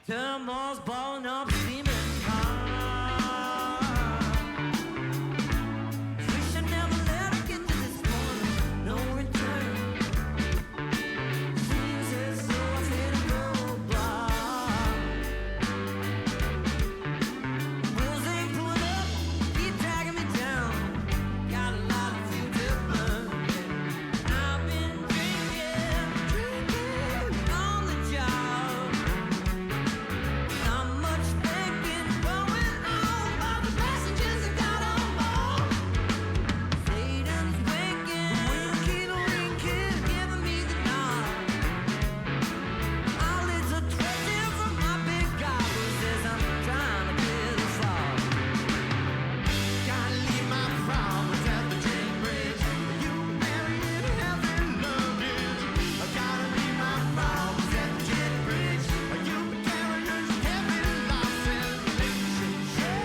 Thermals balling up, steaming hot. We should never let her get to this point, no return. Seems as though I've hit a roadblock. Wheels ain't pulling up, keep dragging me down. Got a lot of fuel to burn. I've been drinking on the job. Not much thinking going on about the passengers that got on board. Satan's winking, giving me the nod. Eyelids are twitching from my big goggles as I'm trying to clear the fog. Gotta leave my problems at the chain bridge. You buried in heaven, luggage. I gotta leave my problems at the chain bridge. You carriers, heavy loss and relationship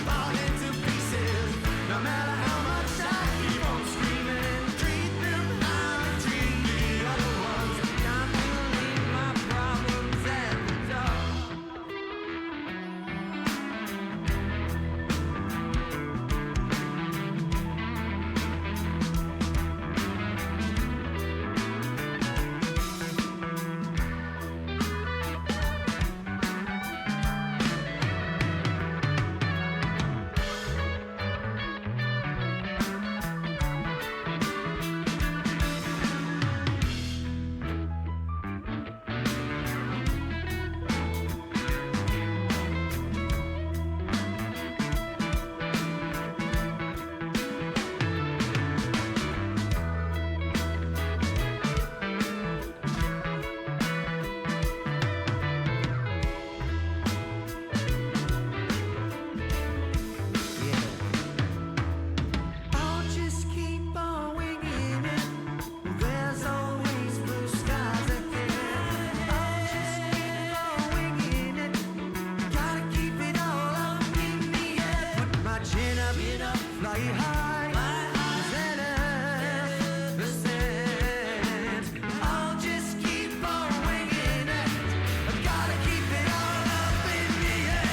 fall into pieces. No matter how much I keep on screaming and treat them how I treat the other ones. Time to leave my problems at the door. I'll just keep on winging it. There's always blue skies ahead. I'll just keep on winging it. Gotta keep it all up in the air. Put my chin up, fly high. 100%. I'll just keep on winging it. Gotta keep it all up in the air.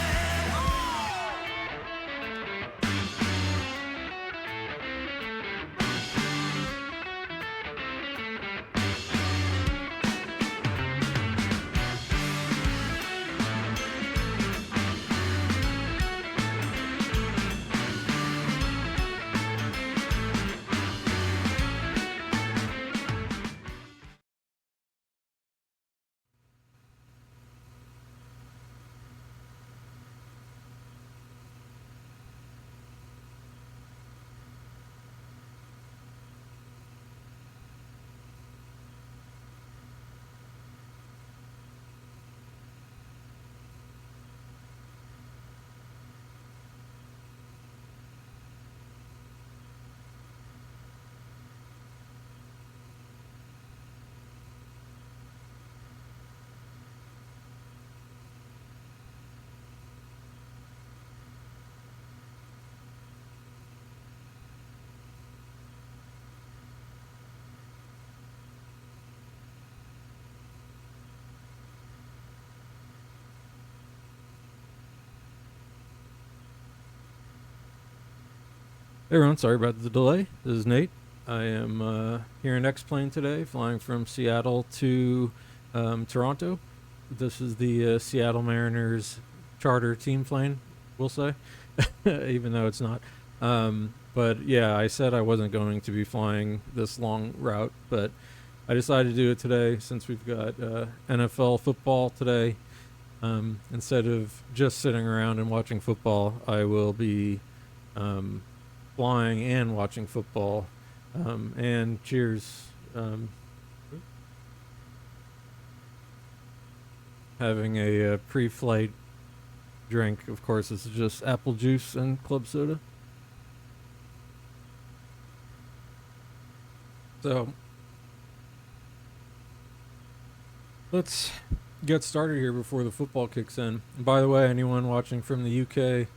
Hey everyone, sorry about the delay. This is Nate. I am here in X-Plane today, flying from Seattle to Toronto. This is the Seattle Mariners charter team plane, we'll say, even though it's not. But yeah, I said I wasn't going to be flying this long route, but I decided to do it today since we've got NFL football today. Instead of just sitting around and watching football, I will be flying and watching football. And cheers. Having a pre-flight drink. Of course, this is just apple juice and club soda. So let's get started here before the football kicks in. And by the way, anyone watching from the UK,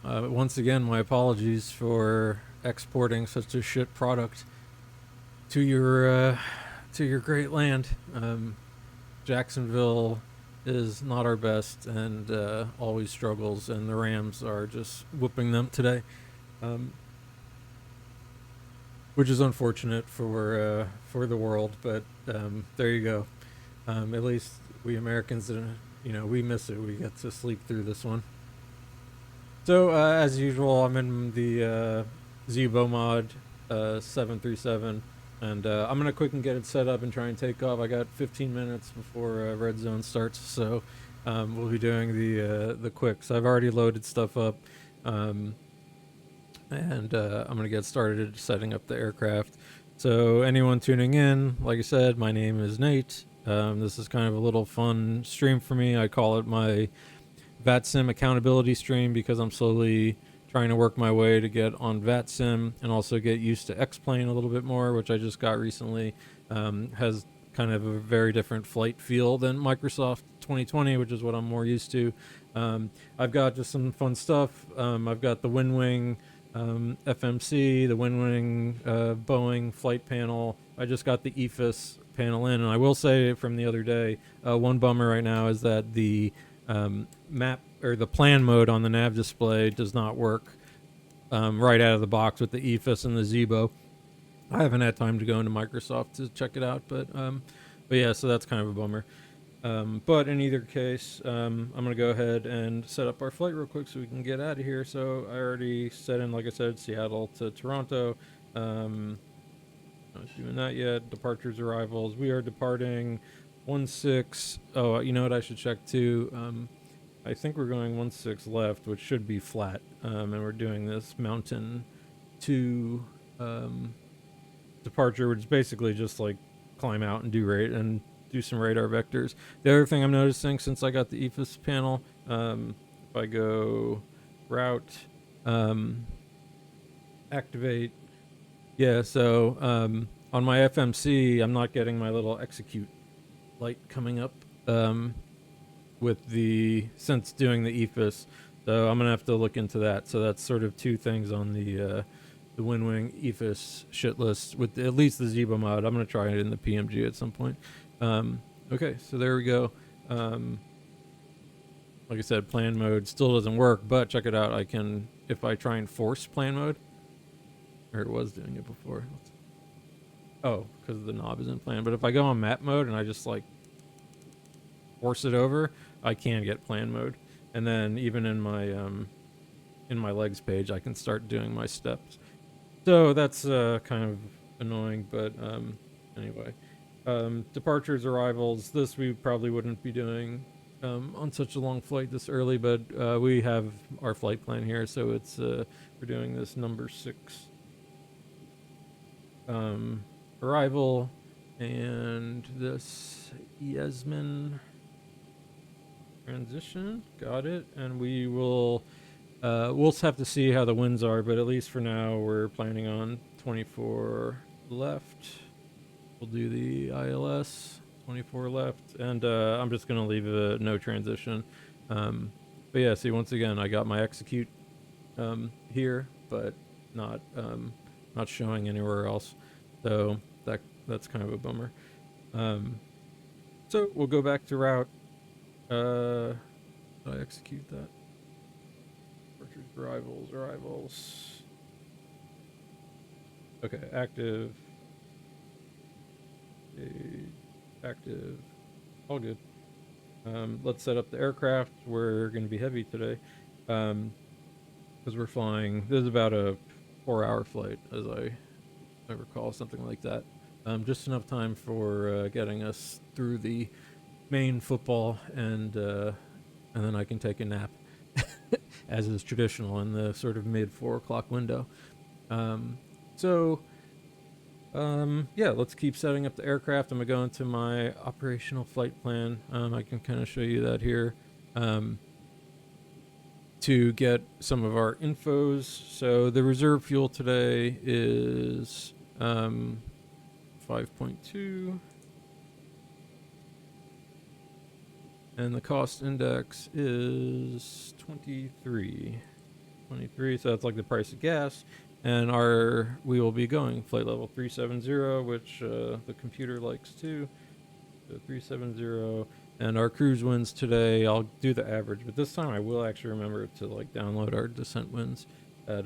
once again, my apologies for exporting such a shit product to your great land. Jacksonville is not our best and always struggles, and the Rams are just whooping them today, which is unfortunate for the world. But there you go. At least we Americans, we miss it. We get to sleep through this one. So as usual, I'm in the Zebo mod 737. And I'm going to quick and get it set up and try and take off. I got 15 minutes before red zone starts, so we'll be doing the quicks. I've already loaded stuff up, and I'm going to get started setting up the aircraft. So anyone tuning in, like I said, my name is Nate. This is kind of a little fun stream for me. I call it my VATSIM Accountability stream because I'm slowly trying to work my way to get on VATSIM and also get used to X-Plane a little bit more, which I just got recently. Has kind of a very different flight feel than Microsoft 2020, which is what I'm more used to. I've got just some fun stuff. I've got the WinWing FMC, the WinWing Boeing flight panel. I just got the EFIS panel in, and I will say from the other day, one bummer right now is that the map or the plan mode on the nav display does not work right out of the box with the EFIS and the Zebo. I haven't had time to go into Microsoft to check it out, but yeah, so that's kind of a bummer. But in either case, I'm gonna go ahead and set up our flight real quick so we can get out of here. So I already set in, like I said, Seattle to Toronto. Not doing that yet. Departures, arrivals. We are departing 16. Oh, you know what? I should check too. I think we're going 16 left, which should be flat. And we're doing this mountain to departure, which is basically just like climb out and do some radar vectors. The other thing I'm noticing since I got the EFIS panel, if I go route, activate. Yeah, so on my FMC, I'm not getting my little execute light coming up since doing the EFIS. So I'm gonna have to look into that. So that's sort of two things on the WinWing EFIS shit list with at least the Zebo mod. I'm gonna try it in the PMG at some point. Okay, so there we go. Like I said, plan mode still doesn't work, but check it out. I can, if I try and force plan mode, or it was doing it before. Oh, because the knob is in plan. But if I go on map mode and I just like force it over, I can get plan mode. And then even in my legs page, I can start doing my steps. So that's kind of annoying, but anyway. Departures, arrivals. This we probably wouldn't be doing on such a long flight this early, but we have our flight plan here, so it's we're doing this number 6 arrival, and this Yasmin transition. Got it. And we will we'll have to see how the winds are, but at least for now we're planning on 24 left. We'll do the ILS 24 left, and I'm just gonna leave a no transition. But yeah, see, once again, I got my execute here, but not showing anywhere else. So that's kind of a bummer. So we'll go back to route. Did I execute that? Arrivals. Okay, active. Active. All good. Let's set up the aircraft. We're going to be heavy today because we're flying. This is about a 4-hour flight, as I recall, something like that. Just enough time for getting us through the main football, and then I can take a nap, as is traditional in the sort of mid 4 o'clock window. Yeah, let's keep setting up the aircraft. I'm gonna go into my operational flight plan. I can kind of show you that here to get some of our infos. So the reserve fuel today is 5.2, and the cost index is 23. So that's like the price of gas. And we will be going flight level 370, which the computer likes too. So 370, And our cruise winds today, I'll do the average, but this time I will actually remember to like download our descent winds at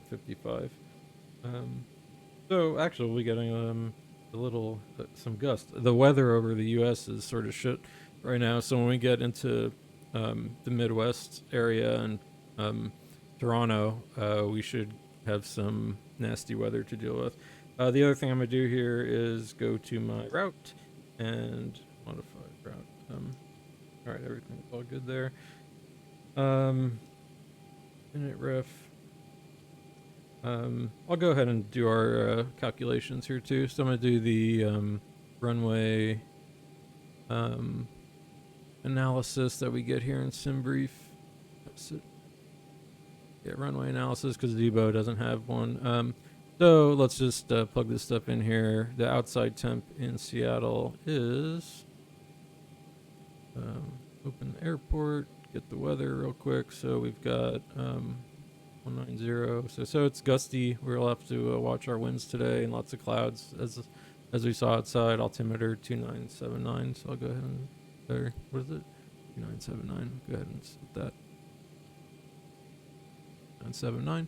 55. So actually, we'll be getting a little some gust. The weather over the U.S. is sort of shit right now. So when we get into the Midwest area and Toronto, we should have some nasty weather to deal with. The other thing I'm gonna do here is go to my route and modify route. All right, everything's all good there. Init ref. I'll go ahead and do our calculations here too. So I'm gonna do the runway analysis that we get here in SimBrief. That's it. Yeah, runway analysis because Debo doesn't have one. So let's just plug this stuff in here. The outside temp in Seattle is open the airport, get the weather real quick. So we've got 190. So it's gusty. We'll have to watch our winds today and lots of clouds as we saw outside. Altimeter 2979. So I'll go ahead and what is it? 2979. Go ahead and set that. 979.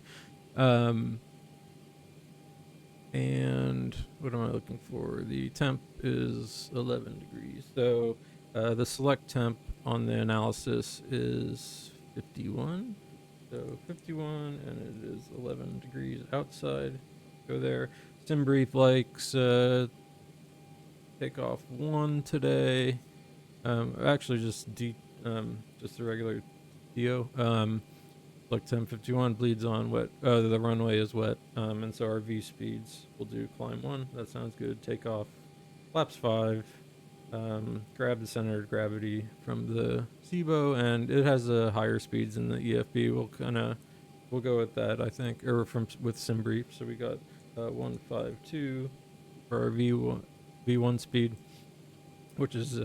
And what am I looking for? The temp is 11 degrees. So the select temp on the analysis is 51. So 51, and it is 11 degrees outside. Go there. SimBrief likes take off 1 today. Actually, just the regular DO. Like 1051 bleeds on wet. The runway is wet, and so our V speeds will do climb 1. That sounds good. Take off, flaps 5. Grab the center of gravity from the SIBO, and it has higher speeds than the EFB. We'll go with that, I think, or with SimBrief. So we got 152 for our V1 speed, which is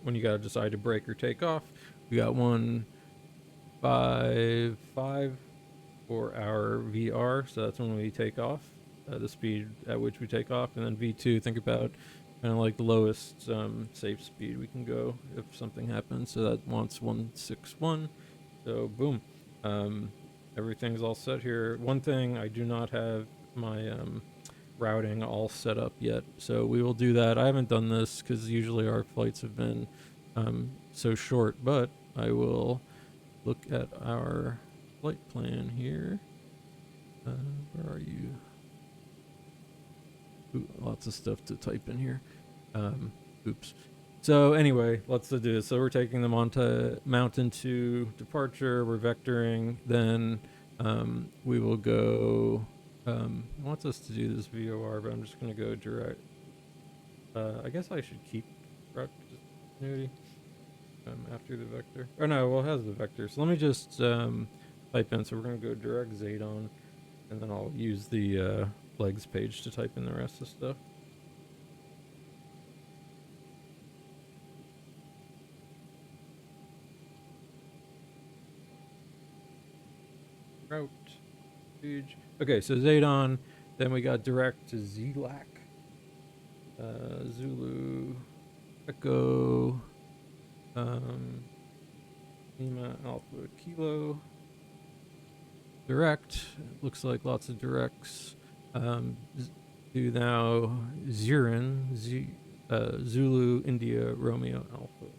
when you gotta decide to brake or take off. We got 155 for our VR, so that's when we take off, the speed at which we take off, and then V2. Think about kind of like the lowest safe speed we can go if something happens. So that wants 161. So boom, everything's all set here. One thing, I do not have my routing all set up yet, so we will do that. I haven't done this because usually our flights have been so short, but I will look at our flight plan here. Where are you? Ooh, lots of stuff to type in here. Oops. So anyway, let's do this. So we're taking them onto mountain to departure. We're vectoring. Then we will go. Wants us to do this VOR, but I'm just going to go direct. I guess I should keep route continuity after the vector. Oh no, well it has the vector. So let me just type in. So we're going to go direct Zadon, and then I'll use the legs page to type in the rest of stuff. Route page. Okay, so Zadon. Then we got direct to Zlac. Zulu Echo Lima Alpha Kilo. Direct. Looks like lots of directs. Do now Zirin, Zulu India Romeo Alpha.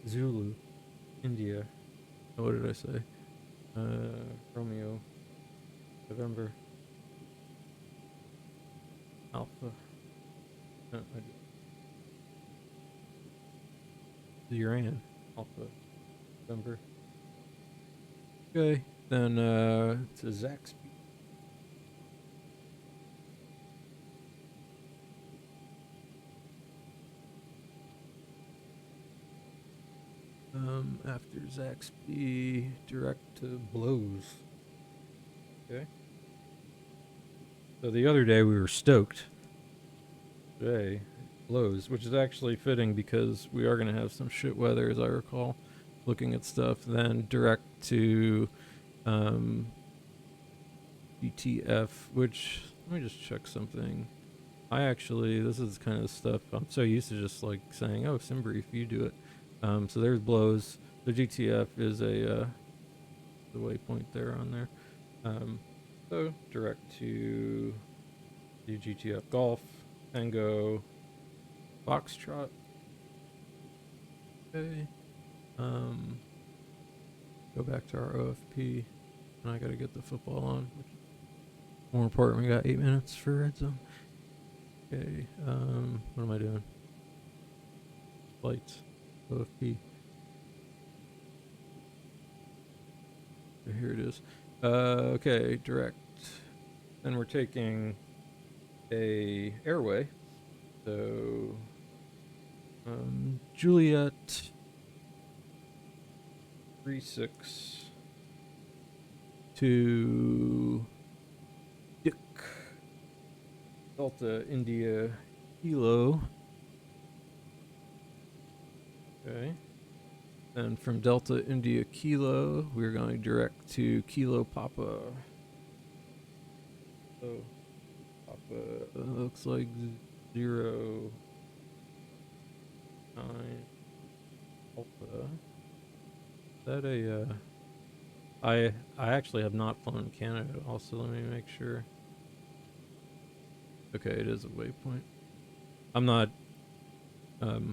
Zulu India. Oh, what did I say? Romeo November Alpha. No, Ziran Alpha November. Okay, then to Zaxby. After Zaxby, direct to Blows. Okay. So the other day we were stoked. Today, Blows, which is actually fitting because we are going to have some shit weather, as I recall, looking at stuff. Then direct to BTF, which, let me just check something. this is kind of stuff I'm so used to just like saying, oh, sim brief, you do it. So there's blows. The GTF is the waypoint there on there. So direct to the GTF Golf, Tango, Foxtrot. Okay. Go back to our OFP, and I gotta get the football on. Which is more important, we got 8 minutes for red zone. Okay. What am I doing? Flights, OFP. Here it is. Okay, direct. Then we're taking a airway. So, Juliet 36 to Dick Delta India Kilo. Okay. And from Delta India Kilo, we're going direct to Kilo Papa. So, Papa looks like 0, 9, Alpha. Is that a, I actually have not flown Canada also, let me make sure. Okay, it is a waypoint. I'm not,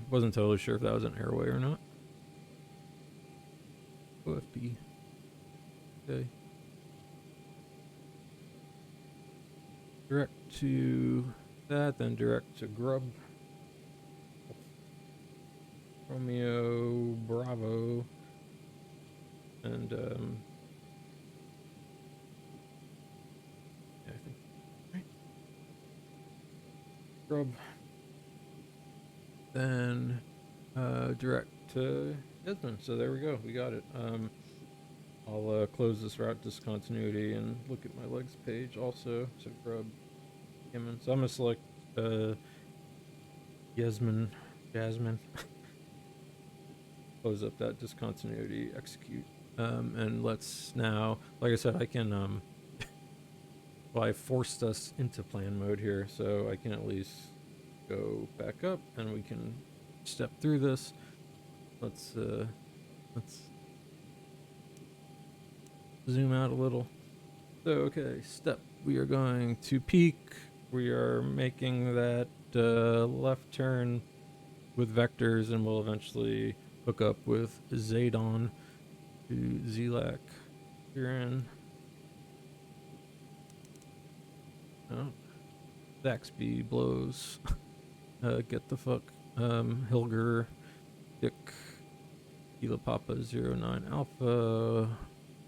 wasn't totally sure if that was an airway or not. OFP. Okay. Direct to that, then direct to Grub. Romeo Bravo. And, yeah, I think. Right. Grub. Then, direct to Desmond. So there we go. We got it. I'll close this route discontinuity and look at my legs page also. So Grub, Yemen. So I'm gonna select Jasmine. Close up that discontinuity, execute. And let's now, like I said, I can well, I forced us into plan mode here, so I can at least go back up and we can step through this. Let's zoom out a little. So, okay, step. We are going to peak. We are making that left turn with vectors, and we'll eventually hook up with Zadon to Zelac. You're in. Oh, Zaxby blows. Get the fuck. Hilger, Dick, Kilo Papa 09 Alpha,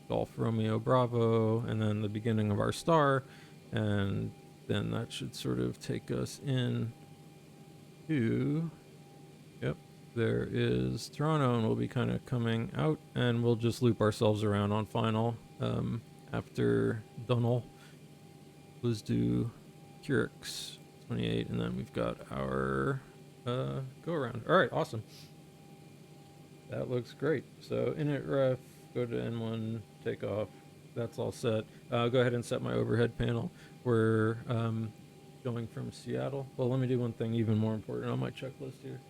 Golf Romeo Bravo, and then the beginning of our star, and then that should sort of take us in to, yep, there is Toronto, and we'll be kind of coming out, and we'll just loop ourselves around on final after Dunnel. Let's do Curix 28, and then we've got our go around. All right, awesome. That looks great. So init ref, go to N1, take off. That's all set. Go ahead and set my overhead panel. We're going from Seattle. Well, let me do one thing even more important on my checklist here.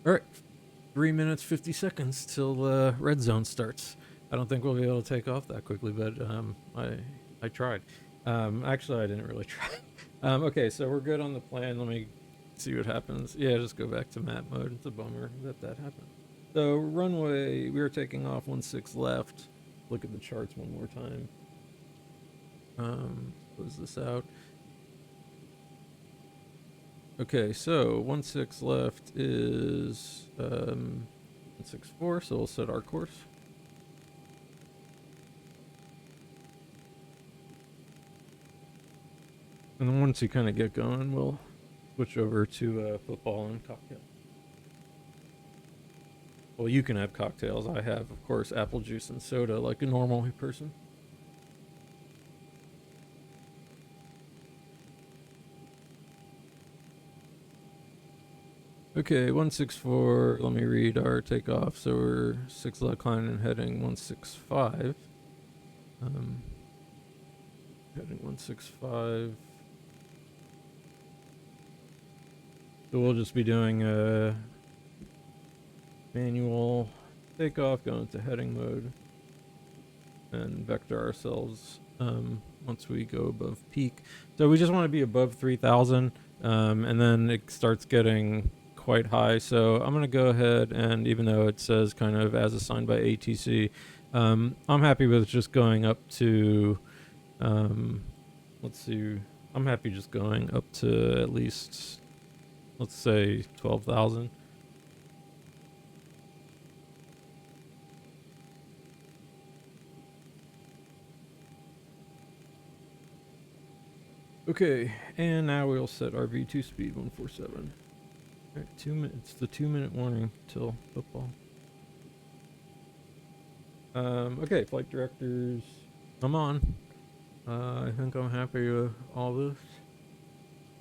All right, 3 minutes 50 seconds till red zone starts. I don't think we'll be able to take off that quickly, but I tried. Actually, I didn't really try. Okay, so we're good on the plan. Let me see what happens. Yeah, just go back to map mode. It's a bummer that happened. So runway, we are taking off 16 left. Look at the charts one more time. Close this out. Okay, so 16 left is 164, so we'll set our course. And then once you kind of get going, we'll switch over to football and cocktail. Well, you can have cocktails. I have, of course, apple juice and soda like a normal person. Okay, 164. Let me read our takeoff. So we're 6 left climb and heading 165. Heading 165. So we'll just be doing a manual takeoff, go into heading mode, and vector ourselves once we go above peak. So we just want to be above 3,000, and then it starts getting quite high. So I'm going to go ahead and, even though it says kind of as assigned by ATC, I'm happy with just going up to, let's see, I'm happy just going up to at least, let's say 12,000. Okay, and now we'll set our V2 speed 147. All right, 2 minutes. The 2-minute warning till football. Okay, flight directors, I'm on. I think I'm happy with all this.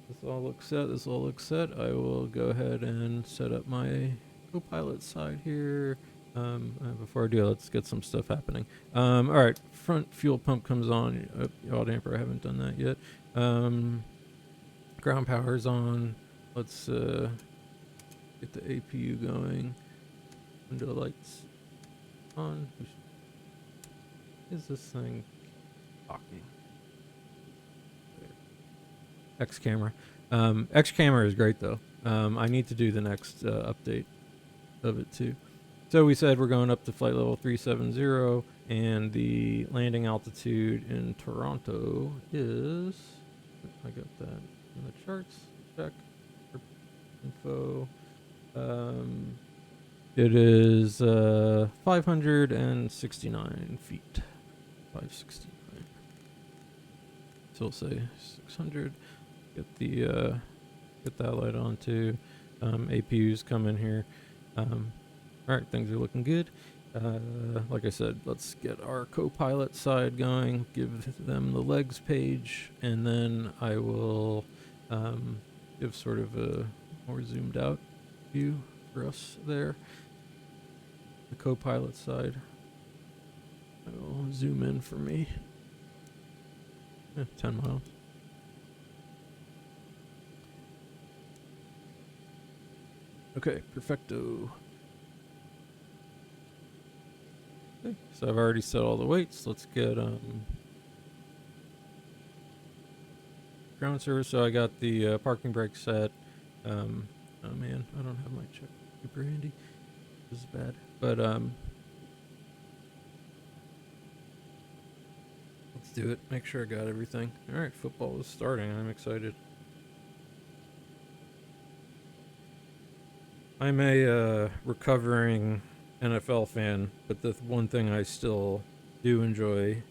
This all looks set. This all looks set. I will go ahead and set up my co-pilot side here. Before I do, let's get some stuff happening. All right, front fuel pump comes on. Yaw damper, I haven't done that yet. Ground power's on. Let's get the APU going. Window lights on. Is this thing talking? X camera. X camera is great though. I need to do the next update of it too. So we said we're going up to flight level 370, and the landing altitude in Toronto is, I got that in the charts, check, info, it is 569 feet, 569, so we'll say 600, get the, get that light on too, APUs come in here, alright, things are looking good. Like I said, let's get our co-pilot side going, give them the legs page, and then I will give sort of a more zoomed out view for us there. The co-pilot side. I will zoom in for me. 10 miles. Okay, perfecto. Okay, so I've already set all the weights. Let's get ground service. So I got the parking brake set. Oh man, I don't have my check super handy. This is bad. But let's do it. Make sure I got everything. All right, football is starting. I'm excited. I'm a recovering NFL fan, but the one thing I still do enjoy,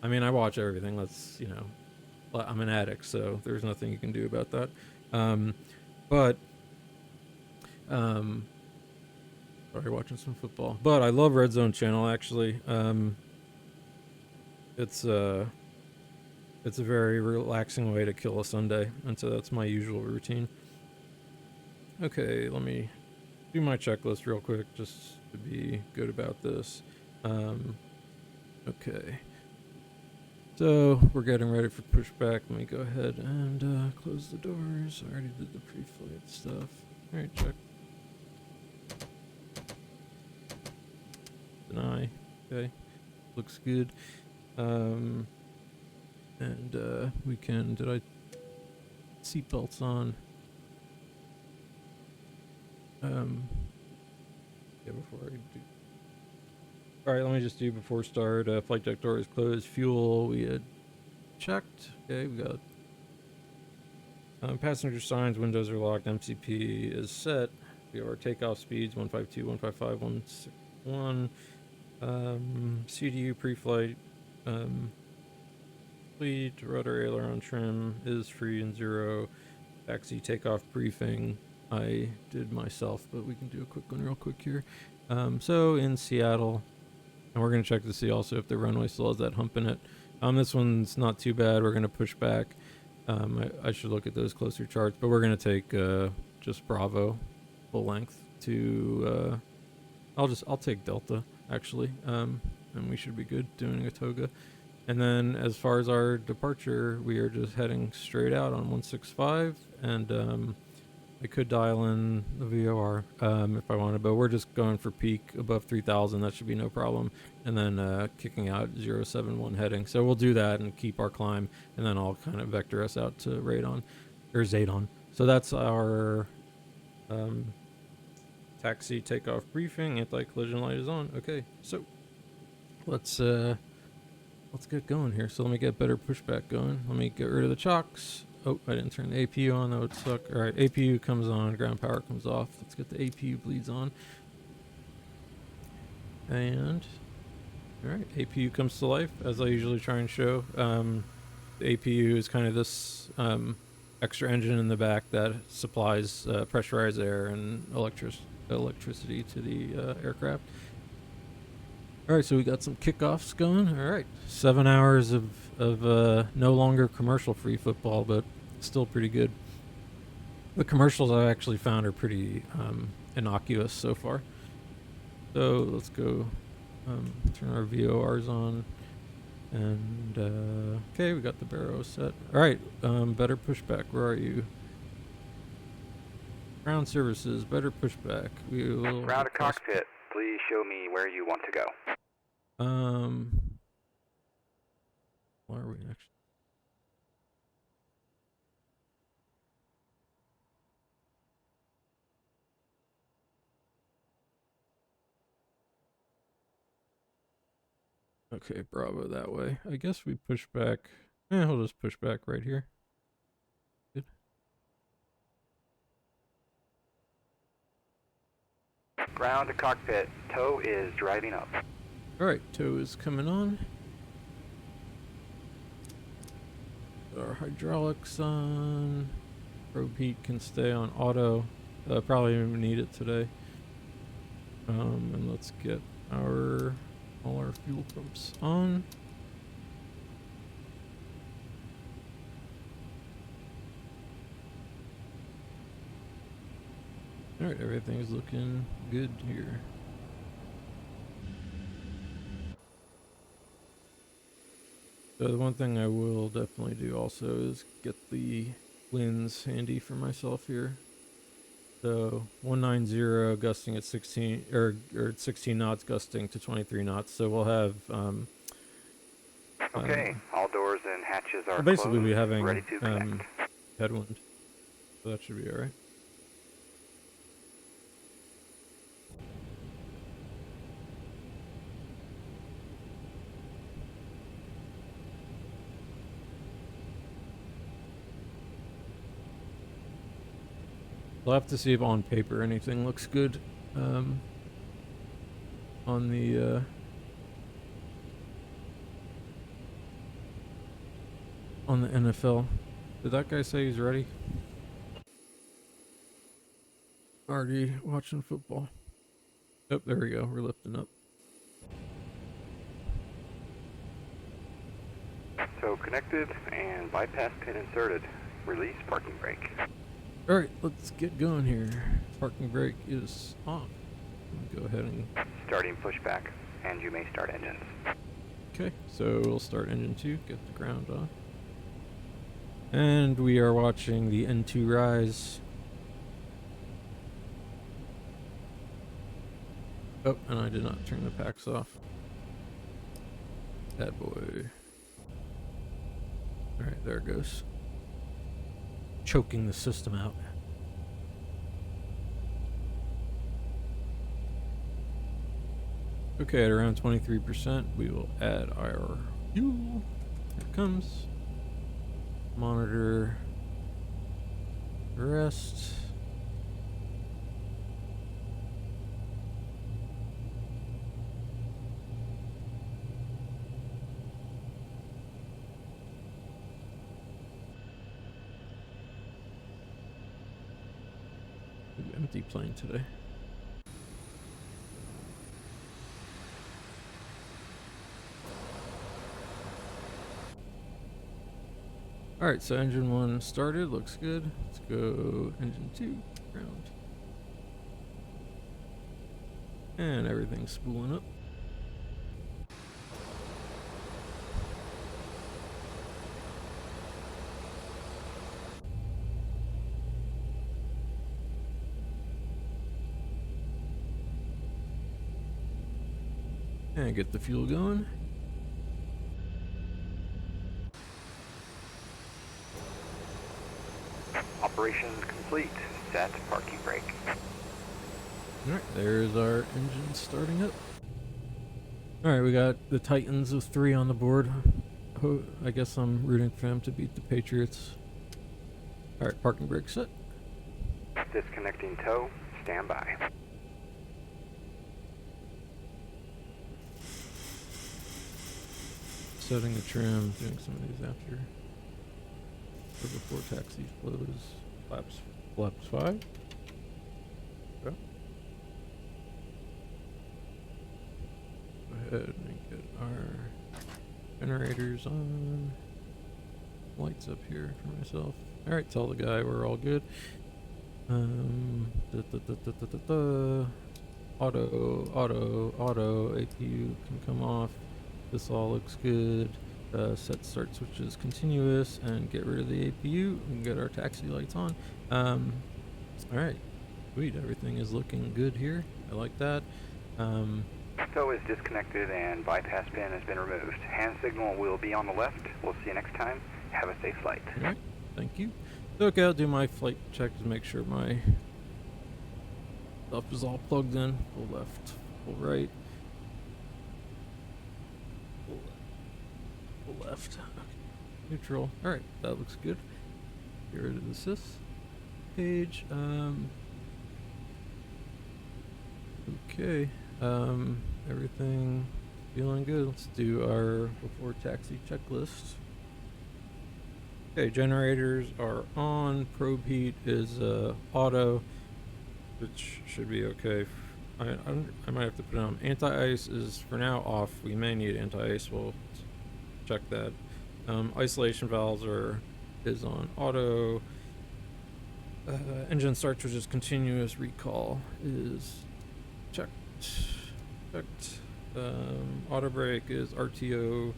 I mean, I watch everything. Let's, you know, I'm an addict, so there's nothing you can do about that. Sorry, watching some football. But I love Red Zone Channel, actually. It's a very relaxing way to kill a Sunday, and so that's my usual routine. Okay, let me do my checklist real quick, just to be good about this. Okay. So we're getting ready for pushback. Let me go ahead and close the doors. I already did the pre-flight stuff. All right, check. Deny. Okay, looks good. We can. Did I seatbelts on? Yeah, before I do. All right, let me just do before start. Flight deck door is closed. Fuel we had checked. Okay, we got passenger signs. Windows are locked. MCP is set. We have our takeoff speeds 152, 155, 161. CDU pre-flight. Fleet rudder aileron trim is free and 0. Taxi takeoff briefing I did myself, but we can do a quick one real quick here. So in Seattle, and we're going to check to see also if the runway still has that hump in it. This one's not too bad. We're going to push back. I should look at those closer charts, but we're going to take just Bravo full length to, I'll take Delta actually, and we should be good doing a toga. And then as far as our departure, we are just heading straight out on 165, and I could dial in the VOR if I wanted, but we're just going for peak above 3,000. That should be no problem. And then kicking out 071 heading. So we'll do that and keep our climb, and then I'll kind of vector us out to Radon or Zadon. So that's our taxi takeoff briefing. Anti-collision light is on. Okay, so let's get going here. So let me get better pushback going. Let me get rid of the chocks. Oh, I didn't turn the APU on. That would suck. All right, APU comes on. Ground power comes off. Let's get the APU bleeds on. And all right, APU comes to life as I usually try and show. The APU is kind of this extra engine in the back that supplies pressurized air and electricity to the aircraft. All right, so we got some kickoffs going. All right, 7 hours of no longer commercial free football, but still pretty good. The commercials I've actually found are pretty innocuous so far. So let's go turn our VORs on. And okay, we got the barrow set. All right, better pushback. Where are you? Ground services, better pushback. We will ground to cockpit. Please show me where you want to go. Where are we actually? Okay, Bravo that way. I guess we push back. We'll just push back right here. Good. Ground to cockpit. Tow is driving up. All right, tow is coming on. Our hydraulics on. Probe heat can stay on auto. Probably even need it today. And let's get all our fuel pumps on. All right, everything's looking good here. So the one thing I will definitely do also is get the winds handy for myself here. So 190 gusting at 16 or 16 knots, gusting to 23 knots. So we'll have okay, all doors and hatches are basically closed, be having ready to connect. headwind. So that should be all right. We'll have to see if on paper anything looks good on the NFL. Did that guy say he's ready? Already watching football. Oh, there we go. We're lifting up. So connected and bypass pin inserted. Release parking brake. All right, let's get going here. Parking brake is off. Go ahead and starting pushback, and you may start engines. Okay, so we'll start engine 2, get the ground on. And we are watching the N2 rise. Oh, and I did not turn the packs off. Bad boy. Alright, there it goes. Choking the system out. Okay, at around 23%, we will add our fuel. Here it comes. Monitor rest. Empty plane today. Alright, so engine 1 started, looks good. Let's go engine 2, ground. And everything's spooling up. And get the fuel going. Operation complete. Set parking brake. Alright, there's our engine starting up. Alright, we got the Titans of 3 on the board. I guess I'm rooting for them to beat the Patriots. Alright, parking brake set. Disconnecting tow. Stand by. Setting the trim, doing some of these after. Or before taxi flows. Flaps 5. Okay. Go ahead and get our generators on. Lights up here for myself. Alright, tell the guy we're all good. Auto, APU can come off. This all looks good. Set start switches continuous and get rid of the APU and get our taxi lights on. Alright, sweet, everything is looking good here. I like that. Tow is disconnected and bypass pin has been removed. Hand signal will be on the left. We'll see you next time. Have a safe flight. Alright, thank you. Okay, I'll do my flight check to make sure my stuff is all plugged in. Full left, full right. Full left. Okay. Neutral. Alright, that looks good. Get rid of the sys page. Okay. Everything feeling good. Let's do our before taxi checklist. Okay, generators are on. Probe heat is auto, which should be okay. I might have to put on. Anti-ice is for now off. We may need anti-ice. We'll check that. Isolation valves is on auto. Engine start, which is continuous. Recall is checked. Auto brake is RTO.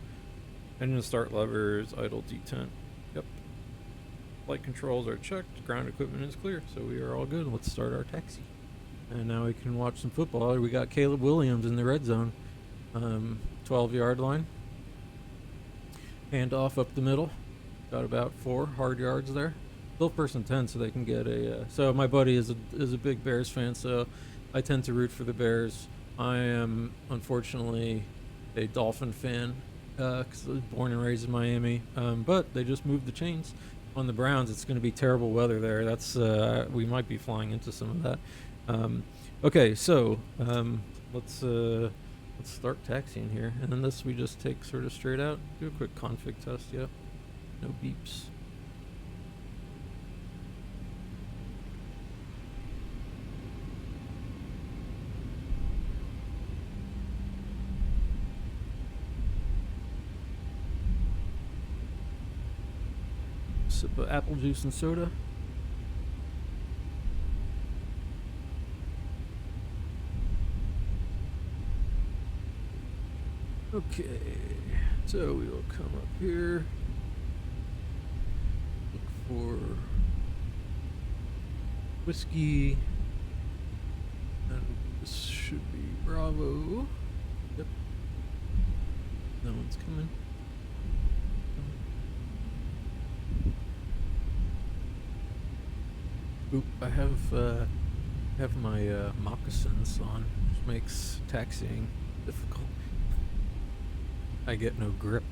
Engine start levers, idle detent. Yep. Flight controls are checked. Ground equipment is clear, so we are all good. Let's start our taxi. And now we can watch some football. We got Caleb Williams in the red zone. 12-yard line. Hand off up the middle. Got about 4 hard yards there. Still 1st and 10, so they can get a... so my buddy is a big Bears fan, so I tend to root for the Bears. I am, unfortunately, a Dolphin fan because I was born and raised in Miami. But they just moved the chains on the Browns. It's going to be terrible weather there. That's we might be flying into some of that. Okay, so let's start taxiing here. And then this we just take sort of straight out. Do a quick config test, yeah. No beeps. Sip of apple juice and soda. Okay, so we will come up here, look for whiskey, and this should be Bravo. Yep, no one's coming. Oop, I have my moccasins on, which makes taxiing difficult. I get no grip.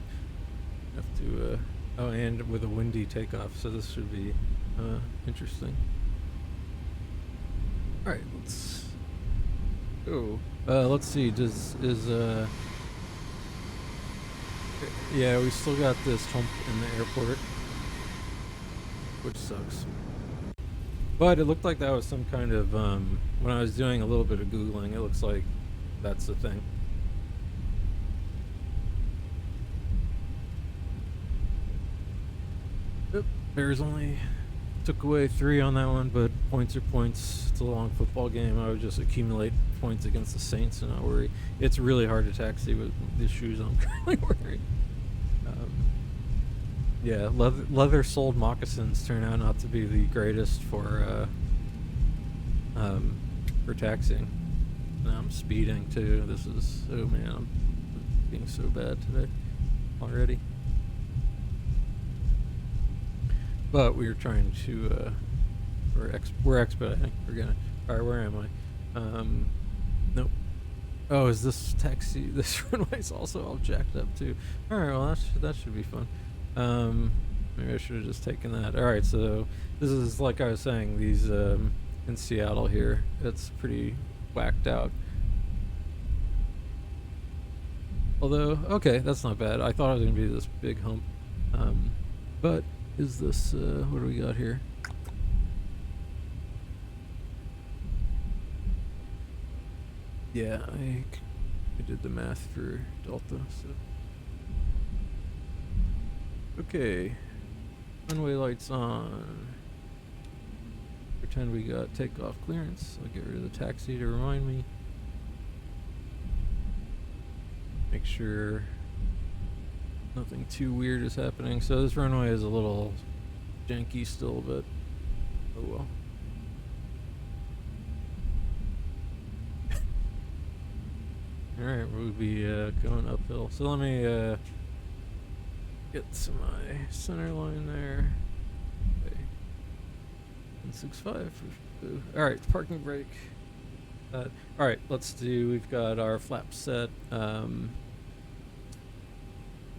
Have to oh, and with a windy takeoff, so this should be interesting. All right, let's go. Let's see. Yeah, we still got this hump in the airport, which sucks. But it looked like that was some kind of when I was doing a little bit of Googling, it looks like that's the thing. Yep, there's only took away 3 on that one, but points are points. It's a long football game. I would just accumulate points against the Saints and not worry. It's really hard to taxi with the shoes I'm currently wearing. Yeah, leather-soled moccasins turn out not to be the greatest for taxiing. Now I'm speeding too. This is, oh man, I'm being so bad today already. But we were trying to, we're expediting. We're gonna, alright, where am I? Nope. Oh, is this taxi, this runway's also all jacked up too. Alright, well that should be fun. Maybe I should have just taken that. Alright, so this is, like I was saying, these, in Seattle here, it's pretty whacked out. Although, okay, that's not bad. I thought it was going to be this big hump. But is this, what do we got here? Yeah, I did the math for Delta, so. Okay, runway lights on. Pretend we got takeoff clearance. I'll get rid of the taxi to remind me. Make sure nothing too weird is happening. So this runway is a little janky still, but oh well. Alright, we'll be going uphill. So let me get to my center line there. Okay. 165. Alright, parking brake. Alright, let's do, we've got our flaps set.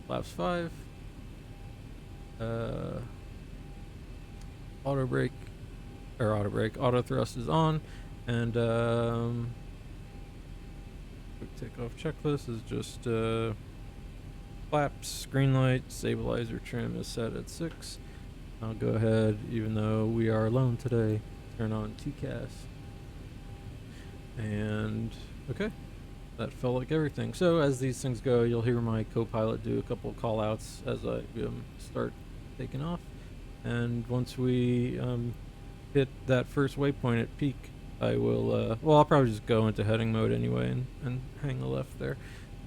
Flaps 5. Auto brake, or auto brake, auto thrust is on, and quick takeoff checklist is just flaps, green light, stabilizer trim is set at 6. I'll go ahead, even though we are alone today, turn on TCAS. And okay, that felt like everything. So as these things go, you'll hear my co-pilot do a couple call outs as I start taking off. And once we hit that first waypoint at peak, I will, well, I'll probably just go into heading mode anyway and hang a left there.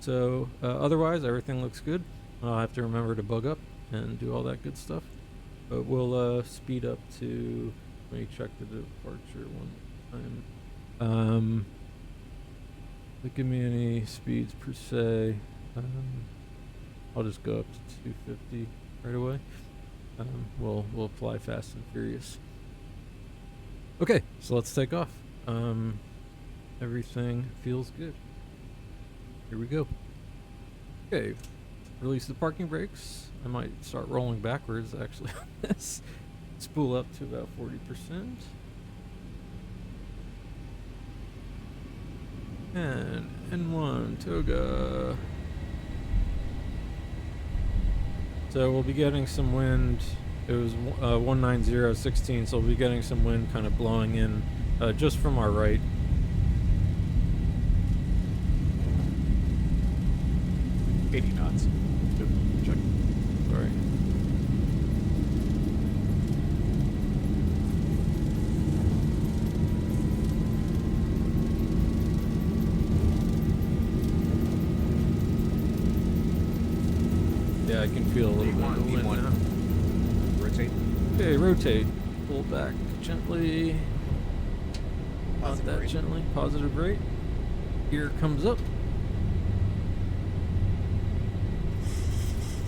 So otherwise, everything looks good. I'll have to remember to bug up and do all that good stuff. But we'll speed up to, let me check the departure one time. Don't give me any speeds per se. I'll just go up to 250 right away. We'll fly fast and furious. Okay, so let's take off. Everything feels good. Here we go. Okay, release the parking brakes. I might start rolling backwards actually on this. Spool up to about 40%. And N1 Toga. So we'll be getting some wind. It was 190.16, so we'll be getting some wind kind of blowing in just from our right. $80 knots. Check. Sorry. Yeah, I can feel a little bit of the wind now. Rotate. Okay, rotate. Pull back gently. Not Positive that rate. gently. Positive rate. Gear comes up.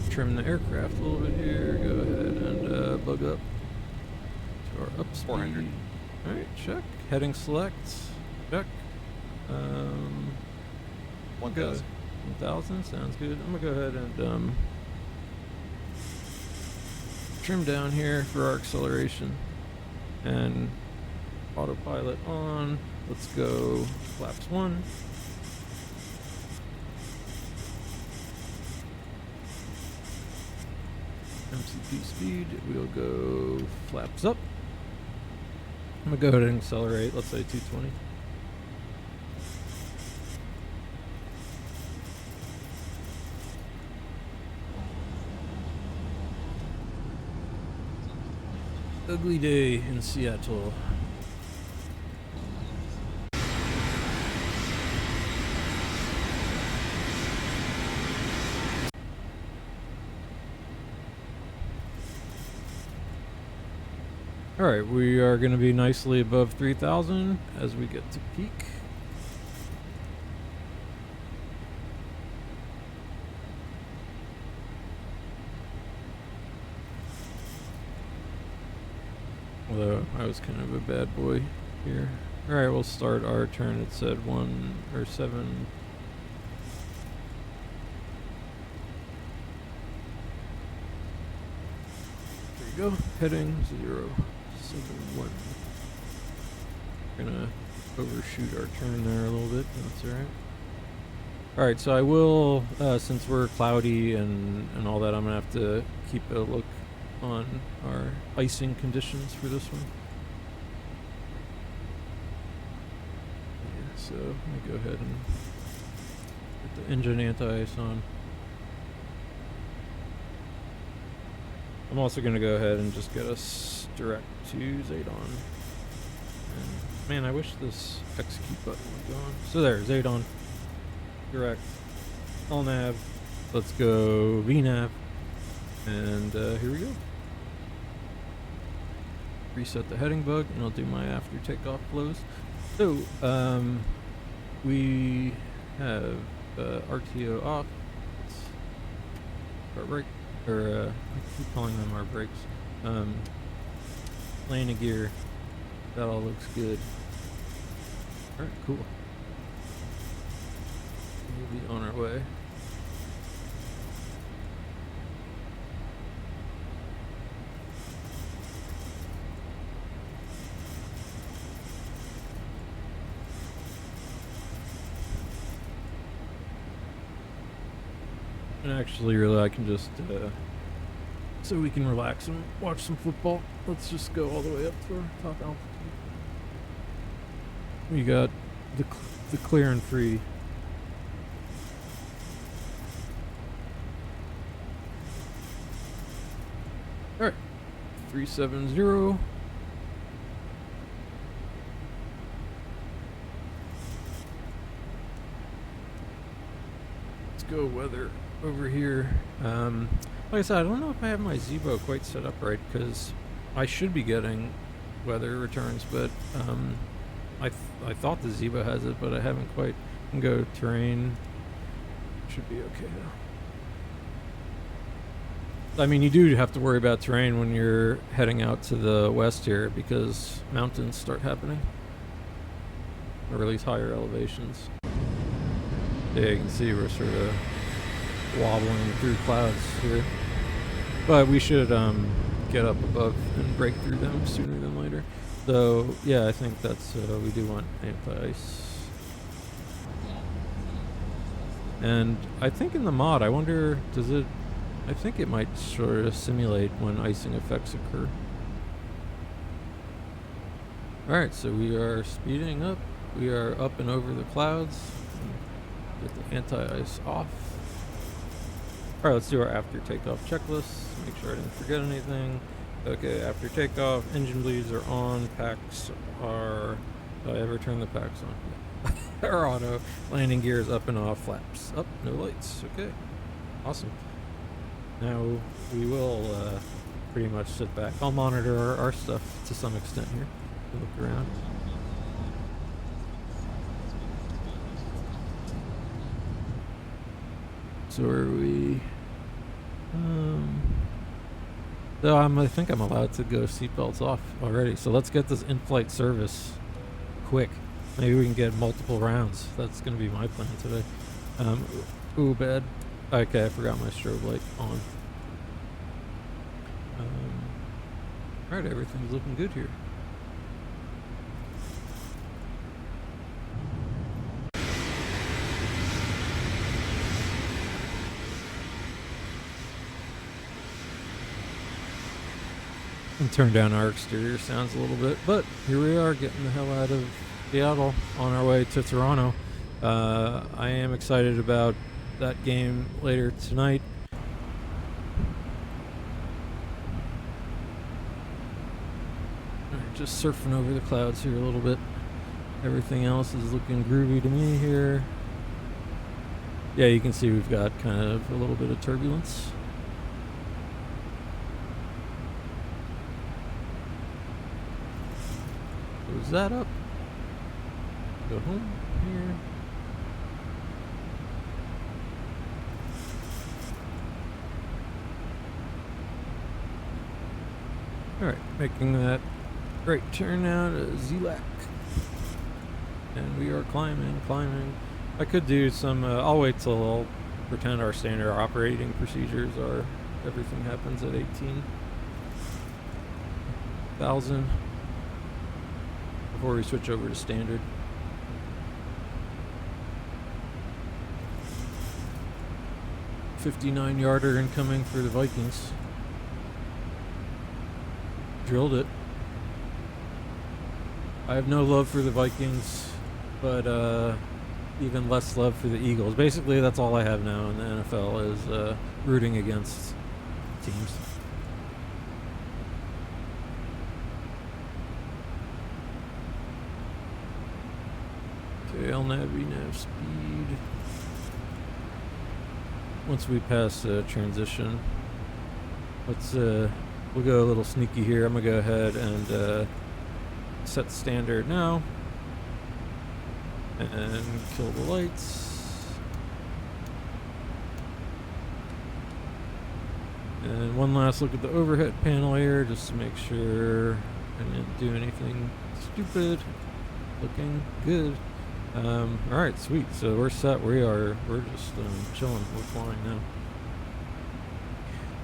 Trim the aircraft a little bit here. Go ahead and bug up to our up speed. 400. Alright, check. Heading select. Check. 1,000. 1,000 sounds good. I'm gonna go ahead and trim down here for our acceleration and autopilot on. Let's go flaps 1. MCP speed, we'll go flaps up. I'm gonna go ahead and accelerate, let's say 220. Ugly day in Seattle. Alright, we are going to be nicely above 3,000 as we get to peak. Although I was kind of a bad boy here. Alright, we'll start our turn. It said 1 or 7. There you go. Heading 0, 7, 1. We're gonna overshoot our turn there a little bit. That's alright. Alright, so I will, since we're cloudy and all that, I'm gonna have to keep a look on our icing conditions for this one. Yeah, so let me go ahead and put the engine anti-ice on. I'm also going to go ahead and just get us direct to Zadon. And man, I wish this execute button would go on. So there, Zadon. Direct. LNAV. Let's go VNAV. And here we go. Reset the heading bug, and I'll do my after takeoff flows. So, we have RTO off. Our brake, or I keep calling them our brakes. Landing gear. That all looks good. Alright, cool. We'll be on our way. And actually, really, I can just, so we can relax and watch some football, let's just go all the way up to our top altitude. We got the clear and free. Alright, 370. Let's go weather over here. Like I said, I don't know if I have my Zebo quite set up right, because I should be getting weather returns, but I thought the Zebo has it, but I haven't quite. I can go terrain. Should be okay though. I mean, you do have to worry about terrain when you're heading out to the west here, because mountains start happening, or at least higher elevations. Yeah, you can see we're sort of wobbling through clouds here, but we should get up above and break through them sooner than later. Though, yeah, I think that's we do want anti-ice. And I think in the mod, I wonder, does it? I think it might sort of simulate when icing effects occur. All right, so we are speeding up. We are up and over the clouds. Get the anti-ice off. All right, let's do our after takeoff checklist. Make sure I didn't forget anything. Okay, after takeoff, engine bleeds are on, packs are, did I ever turn the packs on? They're auto, landing gear is up and off, flaps up, no lights, okay, awesome. Now we will pretty much sit back. I'll monitor our stuff to some extent here, look around. So are we, so I think I'm allowed to go seatbelts off already. So let's get this in-flight service quick. Maybe we can get multiple rounds. That's going to be my plan today. Ooh, bad. Okay, I forgot my strobe light on. Alright, everything's looking good here. And turn down our exterior sounds a little bit, but here we are getting the hell out of Seattle on our way to Toronto. I am excited about that game later tonight. Alright, just surfing over the clouds here a little bit. Everything else is looking groovy to me here. Yeah, you can see we've got kind of a little bit of turbulence. Close that up. Go home here. Alright, making that right turn now to ZLAC. And we are climbing. I could do some, I'll wait till I'll pretend our standard operating procedures are, everything happens at 18,000 before we switch over to standard. $59-yarder incoming for the Vikings. Drilled it. I have no love for the Vikings, but even less love for the Eagles. Basically, that's all I have now in the NFL is rooting against teams. Okay, LNAV, VNAV speed. Once we pass transition, let's we'll go a little sneaky here. I'm gonna go ahead and set standard now and kill the lights. And one last look at the overhead panel here just to make sure I didn't do anything stupid. Looking good. Alright, sweet. So we're set. We're just chilling. We're flying now.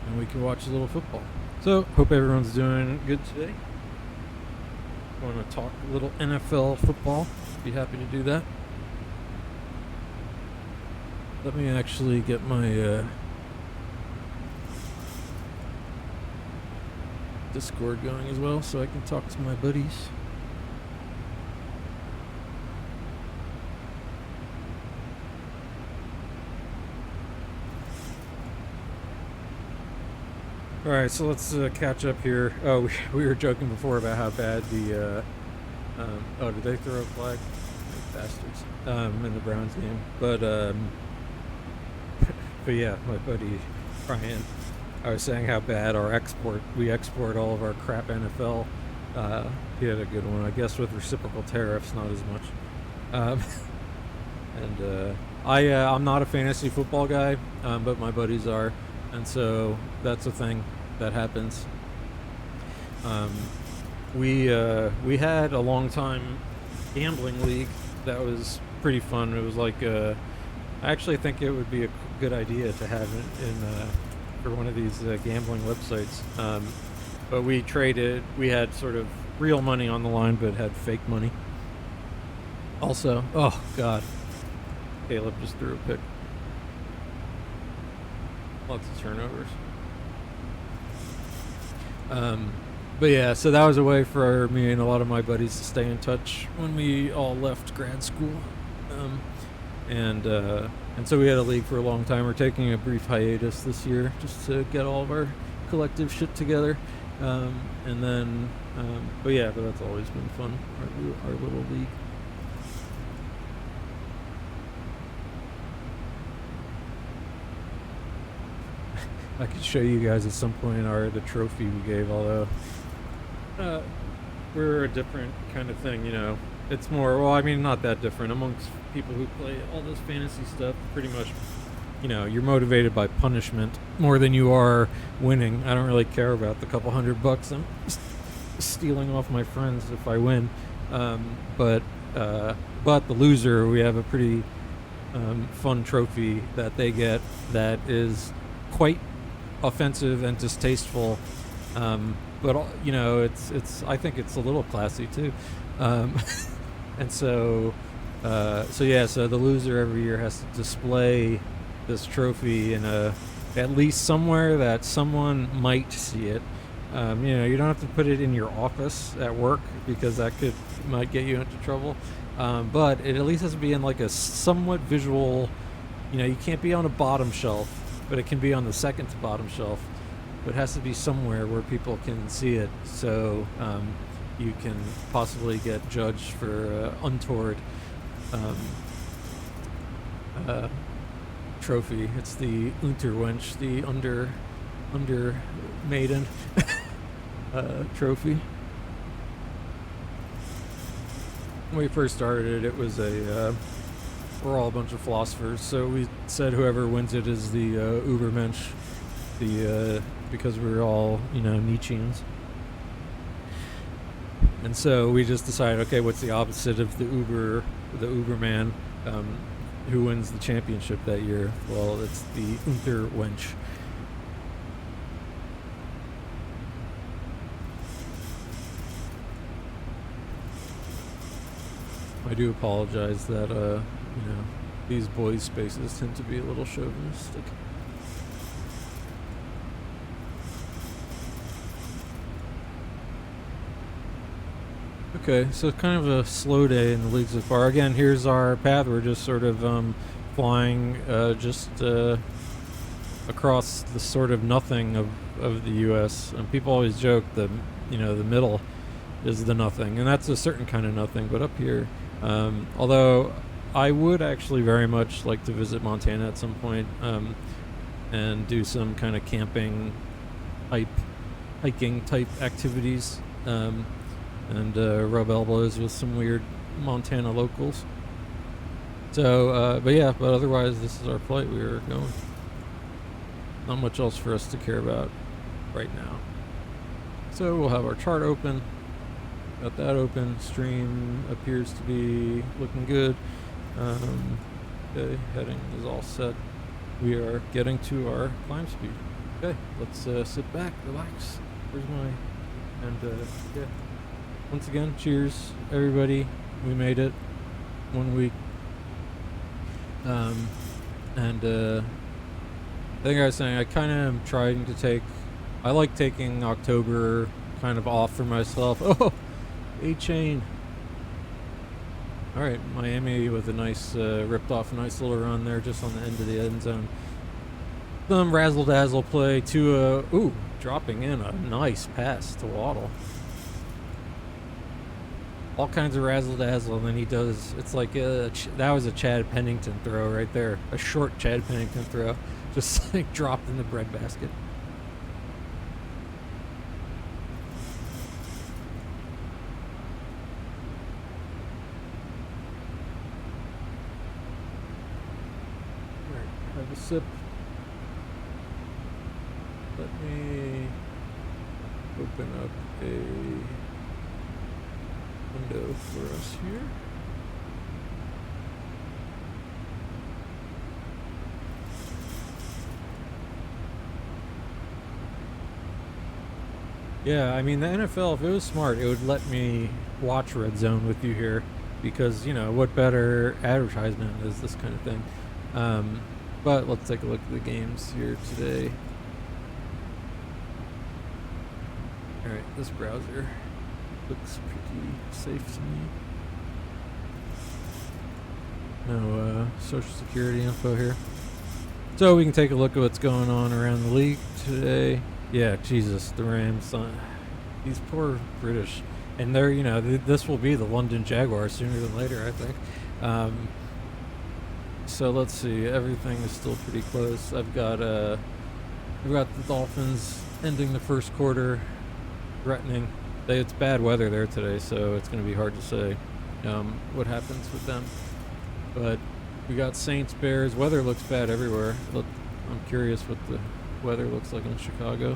And we can watch a little football. So, hope everyone's doing good today. Want to talk a little NFL football? Be happy to do that. Let me actually get my Discord going as well so I can talk to my buddies. Alright, so let's catch up here. Oh, we were joking before about how bad the oh, did they throw a flag? Like bastards. In the Browns game. But yeah, my buddy Brian, I was saying how bad we export all of our crap NFL. He had a good one, I guess, with reciprocal tariffs, not as much. And I'm not a fantasy football guy, but my buddies are, and so that's a thing that happens. We had a long time gambling league that was pretty fun. It was like I actually think it would be a good idea to have it in for one of these gambling websites. But we had sort of real money on the line, but had fake money. Also, oh god, Caleb just threw a pick. Lots of turnovers. But yeah, so that was a way for me and a lot of my buddies to stay in touch when we all left grad school. And so we had a league for a long time. We're taking a brief hiatus this year just to get all of our collective shit together. And then, but that's always been fun, our little league. I could show you guys at some point the trophy we gave, although we're a different kind of thing, you know. It's more, well, I mean, not that different amongst people who play all this fantasy stuff. Pretty much, you know, you're motivated by punishment more than you are winning. I don't really care about the couple $100 I'm stealing off my friends if I win. But the loser, we have a pretty fun trophy that they get that is quite offensive and distasteful, but you know, it's I think it's a little classy too, and so the loser every year has to display this trophy in at least somewhere that someone might see it. You know, you don't have to put it in your office at work because that might get you into trouble, but it at least has to be in like a somewhat visual. You know, you can't be on a bottom shelf, but it can be on the second to bottom shelf. But it has to be somewhere where people can see it. So you can possibly get judged for untoward trophy. It's the Unterwench, the under maiden trophy. When we first started it, was we're all a bunch of philosophers, so we said whoever wins it is the Ubermensch, because we're all, Nietzscheans. And so we just decided, okay, what's the opposite of the Uberman? Who wins the championship that year? Well, it's the Unterwench. I do apologize that, these boys' spaces tend to be a little chauvinistic. Okay, so kind of a slow day in the league so far. Again, here's our path. We're just sort of flying across the sort of nothing of the U.S. And people always joke the middle is the nothing, and that's a certain kind of nothing. But up here, although I would actually very much like to visit Montana at some point, and do some kind of camping hiking type activities. And rub elbows with some weird Montana locals. So, but otherwise this is our flight. We are going. Not much else for us to care about right now. So we'll have our chart open. Got that open. Stream appears to be looking good. Okay, heading is all set. We are getting to our climb speed. Okay, let's sit back, relax. Where's my... And, yeah. Once again, cheers, everybody. We made it. 1 week. I think I was saying I kind of am trying to take... I like taking October kind of off for myself. Oh, A-chain. Alright, Miami with a nice, ripped off a nice little run there just on the end of the end zone. Some razzle-dazzle play to, dropping in a nice pass to Waddle. All kinds of razzle-dazzle, and then he does, it's like, that was a Chad Pennington throw right there. A short Chad Pennington throw. Just like dropped in the breadbasket. Alright, have a sip. Let me open up a window for us here. Yeah, I mean, the NFL, if it was smart, it would let me watch Red Zone with you here, because, what better advertisement is this kind of thing? But let's take a look at the games here today. Alright, this browser looks pretty safe to me. No social security info here. So we can take a look at what's going on around the league today. Yeah, Jesus, the Rams. These poor British. And they're, this will be the London Jaguars sooner than later, I think. So let's see. Everything is still pretty close. I've got the Dolphins ending the first quarter, threatening. It's bad weather there today, so it's going to be hard to say what happens with them. But we got Saints, Bears. Weather looks bad everywhere. I'm curious what the weather looks like in Chicago.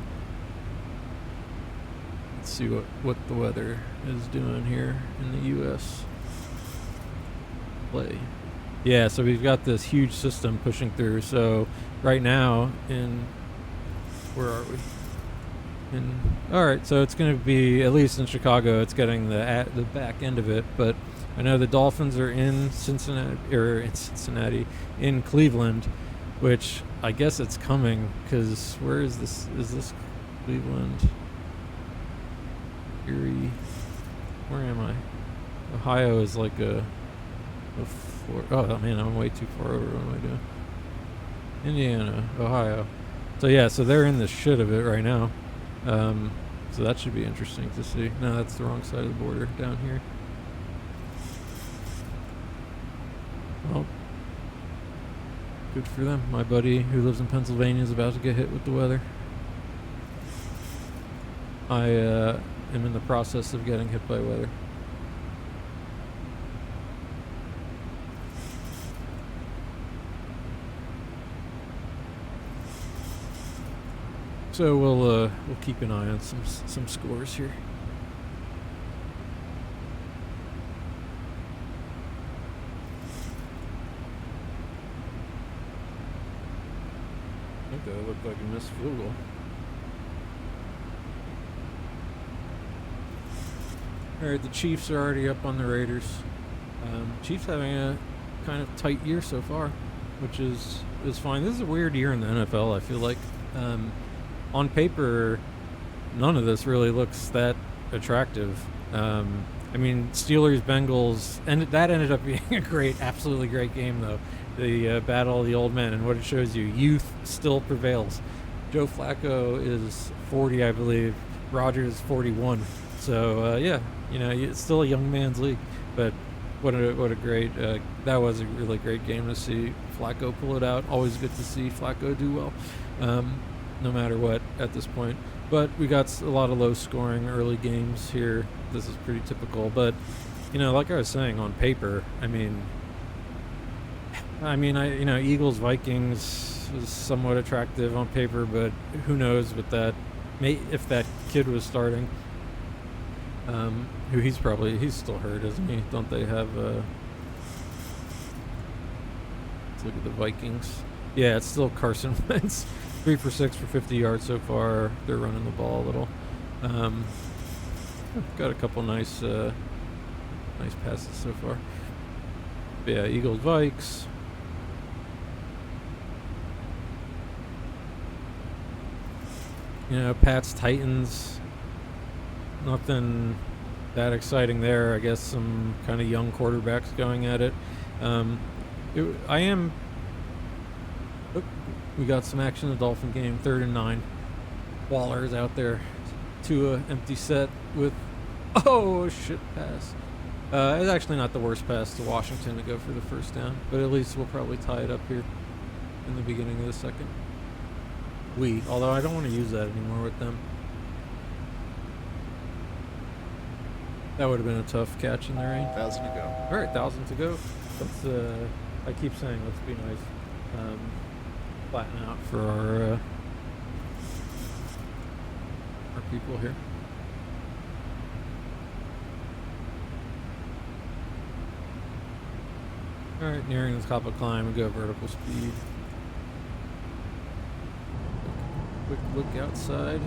Let's see what the weather is doing here in the U.S. Play. Yeah, so we've got this huge system pushing through. So right now where are we? All right, so it's going to be, at least in Chicago, it's getting the back end of it. But I know the Dolphins are in in Cleveland, which I guess it's coming, because where is this? Is this Cleveland? Erie? Where am I? Ohio is like oh man, I'm way too far over. What am I doing? Indiana, Ohio. So yeah, so they're in the shit of it right now. So that should be interesting to see. No, that's the wrong side of the border down here. Well, good for them. My buddy who lives in Pennsylvania is about to get hit with the weather. I am in the process of getting hit by weather. So we'll keep an eye on some scores here. I think that looked like a missed field goal. Alright, the Chiefs are already up on the Raiders. Chiefs having a kind of tight year so far, which is fine. This is a weird year in the NFL, I feel like. On paper, none of this really looks that attractive. I mean, Steelers, Bengals, and that ended up being a absolutely great game, though. The battle of the old men, and what it shows you, youth still prevails. Joe Flacco is 40, I believe. Rodgers is 41. So, yeah, you know, it's still a young man's league. But what a great, that was a really great game to see Flacco pull it out. Always good to see Flacco do well. No matter what at this point. But we got a lot of low scoring early games here. This is pretty typical. But, you know, like I was saying, on paper, I mean, Eagles, Vikings was somewhat attractive on paper, but who knows with that, if that kid was starting, who he's still hurt, isn't he? Don't they have, let's look at the Vikings. Yeah, it's still Carson Wentz. 3 for 6 for 50 yards so far. They're running the ball a little. Got a couple nice passes so far. But yeah, Eagles, Vikes. You know, Pats, Titans. Nothing that exciting there. I guess some kind of young quarterbacks going at it. We got some action in the Dolphin game, 3rd and 9. Waller's out there to an empty set with, pass. It's actually not the worst pass to Washington to go for the first down, but at least we'll probably tie it up here in the beginning of the second. Although I don't want to use that anymore with them. That would have been a tough catch in the rain. 1,000 to go. All right, 1,000 to go. Let's, I keep saying let's be nice. Flatten out for our people here. All right, nearing the top of climb, we go vertical speed. Quick look outside.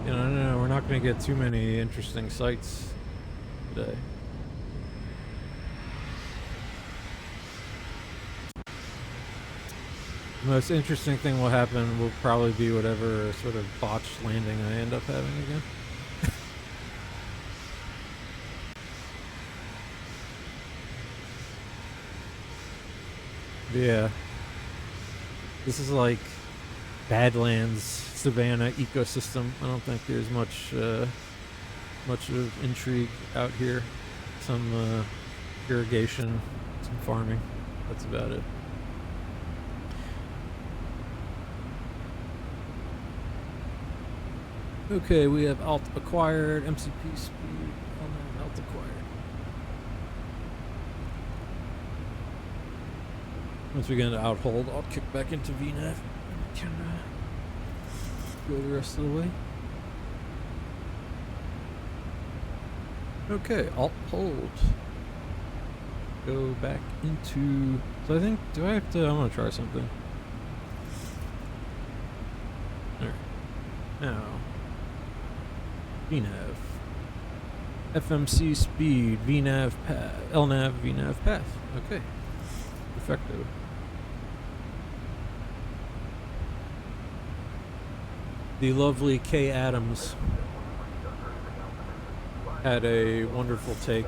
You know, no, we're not going to get too many interesting sights today. The most interesting thing will happen will probably be whatever sort of botched landing I end up having again. Yeah. This is like Badlands, Savannah ecosystem. I don't think there's much of intrigue out here. Some irrigation, some farming. That's about it. Okay, we have alt acquired, MCP speed, alt acquired. Once we get into out hold, I'll kick back into VNAV. Can go the rest of the way. Okay, alt hold. Go back into. So I think, do I have to? I'm gonna try something. Alright. Now. VNAV. FMC speed, VNAV path, LNAV, VNAV path. Okay. Perfecto. The lovely Kay Adams had a wonderful take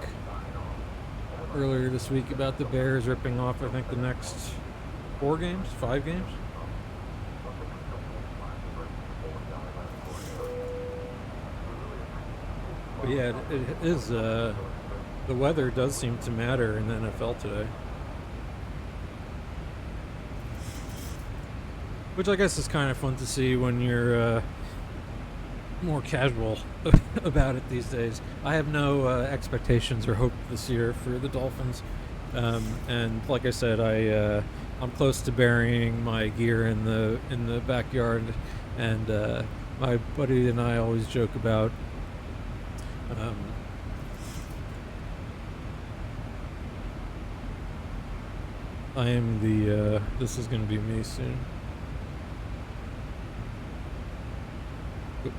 earlier this week about the Bears ripping off, I think, the next 5 games? But yeah, it is. The weather does seem to matter in the NFL today, which I guess is kind of fun to see when you're more casual about it these days. I have no expectations or hope this year for the Dolphins, and like I said, I'm close to burying my gear in the backyard, and my buddy and I always joke about. I am the. This is going to be me soon. Oops.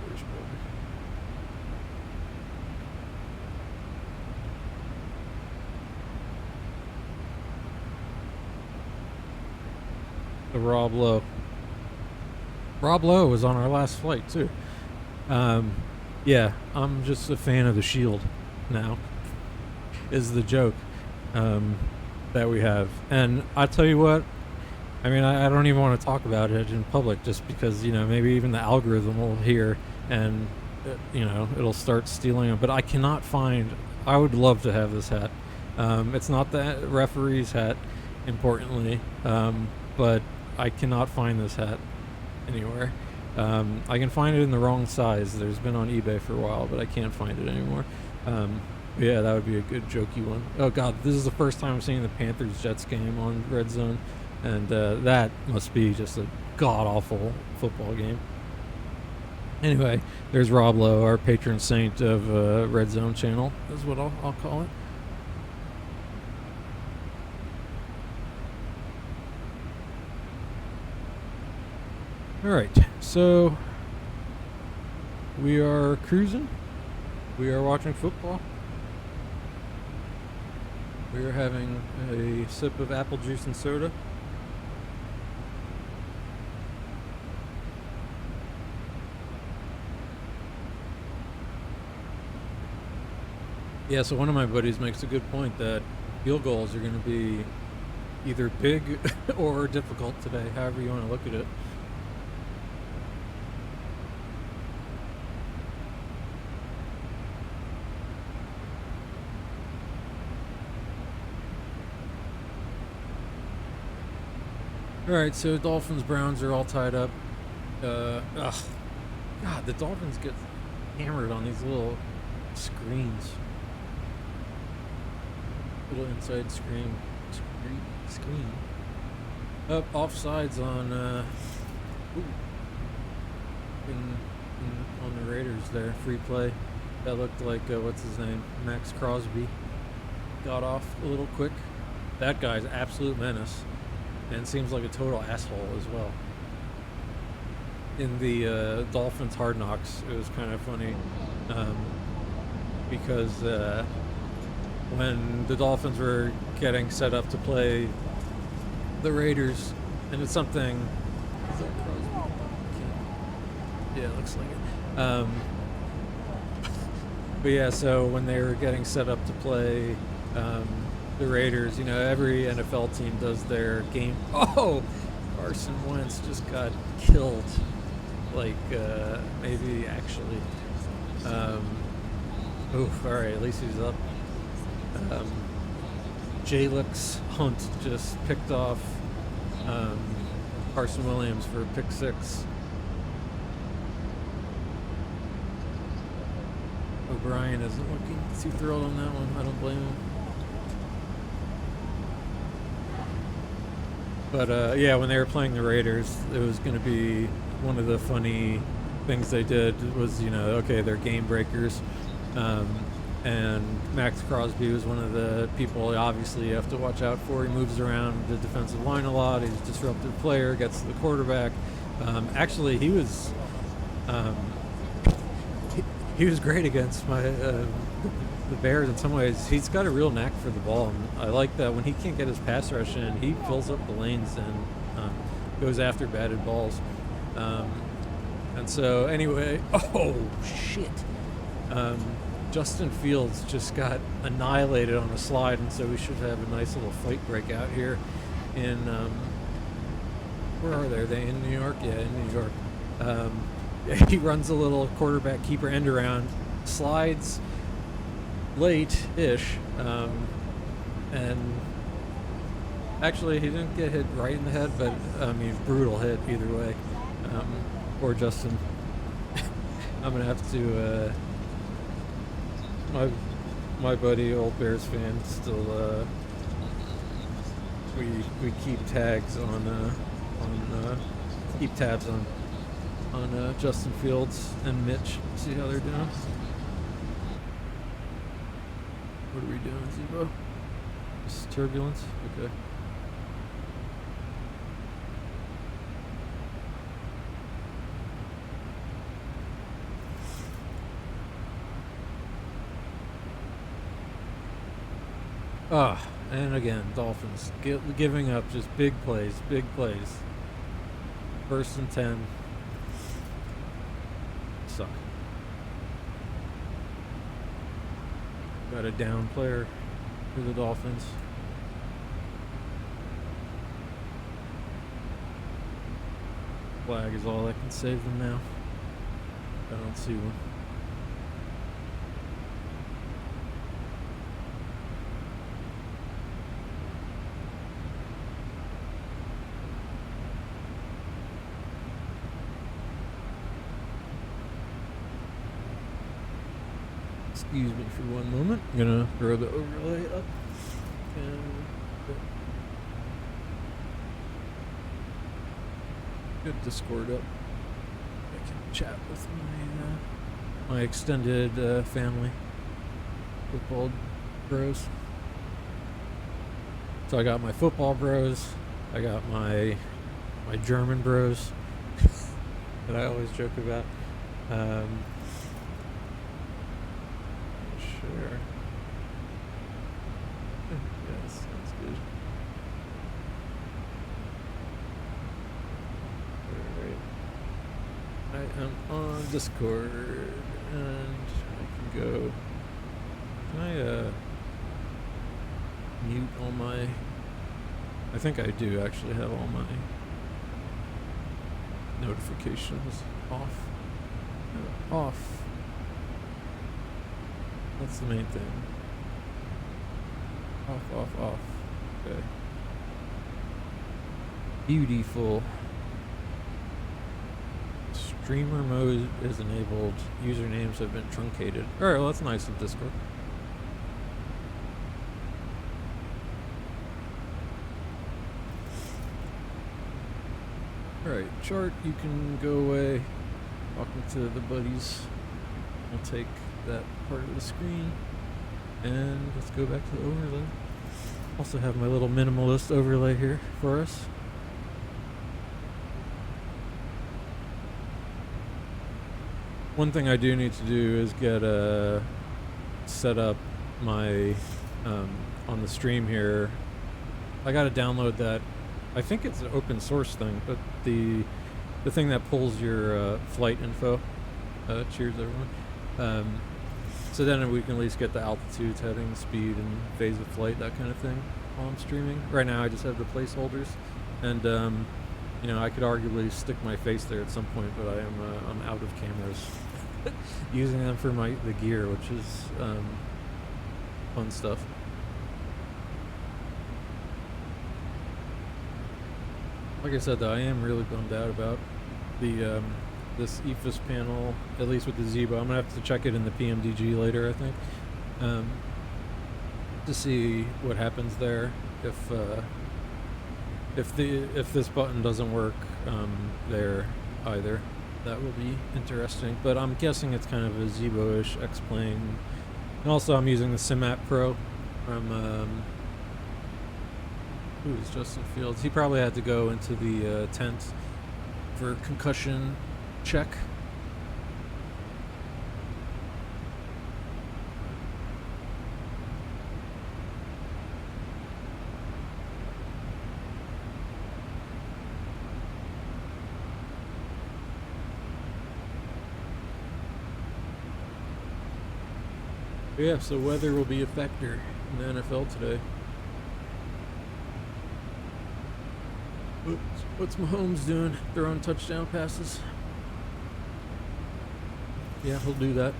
Where's Bobby? The Rob Lowe. Rob Lowe was on our last flight too. Yeah, I'm just a fan of the Shield now. Is the joke that we have, and I tell you what. I mean, I don't even want to talk about it in public, just because maybe even the algorithm will hear, and it'll start stealing them. But I cannot find. I would love to have this hat. It's not the referee's hat, importantly, but I cannot find this hat anywhere. I can find it in the wrong size. There's been on eBay for a while, but I can't find it anymore. Yeah, that would be a good jokey one. Oh God, this is the first time I'm seeing the Panthers-Jets game on Red Zone, and that must be just a god-awful football game. Anyway, there's Rob Lowe, our patron saint of Red Zone channel, is what I'll call it. Alright, so we are cruising. We are watching football. We are having a sip of apple juice and soda. Yeah, so one of my buddies makes a good point that field goals are going to be either big or difficult today, however you want to look at it. Alright, so Dolphins, Browns are all tied up. God, the Dolphins get hammered on these little screens. Little inside screen. Up, offsides on on the Raiders there. Free play. That looked like what's his name? Max Crosby. Got off a little quick. That guy's absolute menace. And seems like a total asshole as well. In the Dolphins Hard Knocks, it was kind of funny because when the Dolphins were getting set up to play the Raiders, and it's something. Is that Crosby? Yeah, it looks like it. But yeah, so when they were getting set up to play the Raiders, every NFL team does their game. Oh, Carson Wentz just got killed. Like, maybe actually. Oof, all right, at least he's up. Jalix Hunt just picked off Carson Williams for a pick six. O'Brien isn't looking too thrilled on that one. I don't blame him. But yeah, when they were playing the Raiders, it was going to be one of the funny things they did was, okay, they're game breakers. And Max Crosby was one of the people obviously you have to watch out for. He moves around the defensive line a lot. He's a disruptive player, gets to the quarterback. Actually, he was great against the Bears, in some ways, he's got a real knack for the ball. And I like that when he can't get his pass rush in, he fills up the lanes and goes after batted balls. And so, anyway, oh, shit. Justin Fields just got annihilated on a slide, and so we should have a nice little fight break out here in, where are they? Are they in New York? Yeah, in New York. He runs a little quarterback keeper end around, slides late-ish, and actually he didn't get hit right in the head, but I mean, brutal hit either way. Poor Justin. I'm gonna have to, my buddy, old Bears fan, still, we keep tags on keep tabs on Justin Fields and Mitch, see how they're doing. What are we doing, Zebo? Just turbulence? Okay. And again, Dolphins giving up just big plays. First and 10. Suck. Got a down player for the Dolphins. Flag is all that can save them now. I don't see one. Excuse me for one moment. I'm gonna throw the overlay up and get Discord up. I can chat with my extended family, football bros. So I got my football bros. I got my German bros that I always joke about. Sure. Yes, sounds good. Alright. I am on Discord and I can go. Can I mute all my, I think I do actually have all my notifications off. Off. That's the main thing. Off. Okay. Beautiful. Streamer mode is enabled. Usernames have been truncated. Alright, well that's nice of Discord. Alright, chart, you can go away. Talking to the buddies. I'll take that part of the screen and let's go back to the overlay. Also have my little minimalist overlay here for us. One thing I do need to do is get set up my on the stream here. I gotta download that. I think it's an open source thing, but the thing that pulls your flight info. Cheers everyone. So then we can at least get the altitudes, heading, speed, and phase of flight, that kind of thing, while I'm streaming. Right now, I just have the placeholders, and you know, I could arguably stick my face there at some point, but I'm out of cameras, using them for the gear, which is fun stuff. Like I said, though, I am really bummed out about the this EFIS panel, at least with the Zebo. I'm gonna have to check it in the PMDG later, I think, to see what happens there. If this button doesn't work there either, that will be interesting. But I'm guessing it's kind of a Zebo-ish X-plane. And also, I'm using the SimApp Pro from who's Justin Fields. He probably had to go into the tent for concussion check. Yeah, so weather will be a factor in the NFL today. What's Mahomes doing? Throwing touchdown passes? Yeah, he'll do that.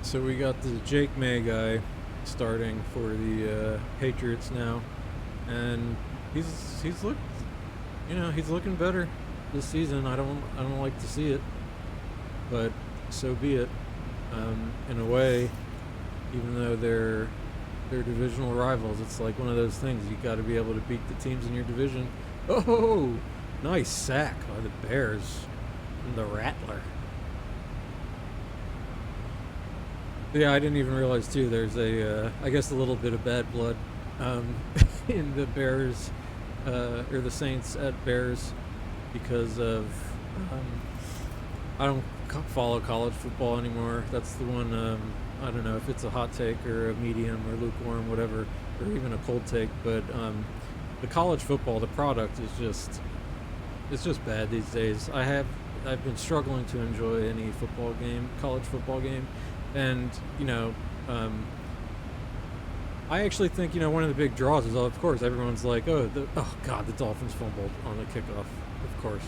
So we got the Jake May guy starting for the Patriots now, and he's looked, he's looking better this season. I don't like to see it, but so be it. In a way, even though they're divisional rivals, it's like one of those things. You got to be able to beat the teams in your division. Oh, nice sack by the Bears, and the Rattler. Yeah, I didn't even realize too. There's I guess a little bit of bad blood in the Bears or the Saints at Bears because of I don't follow college football anymore. That's the one. I don't know if it's a hot take or a medium or lukewarm, whatever, or even a cold take. But the college football, the product is just bad these days. I've been struggling to enjoy any college football game. And, I actually think, one of the big draws is, of course, everyone's like, oh, God, the Dolphins fumbled on the kickoff. Of course.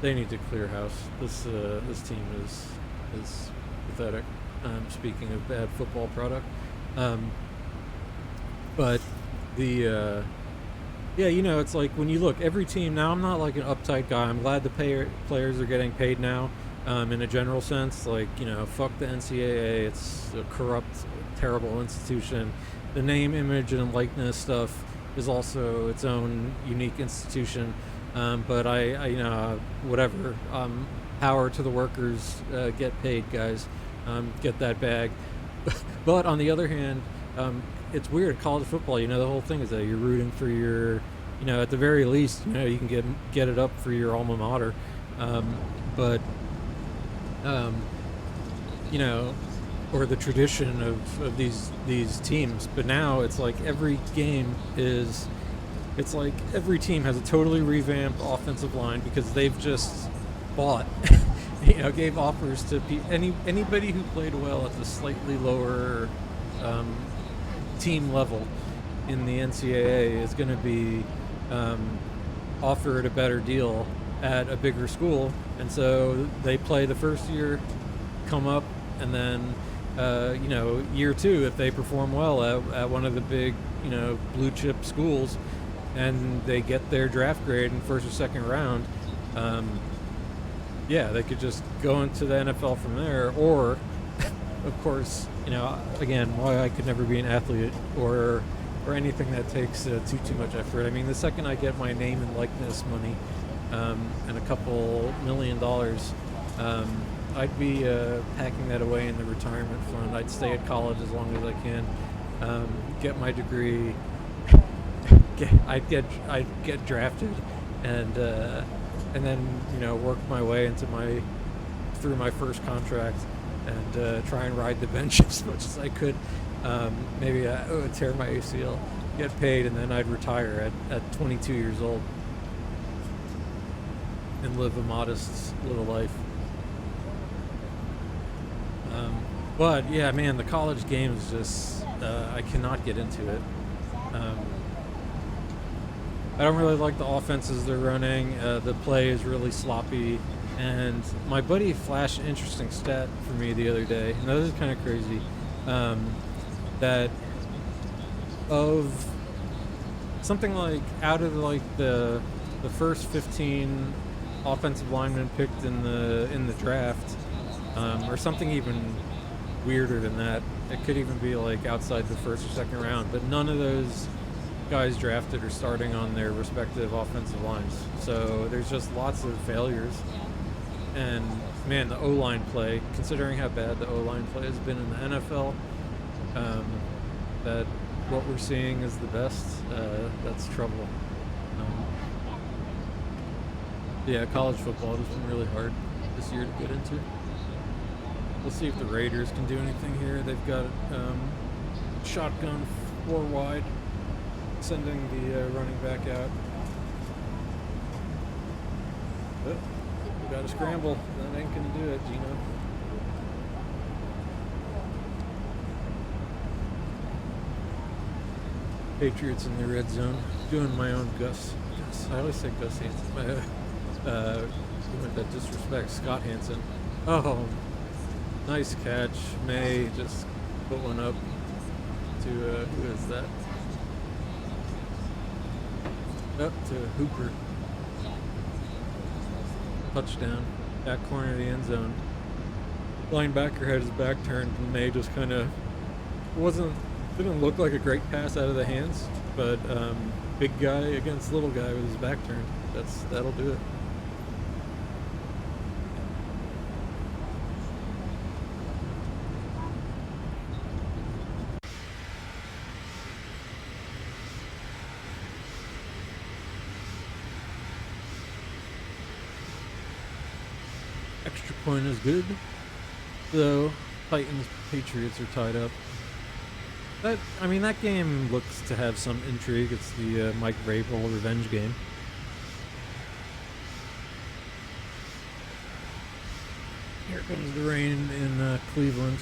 They need to clear house. This team is pathetic. Speaking of bad football product. But the, it's like when you look, every team, now I'm not like an uptight guy. I'm glad the players are getting paid now. In a general sense, like, fuck the NCAA. It's a corrupt, terrible institution. The name, image, and likeness stuff is also its own unique institution. But whatever. Power to the workers. Get paid, guys. Get that bag. But on the other hand, it's weird. College football, the whole thing is that you're rooting for your, at the very least, you can get it up for your alma mater. But or the tradition of these teams. But now it's like every game it's like every team has a totally revamped offensive line because they've just bought, gave offers to anybody who played well at the slightly lower team level in the NCAA is going to be offered a better deal at a bigger school, and so they play the first year, come up, and then year two, if they perform well at one of the big blue chip schools and they get their draft grade in first or second round, they could just go into the NFL from there. Or of course, again, why I could never be an athlete or anything that takes too much effort. I mean, the second I get my name and likeness money and a couple $1 million, I'd be packing that away in the retirement fund. I'd stay at college as long as I can, get my degree. I'd get drafted, and then work my way through my first contract, and try and ride the bench as much as I could. Maybe I would tear my ACL, get paid, and then I'd retire at 22 years old and live a modest little life. But yeah, man, the college game is just I cannot get into it. I don't really like the offenses they're running. The play is really sloppy. And my buddy flashed an interesting stat for me the other day. Now, this is kind of crazy. That of something like out of like the first 15 offensive linemen picked in the draft, or something even weirder than that. It could even be like outside the first or second round, but none of those guys drafted are starting on their respective offensive lines. So there's just lots of failures. And man, the O-line play, considering how bad the O-line play has been in the NFL, that what we're seeing is the best. That's trouble. Yeah, college football has been really hard this year to get into. We'll see if the Raiders can do anything here. They've got shotgun 4 wide. sending the running back out. Oh, gotta scramble. That ain't gonna do it, Gino. Patriots in the red zone. Doing my own Gus. I always say Gus Hansen. That disrespect. Scott Hansen. Oh, nice catch. May just put one up to, who is that? Up to Hooper. Touchdown. Back corner of the end zone. Linebacker had his back turned, and May just kind of didn't look like a great pass out of the hands, but big guy against little guy with his back turned. That'll do it. Extra point is good, though. Titans Patriots are tied up. That game looks to have some intrigue. It's the Mike Vrabel revenge game. Here comes the rain in Cleveland.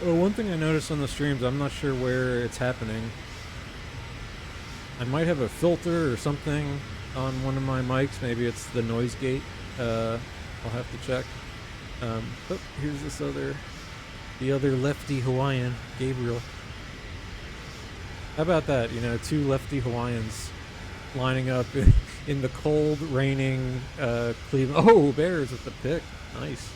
Oh, one thing I noticed on the streams, I'm not sure where it's happening. I might have a filter or something on one of my mics. Maybe it's the noise gate. I'll have to check. Oh, here's the other lefty Hawaiian, Gabriel. How about that? You know, two lefty Hawaiians lining up in the cold, raining Cleveland. Oh, Bears with the pick. Nice.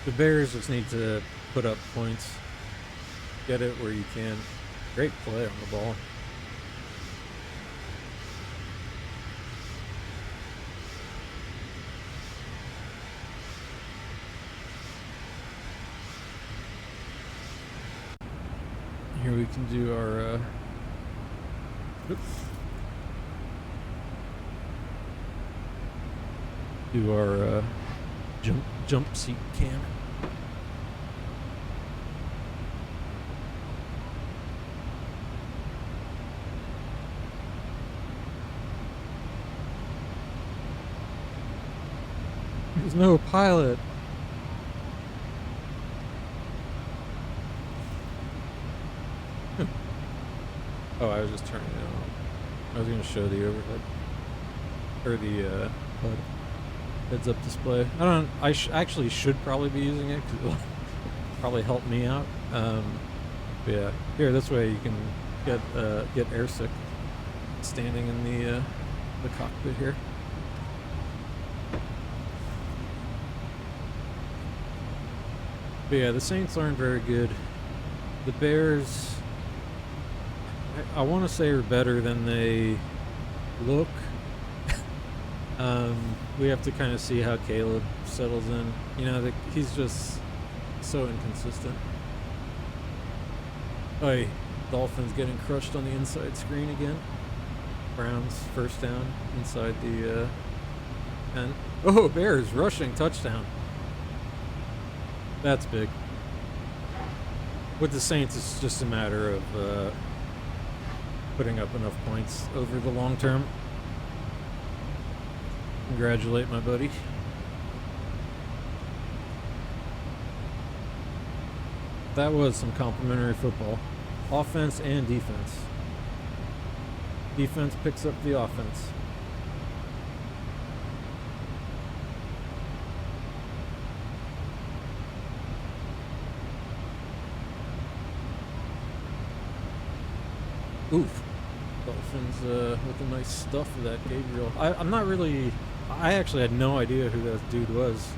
The Bears just need to put up points. Get it where you can. Great play on the ball. Here we can do our jump seat cam. There's no pilot. Oh, I was just turning it on. I was going to show the overhead. Or the HUD. Heads-up display. I actually should probably be using it, because it'll probably help me out. But yeah. Here, this way you can get airsick standing in the cockpit here. But yeah, the Saints aren't very good. The Bears, I want to say, are better than they look. We have to kind of see how Caleb settles in. You know, he's just so inconsistent. Oh, Dolphins getting crushed on the inside screen again. Browns first down inside the 10. Oh, Bears rushing touchdown. That's big. With the Saints, it's just a matter of putting up enough points over the long term. Congratulate my buddy. That was some complimentary football. Offense and defense. Defense picks up the offense. Oof. Dolphins with the nice stuff of that Gabriel. I'm not really... I actually had no idea who that dude was.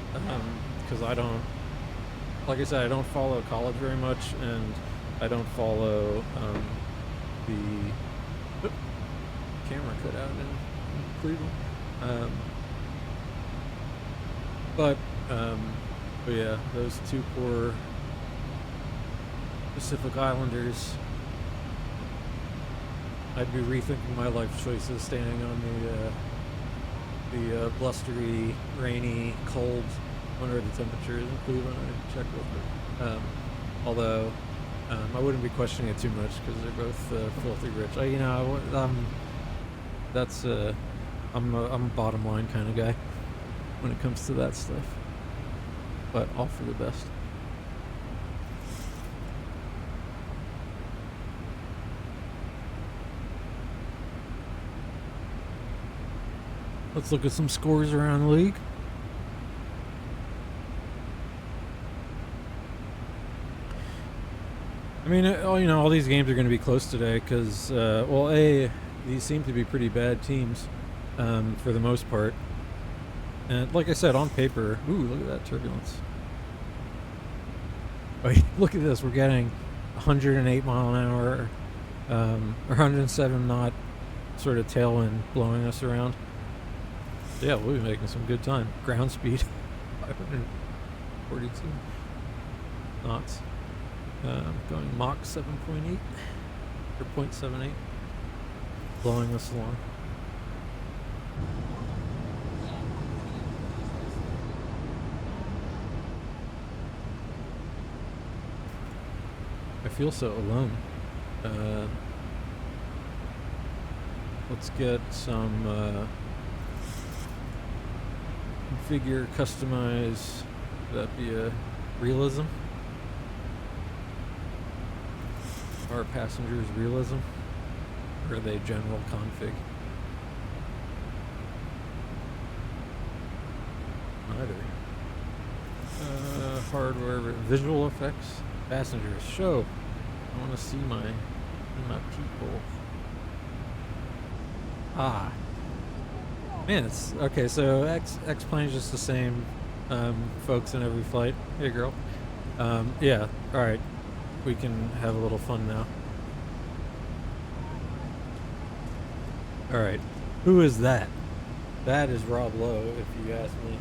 Because I don't... Like I said, I don't follow college very much, and I don't follow the... Oop, camera cut out in Cleveland. But yeah, those two poor Pacific Islanders... I'd be rethinking my life choices, standing on the blustery, rainy, cold. Wonder what the temperature is in Cleveland. I'd check real quick. Although I wouldn't be questioning it too much because they're both filthy rich. I'm a bottom line kind of guy when it comes to that stuff. But all for the best. Let's look at some scores around the league. I mean, all these games are going to be close today because, these seem to be pretty bad teams for the most part. And like I said, on paper, ooh, look at that turbulence. Oh, look at this. We're getting 108 mile an hour, or 107 knot sort of tailwind blowing us around. Yeah, we'll be making some good time. Ground speed, 542 knots. Going Mach 7.8 or 0.78, blowing us along. I feel so alone. Let's get some configure, customize. Would that be a realism? Are passengers realism? Or are they general config? Neither. Hardware, visual effects, passengers, show. I want to see my people. Ah. Man, it's okay. So X plane is just the same folks in every flight. Hey, girl. Yeah. All right. We can have a little fun now. All right. Who is that? That is Rob Lowe, if you ask me.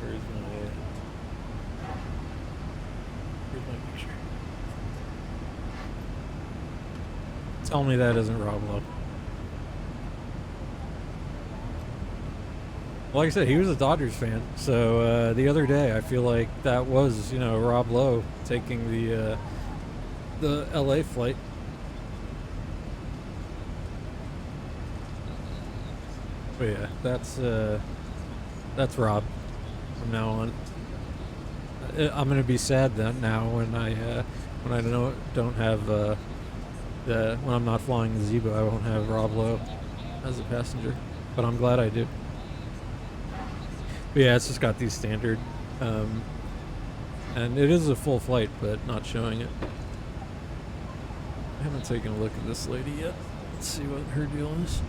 Where's my picture? Tell me that isn't Rob Lowe. Well, like I said, he was a Dodgers fan. So the other day, I feel like that was, Rob Lowe taking the LA flight. But yeah, that's Rob from now on. I'm gonna be sad that now when I don't have when I'm not flying the Zebo, I won't have Rob Lowe as a passenger. But I'm glad I do. But yeah, it's just got these standard, and it is a full flight, but not showing it. I haven't taken a look at this lady yet. Let's see what her deal is.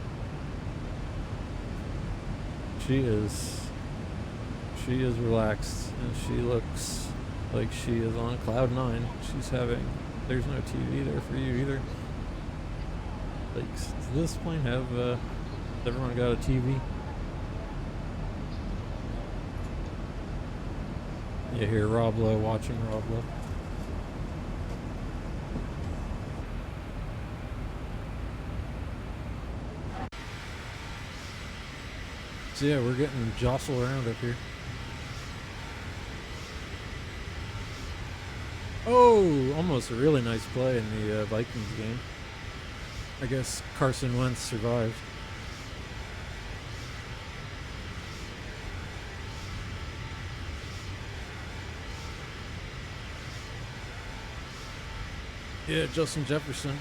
She is relaxed, and she looks like she is on cloud 9. There's no TV there for you either. Like, does this plane have, everyone got a TV? You hear Rob Lowe watching Rob Lowe. So yeah, we're getting jostled around up here. Oh, almost a really nice play in the Vikings game. I guess Carson Wentz survived. Yeah, Justin Jefferson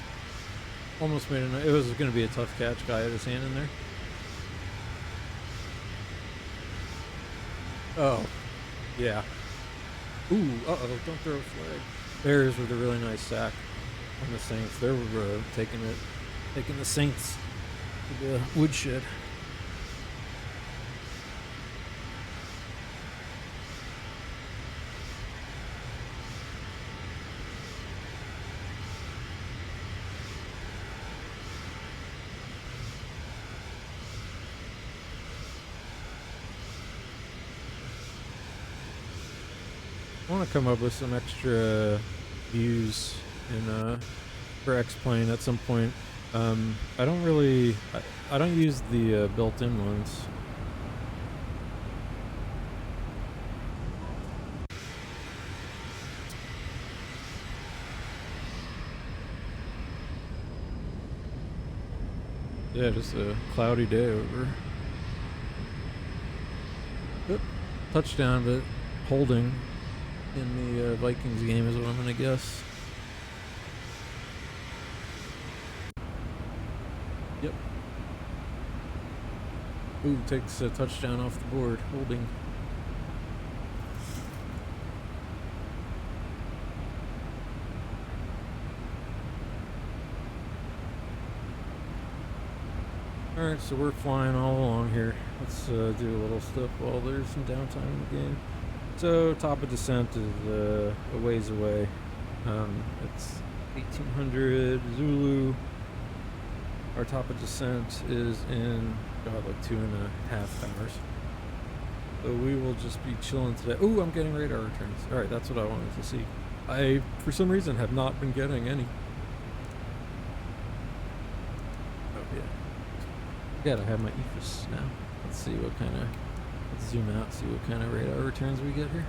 almost made it was going to be a tough catch. Guy had his hand in there. Oh, yeah. Ooh, uh-oh, don't throw a flag. Bears with a really nice sack on the Saints. They were taking the Saints to the woodshed. I want to come up with some extra views for X-Plane at some point. I don't really, I don't use the built-in ones. Yeah, just a cloudy day over. Oop, touchdown, but holding in the Vikings game is what I'm gonna guess. Yep. Ooh, takes a touchdown off the board, holding. Alright, so we're flying all along here. Let's do a little stuff while there's some downtime in the game. So, top of descent is a ways away. It's 1800 Zulu. Our top of descent is in, like 2.5 hours. So we will just be chilling today. Ooh, I'm getting radar returns. Alright, that's what I wanted to see. I, for some reason, have not been getting any. Oh, yeah. Gotta have my EFIS now. Let's see what kind of, let's zoom out, see what kind of radar returns we get here.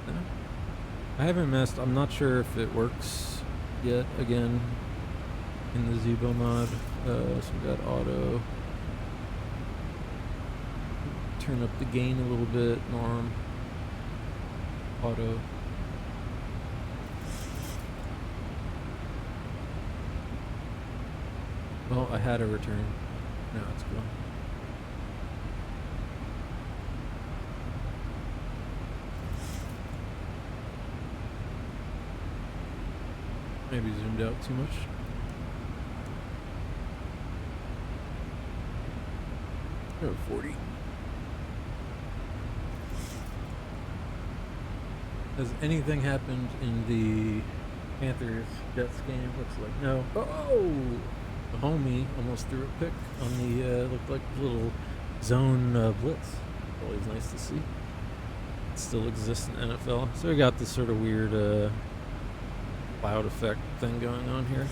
No. I haven't messed, I'm not sure if it works yet again in the Zebo mod. So we got auto. Turn up the gain a little bit, norm, auto. Well, I had a return. Now it's gone. Maybe zoomed out too much. Oh, 40. Has anything happened in the Panthers Jets game? Looks like no. Oh, the homie almost threw a pick on the looked like little zone blitz. Always nice to see. It still exists in NFL. So we got this sort of weird cloud effect thing going on here.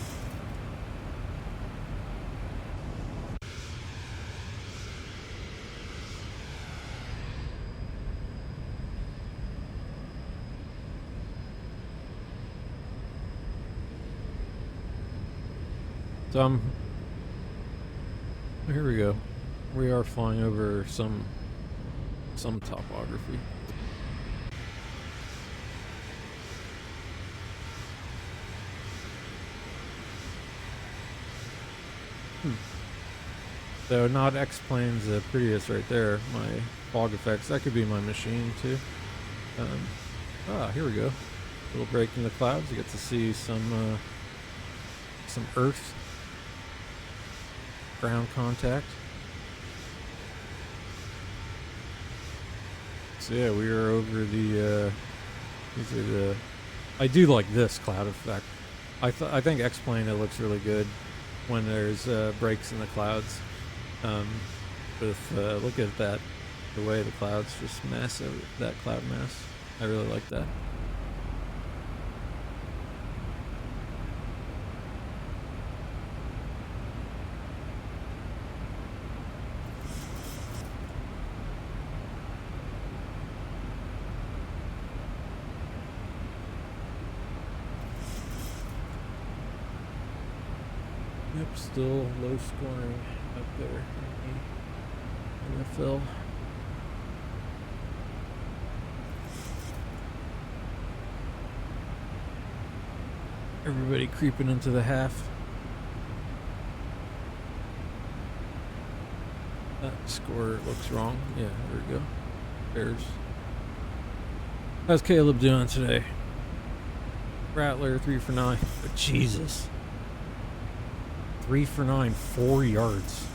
So here we go. We are flying over some topography. So not X-Plane's Prius right there. My fog effects. That could be my machine too. Here we go. Little break in the clouds. You get to see some Earth ground contact. So yeah, we are over the. These are the. I do like this cloud effect. I think X-Plane, it looks really good when there's breaks in the clouds. Look at that, the way the clouds just mass that cloud mass. I really like that. Yep, still low scoring up there in the NFL. Everybody creeping into the half. That score looks wrong. Yeah, there we go. Bears. How's Caleb doing today? Rattler 3 for 9. But Jesus. 3 for 9, 4 yards,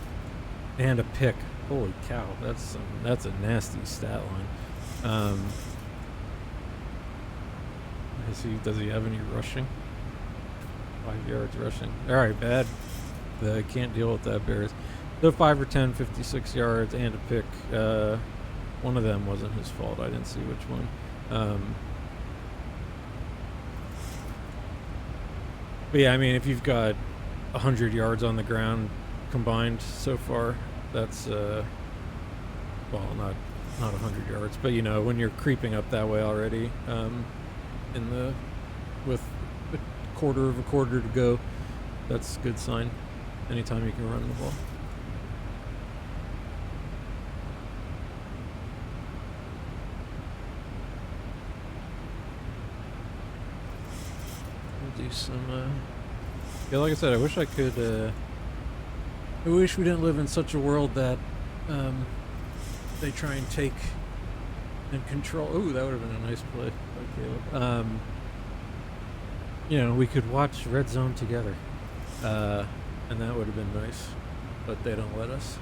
and a pick. Holy cow, that's a nasty stat line. Does he have any rushing? 5 yards rushing. All right, bad. I can't deal with that, Bears. the 5 or 10 56 yards and a pick. One of them wasn't his fault. I didn't see which one. But yeah, I mean, if you've got 100 yards on the ground combined so far, that's well, not 100 yards, but you know, when you're creeping up that way already, with a quarter of a quarter to go, that's a good sign. Anytime you can run the ball. We'll do some. Yeah, like I said, I wish I could. I wish we didn't live in such a world that they try and take and control. Ooh, that would have been a nice play by Caleb. You know, we could watch Red Zone together, and that would have been nice, but they don't let us.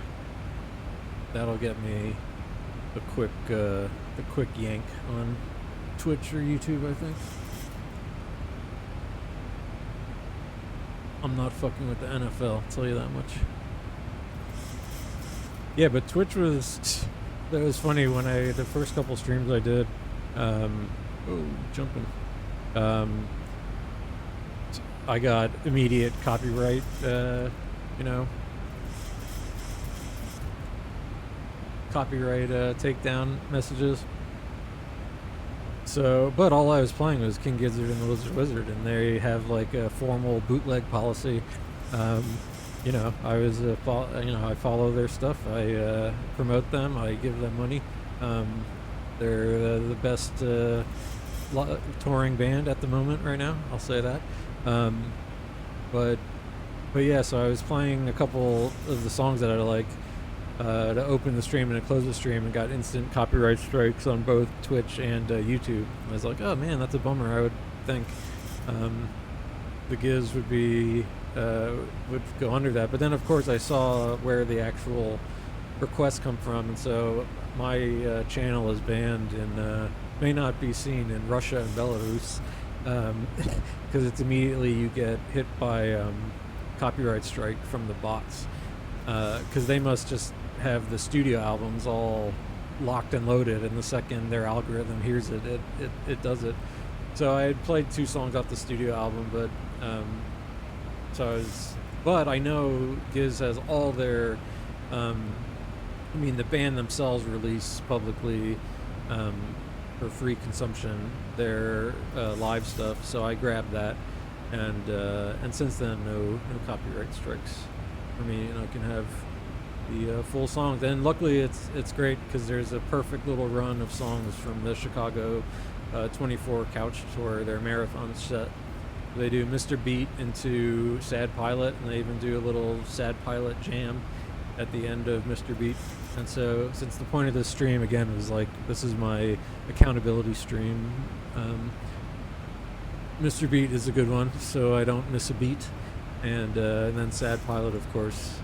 That'll get me a quick yank on Twitch or YouTube, I think. I'm not fucking with the NFL, I'll tell you that much. Yeah, but Twitch that was funny when the first couple streams I did, jumping. I got immediate copyright, takedown messages. So, but all I was playing was King Gizzard and the Lizard Wizard, and they have like a formal bootleg policy. I follow their stuff. I promote them. I give them money. They're the best touring band at the moment right now. I'll say that. But yeah. So I was playing a couple of the songs that I like to open the stream and to close the stream, and got instant copyright strikes on both Twitch and YouTube. I was like, oh man, that's a bummer. I would think the Giz would be would go under that, but then of course I saw where the actual requests come from, and so my channel is banned and may not be seen in Russia and Belarus, because it's immediately you get hit by copyright strike from the bots, because they must just have the studio albums all locked and loaded, and the second their algorithm hears it, it does it. So I had played 2 songs off the studio album, but I know Giz has all their, the band themselves release publicly for free consumption their live stuff, so I grabbed that, and since then no copyright strikes for me, and I can have the full songs. And luckily it's great because there's a perfect little run of songs from the Chicago 24 Couch Tour, their marathon set. They do Mr. Beat into Sad Pilot, and they even do a little Sad Pilot jam at the end of Mr. Beat. And so, since the point of this stream again was like, this is my accountability stream, Mr. Beat is a good one, so I don't miss a beat. And then Sad Pilot, of course.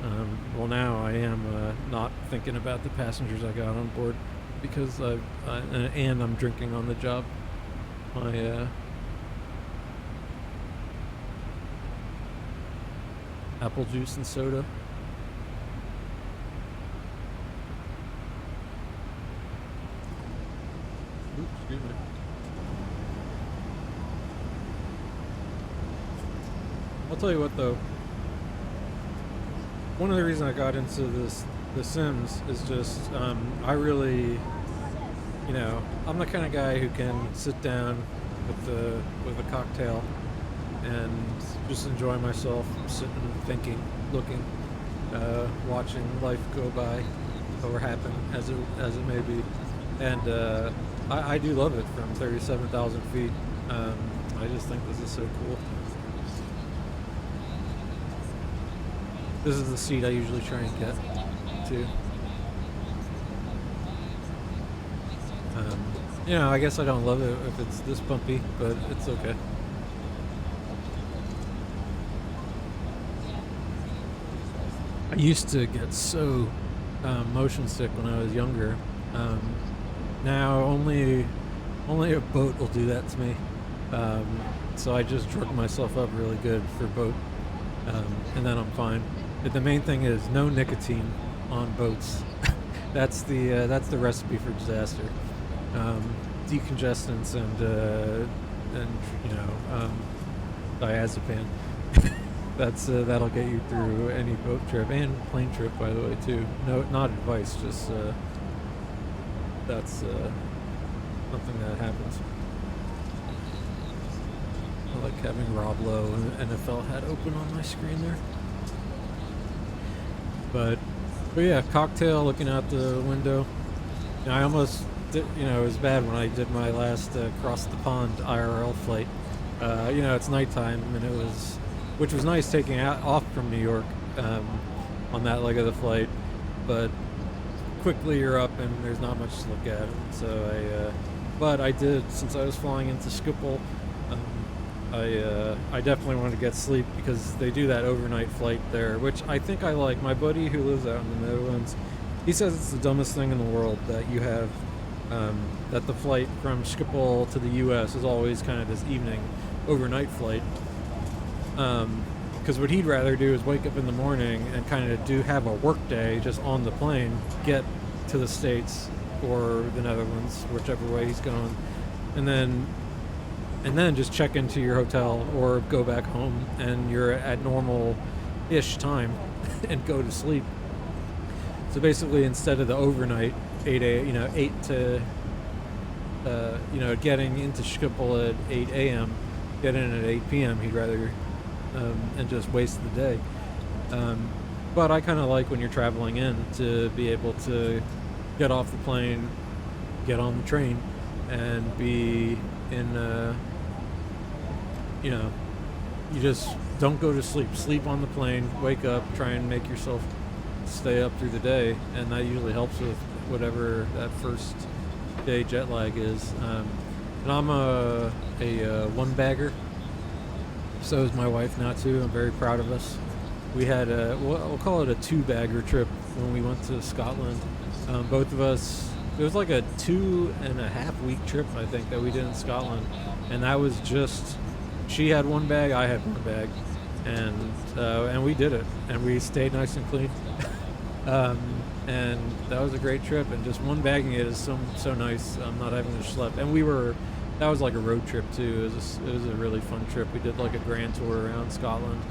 Well, now I am not thinking about the passengers I got on board, because and I'm drinking on the job. My apple juice and soda. Oops, excuse me. I'll tell you what though, one of the reasons I got into The Sims is just, I really, I'm the kind of guy who can sit down with a cocktail and just enjoy myself, sitting, thinking, looking, watching life go by or happen as it may be, and I do love it from 37,000 feet. I just think this is so cool. This is the seat I usually try and get to. I guess I don't love it if it's this bumpy, but it's okay. I used to get so motion sick when I was younger. Now only a boat will do that to me. So I just drug myself up really good for boat, and then I'm fine. the main thing is no nicotine on boats. That's the recipe for disaster. Decongestants and diazepam. That'll get you through any boat trip and plane trip, by the way, too. No, not advice, just that's something that happens. I like having Rob Lowe and NFL hat open on my screen there. But yeah, cocktail looking out the window. I almost did, it was bad when I did my last cross the pond IRL flight. It's nighttime, and which was nice taking off from New York on that leg of the flight, but quickly you're up and there's not much to look at. So but I did, since I was flying into Schiphol, I definitely wanted to get sleep because they do that overnight flight there, which I think I like. My buddy who lives out in the Netherlands, he says it's the dumbest thing in the world that you have, that the flight from Schiphol to the U.S. is always kind of this evening overnight flight. Because what he'd rather do is wake up in the morning and kind of have a work day just on the plane, get to the States or the Netherlands, whichever way he's going, and then just check into your hotel or go back home and you're at normal-ish time and go to sleep. So basically, instead of the overnight 8 to getting into Schiphol at 8 a.m., get in at 8 p.m., he'd rather and just waste the day. But I kind of like when you're traveling in to be able to get off the plane, get on the train, and be in, you just don't go to sleep. Sleep on the plane, wake up, try and make yourself stay up through the day, and that usually helps with whatever that first day jet lag is. And I'm a one-bagger. So is my wife now too. I'm very proud of us. We had we'll call it a two-bagger trip when we went to Scotland. Both of us, it was like a 2.5 week trip, I think, that we did in Scotland. And that was just, she had one bag, I had one bag. And we did it. And we stayed nice and clean. And that was a great trip. And just one bagging it is so nice. Not having to schlep. And that was like a road trip too. It was a really fun trip. We did like a grand tour around Scotland.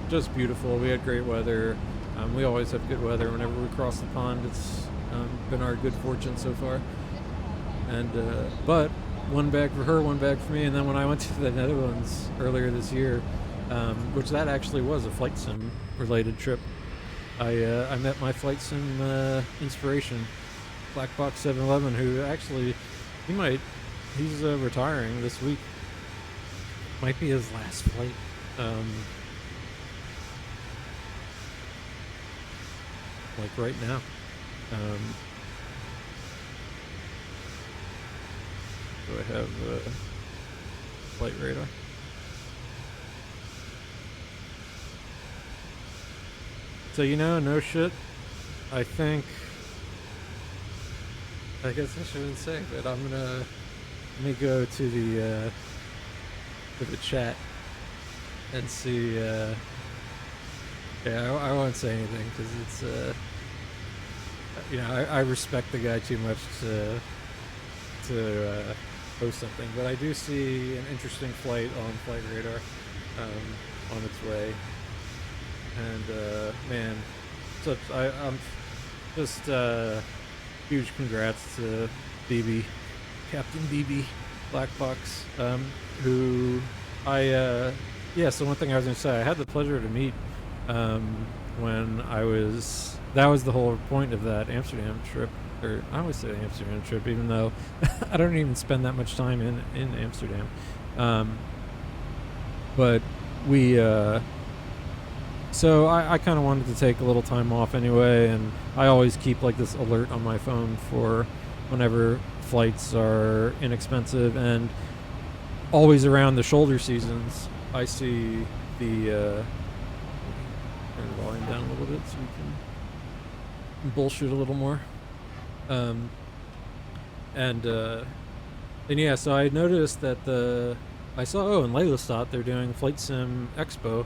Just beautiful. We had great weather. We always have good weather whenever we cross the pond. It's been our good fortune so far. And but one bag for her, one bag for me. And then when I went to the Netherlands earlier this year, which that actually was a flight sim related trip, I met my flight sim inspiration, Blackbox 711, who actually he's retiring this week. Might be his last flight. Like right now. Do I have flight radar? So no shit. I guess I shouldn't say, but let me go to the chat and see. I won't say anything because it's I respect the guy too much to post something. But I do see an interesting flight on flight radar on its way, and man, I'm just huge congrats to BB, Captain BB Blackbox, who so one thing I was going to say, I had the pleasure to meet when that was the whole point of that Amsterdam trip, or I always say Amsterdam trip, even though I don't even spend that much time in Amsterdam. But we, so I kind of wanted to take a little time off anyway, and I always keep like this alert on my phone for whenever flights are inexpensive, and always around the shoulder seasons, I see the, turn the volume down a little bit so we can bullshit a little more. And yeah, so I noticed that in Lelystad they're doing Flight Sim Expo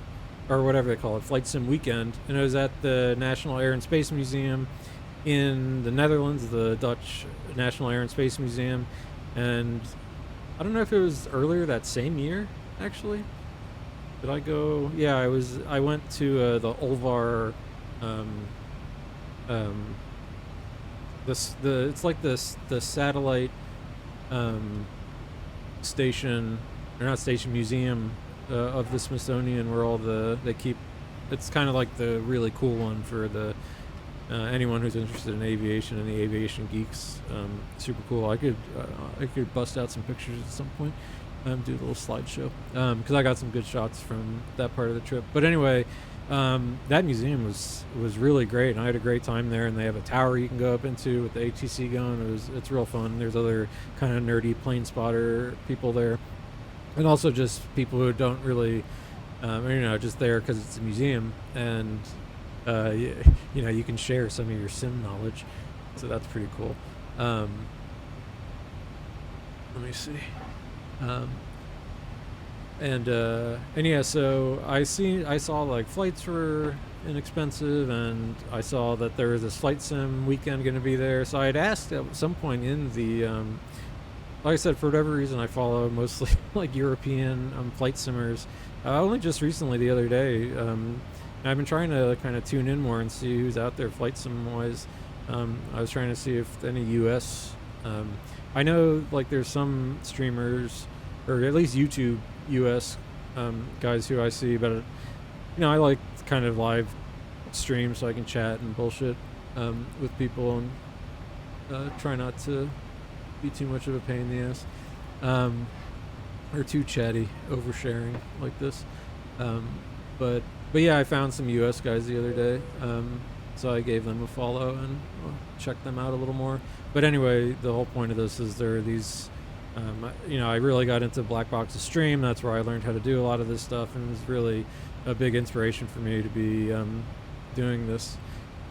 or whatever they call it, Flight Sim Weekend, and it was at the National Air and Space Museum in the Netherlands, the Dutch National Air and Space Museum, and I don't know if it was earlier that same year, actually. Did I go? Yeah, I went to the Olvar, it's like this the satellite station, or not station, museum of the Smithsonian, where all they keep. It's kind of like the really cool one for the anyone who's interested in aviation and the aviation geeks. Super cool. I could bust out some pictures at some point. Do a little slideshow because I got some good shots from that part of the trip. But anyway, that museum was really great, and I had a great time there. And they have a tower you can go up into with the ATC going. It's real fun. There's other kind of nerdy plane spotter people there, and also just people who don't really, just there because it's a museum, and you can share some of your sim knowledge. So that's pretty cool. Let me see. And yeah, so I saw like flights were inexpensive, and I saw that there was this flight sim weekend going to be there. So I had asked at some point in the, like I said, for whatever reason, I follow mostly like European flight simmers. Only just recently, the other day, I've been trying to kind of tune in more and see who's out there flight sim wise. I was trying to see if any U.S. I know like there's some streamers, or at least YouTube US guys who I see, but I like kind of live stream so I can chat and bullshit with people and try not to be too much of a pain in the ass or too chatty, oversharing like this. But yeah, I found some US guys the other day, so I gave them a follow and checked them out a little more. But anyway, the whole point of this is there are these, I really got into Black Box's stream. That's where I learned how to do a lot of this stuff, and it was really a big inspiration for me to be doing this.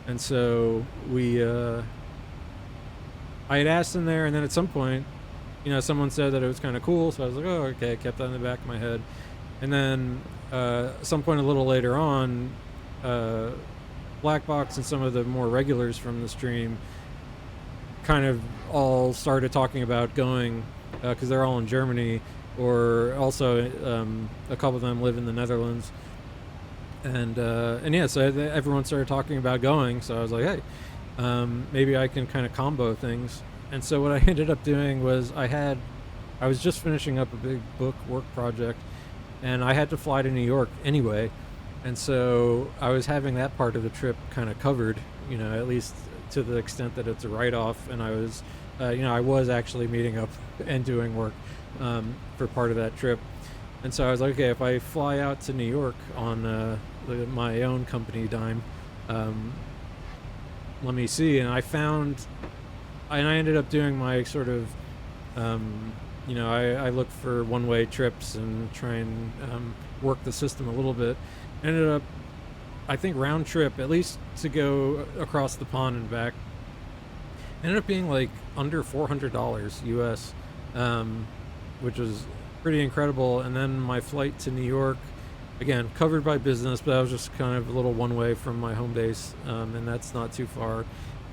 And so I had asked him there, and then at some point, someone said that it was kind of cool, so I was like, oh, okay, I kept that in the back of my head. And then at some point a little later on, Black Box and some of the more regulars from the stream kind of all started talking about going, because they're all in Germany, or also a couple of them live in the Netherlands, and yeah, so everyone started talking about going. So I was like, hey, maybe I can kind of combo things. And so what I ended up doing was I was just finishing up a big book work project, and I had to fly to New York anyway, and so I was having that part of the trip kind of covered, at least to the extent that it's a write-off. And I was I was actually meeting up and doing work for part of that trip. And so I was like, okay, if I fly out to New York on my own company dime, let me see. And I ended up doing my sort of, I looked for one-way trips and try and work the system a little bit. Ended up, I think, round trip, at least to go across the pond and back, ended up being like under $400 US, which was pretty incredible. And then my flight to New York, again, covered by business, but I was just kind of a little one way from my home base, and that's not too far.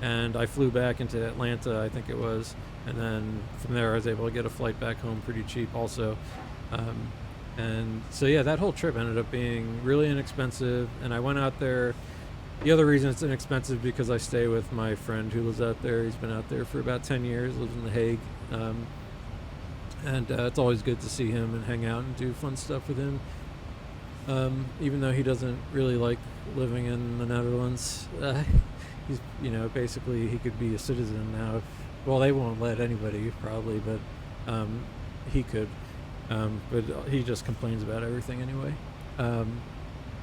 And I flew back into Atlanta, I think it was, and then from there I was able to get a flight back home pretty cheap also. And so yeah, that whole trip ended up being really inexpensive, and I went out there. The other reason it's inexpensive because I stay with my friend who lives out there. He's been out there for about 10 years, lives in The Hague, and it's always good to see him and hang out and do fun stuff with him, even though he doesn't really like living in the Netherlands. He's, basically he could be a citizen now. Well, they won't let anybody probably, but he could. But he just complains about everything anyway.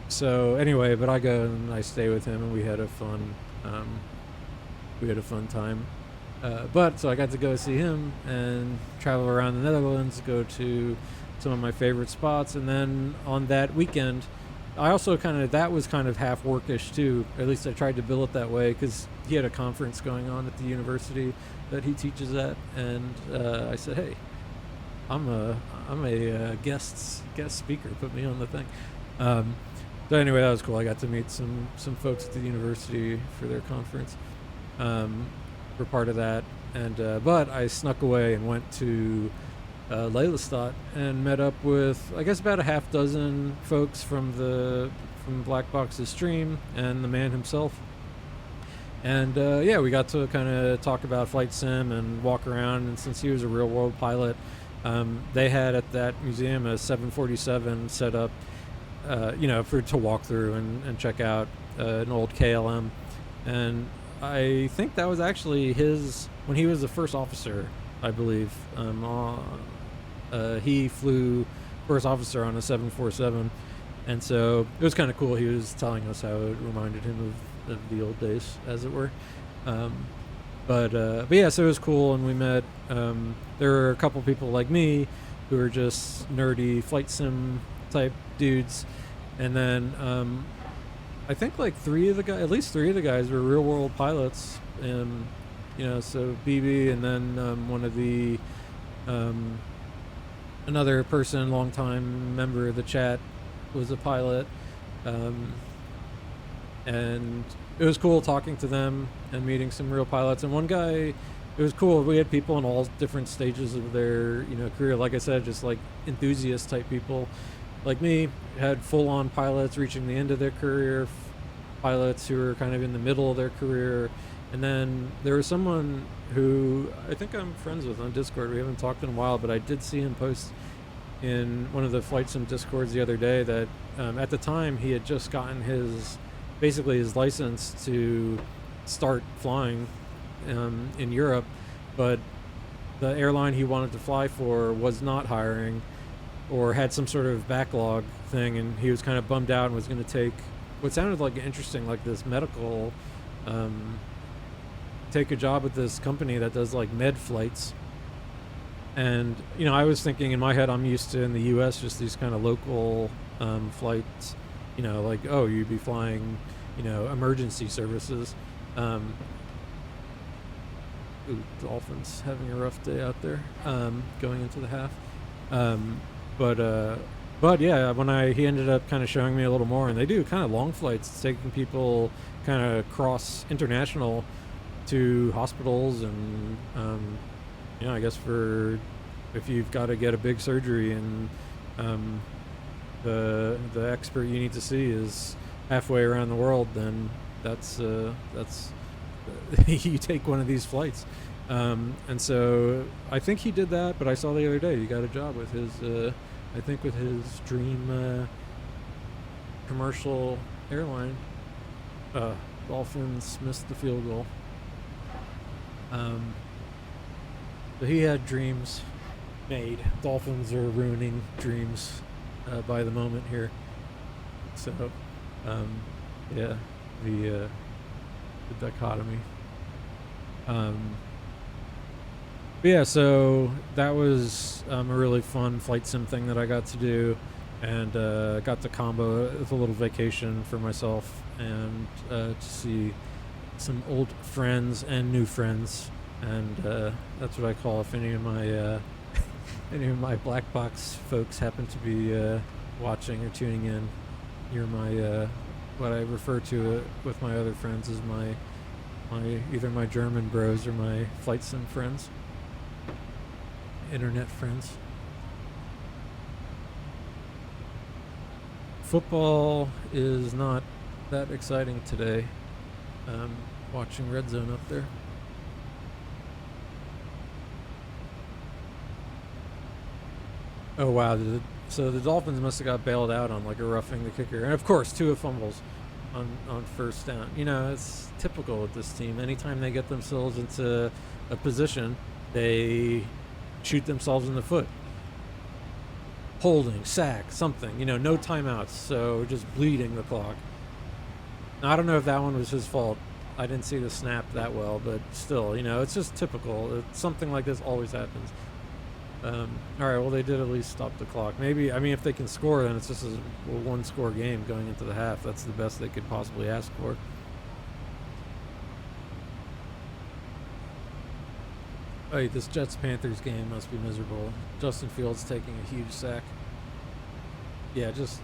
So anyway, but I go and I stay with him, and we had a fun time. But so I got to go see him and travel around the Netherlands, go to some of my favorite spots, and then on that weekend, I also that was kind of half workish too. At least I tried to bill it that way because he had a conference going on at the university that he teaches at, and I said, hey, I'm a guest speaker. Put me on the thing. So anyway, that was cool. I got to meet some folks at the university for their conference. For part of that, and but I snuck away and went to Lelystad and met up with, I guess, about a half dozen folks from Black Box's stream and the man himself. And yeah, we got to kind of talk about flight sim and walk around. And since he was a real world pilot, they had at that museum a 747 set up, to walk through and check out an old KLM. And I think that was actually his, when he was the first officer, I believe. He flew first officer on a 747. And so it was kind of cool. He was telling us how it reminded him of the old days, as it were. But yeah, so it was cool, and we met. There were a couple people like me who were just nerdy flight sim type dudes, and then I think like at least three of the guys were real world pilots. So BB, and then one of the another person, longtime member of the chat, was a pilot. And it was cool talking to them and meeting some real pilots. And one guy, it was cool. We had people in all different stages of their, career. Like I said, just like enthusiast type people like me, had full-on pilots reaching the end of their career, pilots who were kind of in the middle of their career. And then there was someone who I think I'm friends with on Discord. We haven't talked in a while, but I did see him post in one of the flight sim discords the other day that at the time he had just gotten his license to start flying in Europe, but the airline he wanted to fly for was not hiring or had some sort of backlog thing, and he was kind of bummed out and was going to take what sounded like interesting, like this medical, take a job with this company that does like med flights. And I was thinking in my head, I'm used to in the US just these kind of local flights, like, oh, you'd be flying emergency services. Dolphins having a rough day out there, going into the half. But yeah, when he ended up kind of showing me a little more, and they do kind of long flights, taking people kind of cross international to hospitals, and I guess for if you've got to get a big surgery and the expert you need to see is halfway around the world, then that's you take one of these flights. And so I think he did that, but I saw the other day he got a job with his with his dream commercial airline. Dolphins missed the field goal. But he had dreams made. Dolphins are ruining dreams by the moment here. So yeah, the dichotomy. But yeah, so that was a really fun flight sim thing that I got to do, and got to combo with a little vacation for myself, and to see some old friends and new friends, and that's what I call if any of my black box folks happen to be watching or tuning in. You're my what I refer to with my other friends as my either my German bros or my flight sim friends, internet friends. Football is not that exciting today. Watching Red Zone up there. Oh wow, so the Dolphins must have got bailed out on like a roughing the kicker, and of course 2 fumbles on first down. It's typical with this team. Anytime they get themselves into a position, they shoot themselves in the foot. Holding, sack, something, no timeouts, so just bleeding the clock. Now, I don't know if that one was his fault. I didn't see the snap that well, but still, it's just typical. Something like this always happens. All right, well, they did at least stop the clock. Maybe, if they can score, then it's just a one-score game going into the half. That's the best they could possibly ask for. Oh, this Jets-Panthers game must be miserable. Justin Fields taking a huge sack. Yeah, just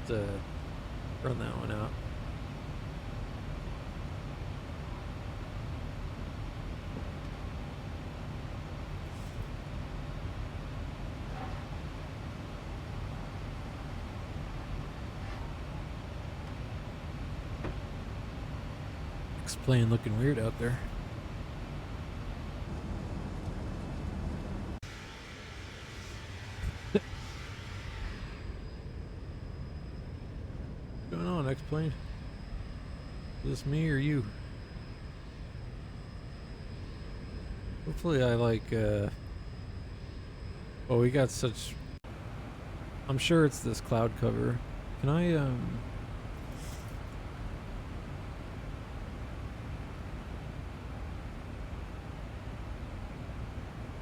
run that one out. Plane looking weird out there. What's going on, X-Plane? Is this me or you? Hopefully I like, well, we got such... I'm sure it's this cloud cover. Can I,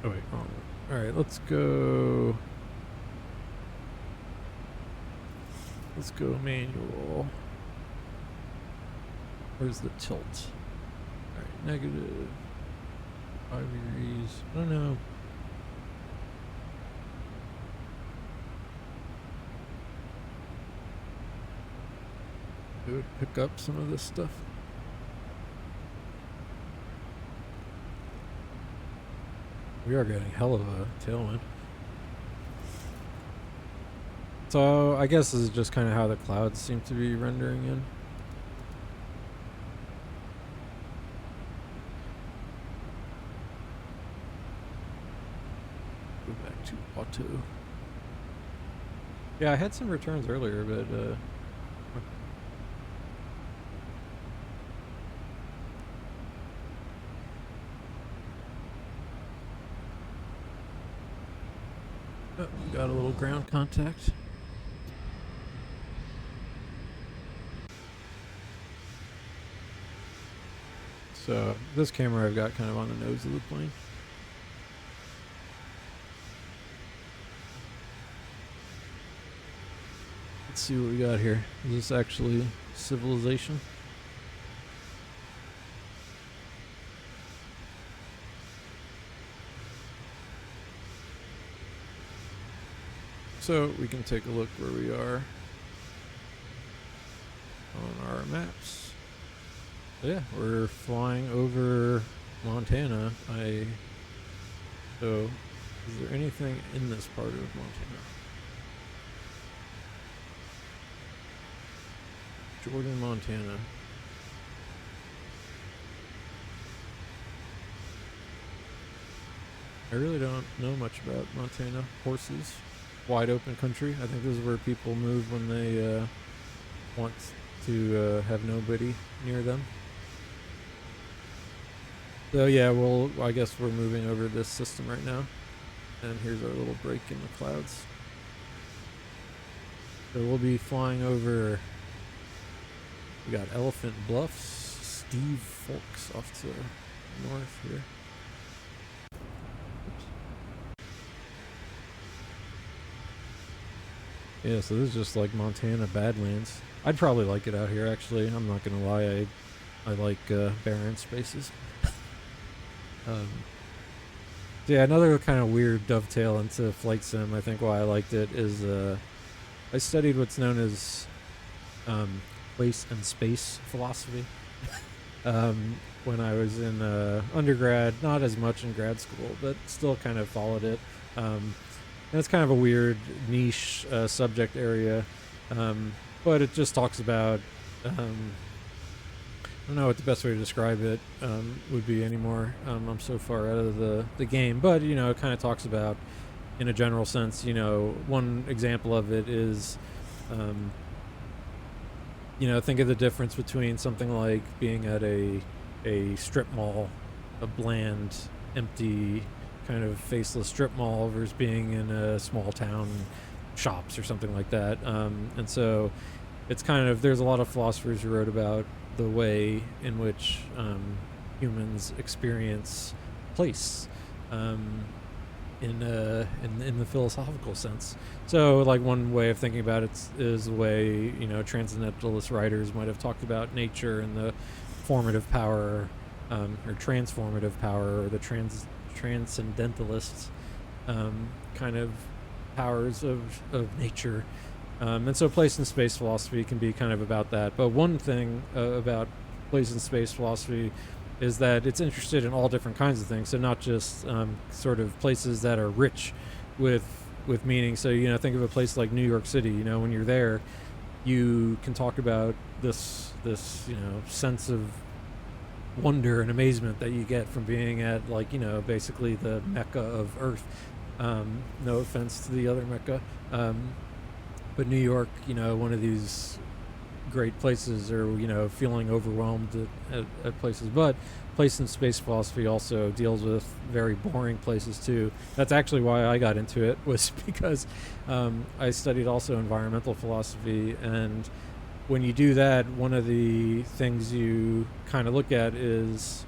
oh wait, wrong one. Alright, let's go... Let's go manual. Where's the tilt? Alright, negative 5 degrees. I don't know. It would pick up some of this stuff. We are getting hell of a tailwind. So I guess this is just kind of how the clouds seem to be rendering in. Go back to auto. Yeah, I had some returns earlier, but oh, got a little ground contact. So this camera I've got kind of on the nose of the plane. Let's see what we got here. Is this actually civilization? So we can take a look where we are on our maps. Yeah, we're flying over Montana. So is there anything in this part of Montana? Jordan, Montana. I really don't know much about Montana. Horses, wide open country. I think this is where people move when they want to have nobody near them. So yeah, well, I guess we're moving over this system right now. And here's our little break in the clouds. So we'll be flying over, we got Elephant Bluffs, Steve Folks off to the north here. Yeah, so this is just like Montana Badlands. I'd probably like it out here, actually. I'm not gonna lie, I like barren spaces. Yeah, another kind of weird dovetail into flight sim, I think why I liked it is I studied what's known as place and space philosophy when I was in undergrad, not as much in grad school, but still kind of followed it. And it's kind of a weird niche subject area, but it just talks about I don't know what the best way to describe it would be anymore. I'm so far out of the game, but you know, it kind of talks about, in a general sense, you know, one example of it is, you know, think of the difference between something like being at a strip mall, a bland, empty, kind of faceless strip mall, versus being in a small town shops or something like that. And so it's kind of, there's a lot of philosophers who wrote about the way in which humans experience place in the philosophical sense. So like one way of thinking about it is the way, you know, transcendentalist writers might have talked about nature and the formative power or transformative power, or the transcendentalist kind of powers of nature. And so place and space philosophy can be kind of about that. But one thing about place and space philosophy is that it's interested in all different kinds of things. So not just sort of places that are rich with meaning. So, think of a place like New York City. When you're there, you can talk about this sense of wonder and amazement that you get from being at basically the Mecca of Earth. No offense to the other Mecca. But New York, one of these great places, or feeling overwhelmed at places. But place and space philosophy also deals with very boring places too. That's actually why I got into it, was because I studied also environmental philosophy, and when you do that, one of the things you kind of look at is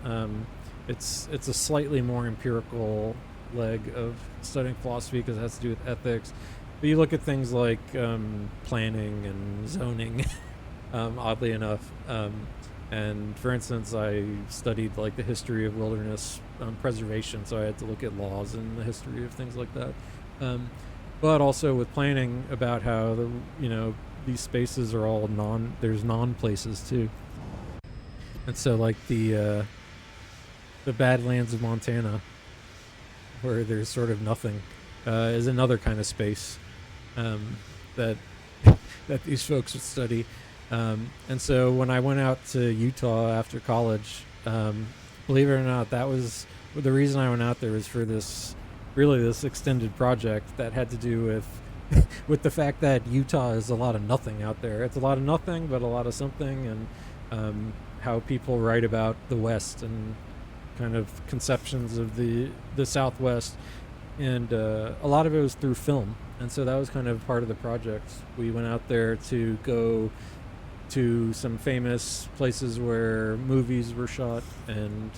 it's a slightly more empirical leg of studying philosophy, because it has to do with ethics. But you look at things like planning and zoning, oddly enough. And for instance, I studied the history of wilderness preservation, so I had to look at laws and the history of things like that. But also with planning, about how these spaces are all there's non-places too. And so the Badlands of Montana, where there's sort of nothing, is another kind of space that these folks would study. And so when I went out to Utah after college, believe it or not, that was the reason I went out there, was for this extended project that had to do with with the fact that Utah is a lot of nothing out there. It's a lot of nothing, but a lot of something, and how people write about the West and kind of conceptions of the Southwest. And a lot of it was through film. And so that was kind of part of the project. We went out there to go to some famous places where movies were shot, and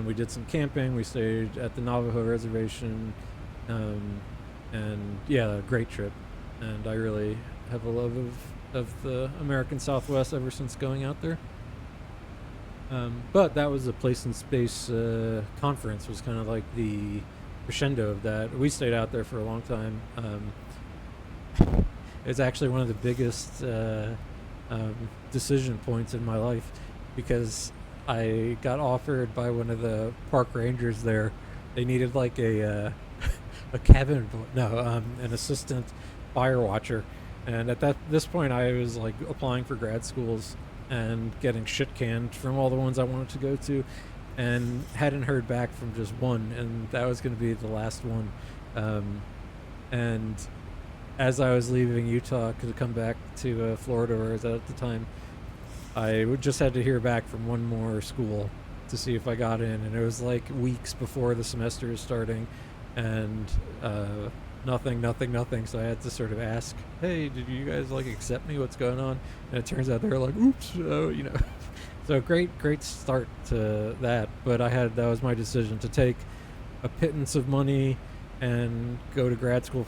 we did some camping. We stayed at the Navajo reservation, and yeah, a great trip. And I really have a love of the American Southwest ever since going out there. But that was a place and space conference, was kind of like the crescendo of that. We stayed out there for a long time. It's actually one of the biggest decision points in my life, because I got offered by one of the park rangers there. They needed a cabin, an assistant fire watcher. And at this point, I was applying for grad schools and getting shit canned from all the ones I wanted to go to, and hadn't heard back from just one, and that was going to be the last one. And as I was leaving Utah to come back to Florida, where I was at the time, I just had to hear back from one more school to see if I got in, and it was weeks before the semester is starting, and nothing. So I had to sort of ask, hey, did you guys accept me? What's going on? And it turns out they were oops, So great start to that. But that was my decision, to take a pittance of money and go to grad school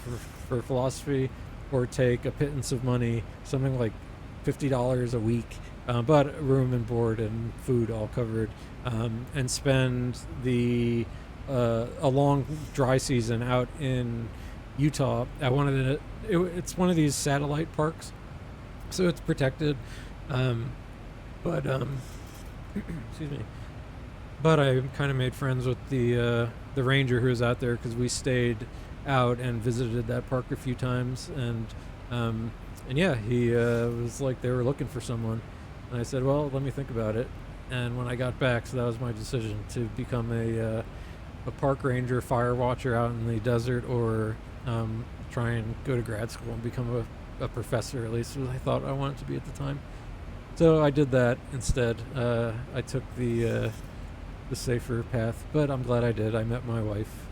for philosophy, or take a pittance of money, something like $50 a week, but room and board and food all covered, and spend a long dry season out in Utah at it's one of these satellite parks, so it's protected, but excuse me. But I kind of made friends with the ranger who was out there, because we stayed out and visited that park a few times, and yeah, he was they were looking for someone, and I said, well, let me think about it. And when I got back, so that was my decision, to become a park ranger, fire watcher out in the desert, or try and go to grad school and become a professor, at least what I thought I wanted to be at the time. So I did that instead. I took the safer path, but I'm glad I did. I met my wife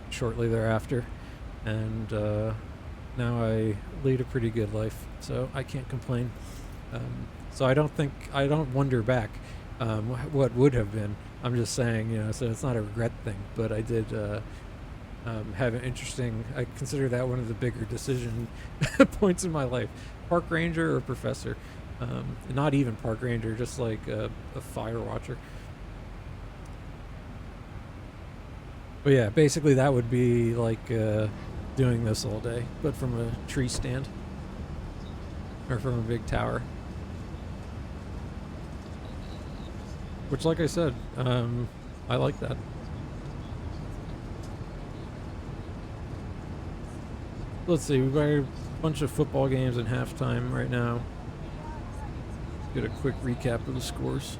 shortly thereafter, and now I lead a pretty good life, so I can't complain. So I don't wonder back what would have been. I'm just saying, so it's not a regret thing, but I did have an interesting, I consider that one of the bigger decision points in my life. Park ranger or professor. Not even park ranger, just a fire watcher. But yeah, basically that would be the doing this all day, but from a tree stand or from a big tower. Which, like I said, I like that. Let's see, we've got a bunch of football games in halftime right now. Get a quick recap of the scores.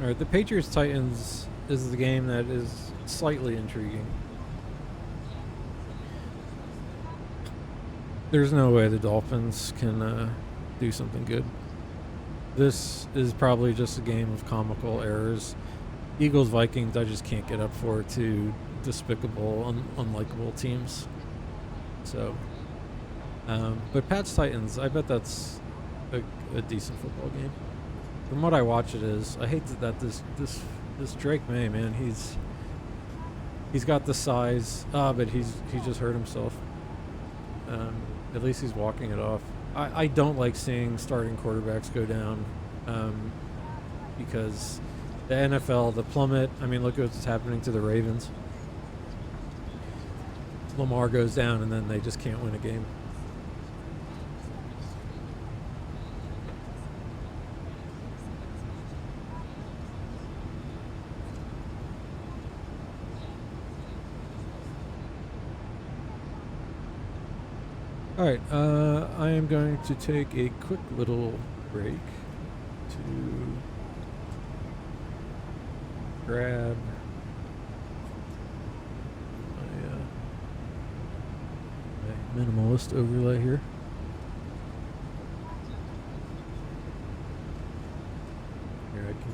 Alright, the Patriots-Titans is the game that is slightly intriguing. There's no way the Dolphins can do something good. This is probably just a game of comical errors. Eagles-Vikings, I just can't get up for. Two despicable, unlikable teams. So, but Pats-Titans, I bet that's a decent football game. From what I watch, it is. I hate that this Drake May, man, he's got the size. But he just hurt himself. At least he's walking it off. I don't like seeing starting quarterbacks go down, because the NFL, the plummet. I mean, look at what's happening to the Ravens. Lamar goes down, and then they just can't win a game. Alright, I am going to take a quick little break to grab my minimalist overlay here. Here I can.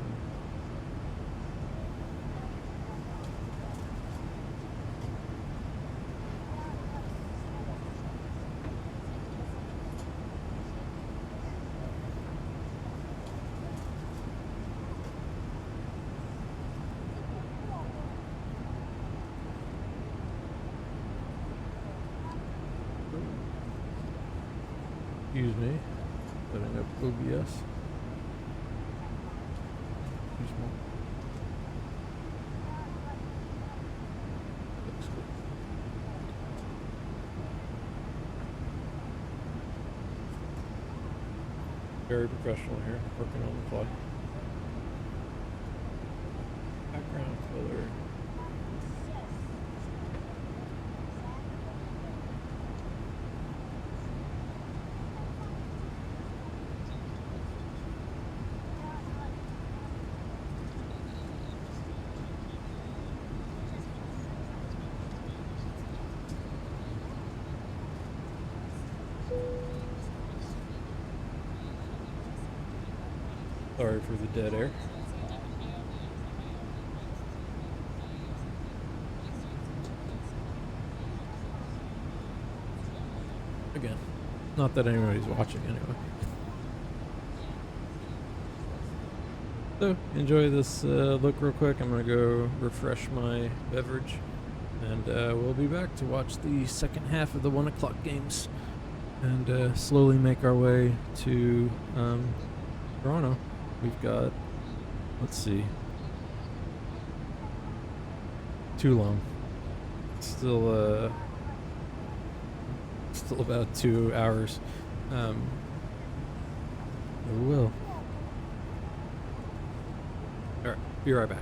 Excuse me, setting up OBS. Excuse me. Looks good. Very professional here, working on the fly. Background color. Sorry for the dead air. Again, not that anybody's watching anyway. So, enjoy this look real quick. I'm going to go refresh my beverage. And we'll be back to watch the second half of the 1 o'clock games. And slowly make our way to Toronto. We've got, let's see, too long. Still about 2 hours. We will. All right, be right back.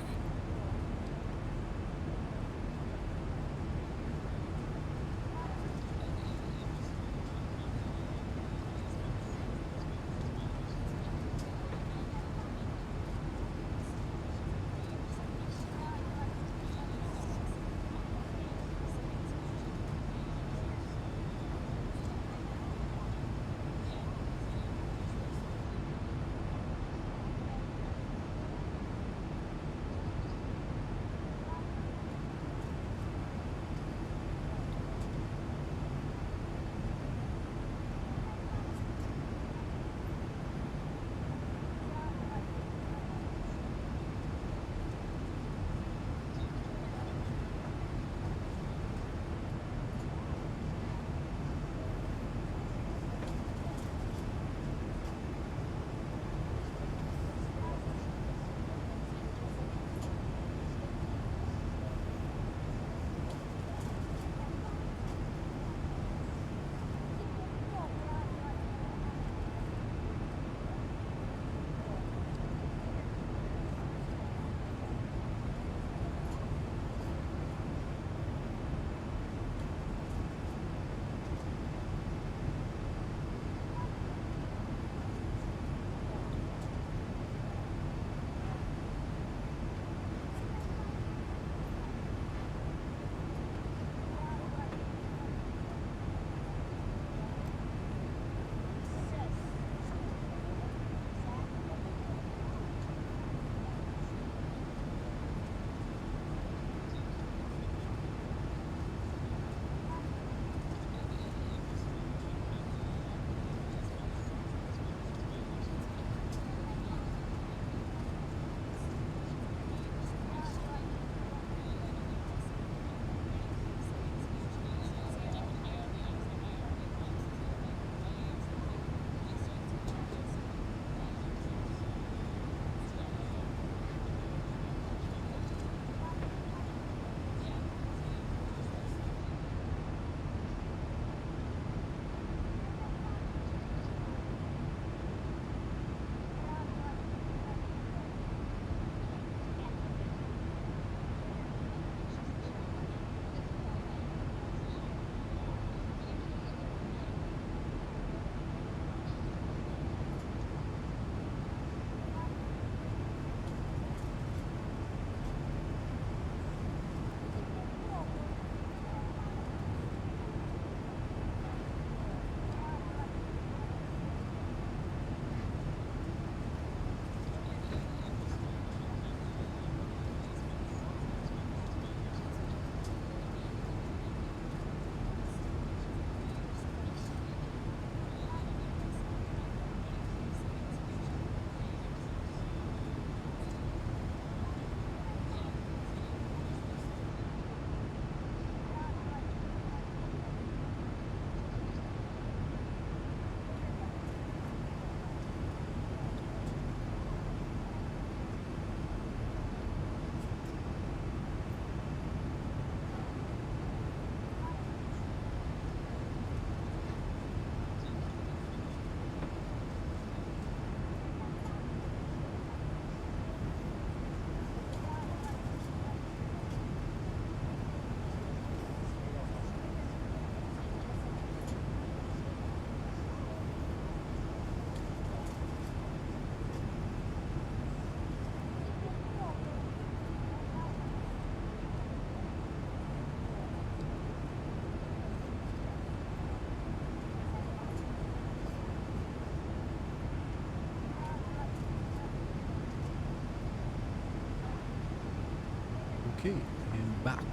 Okay, and back.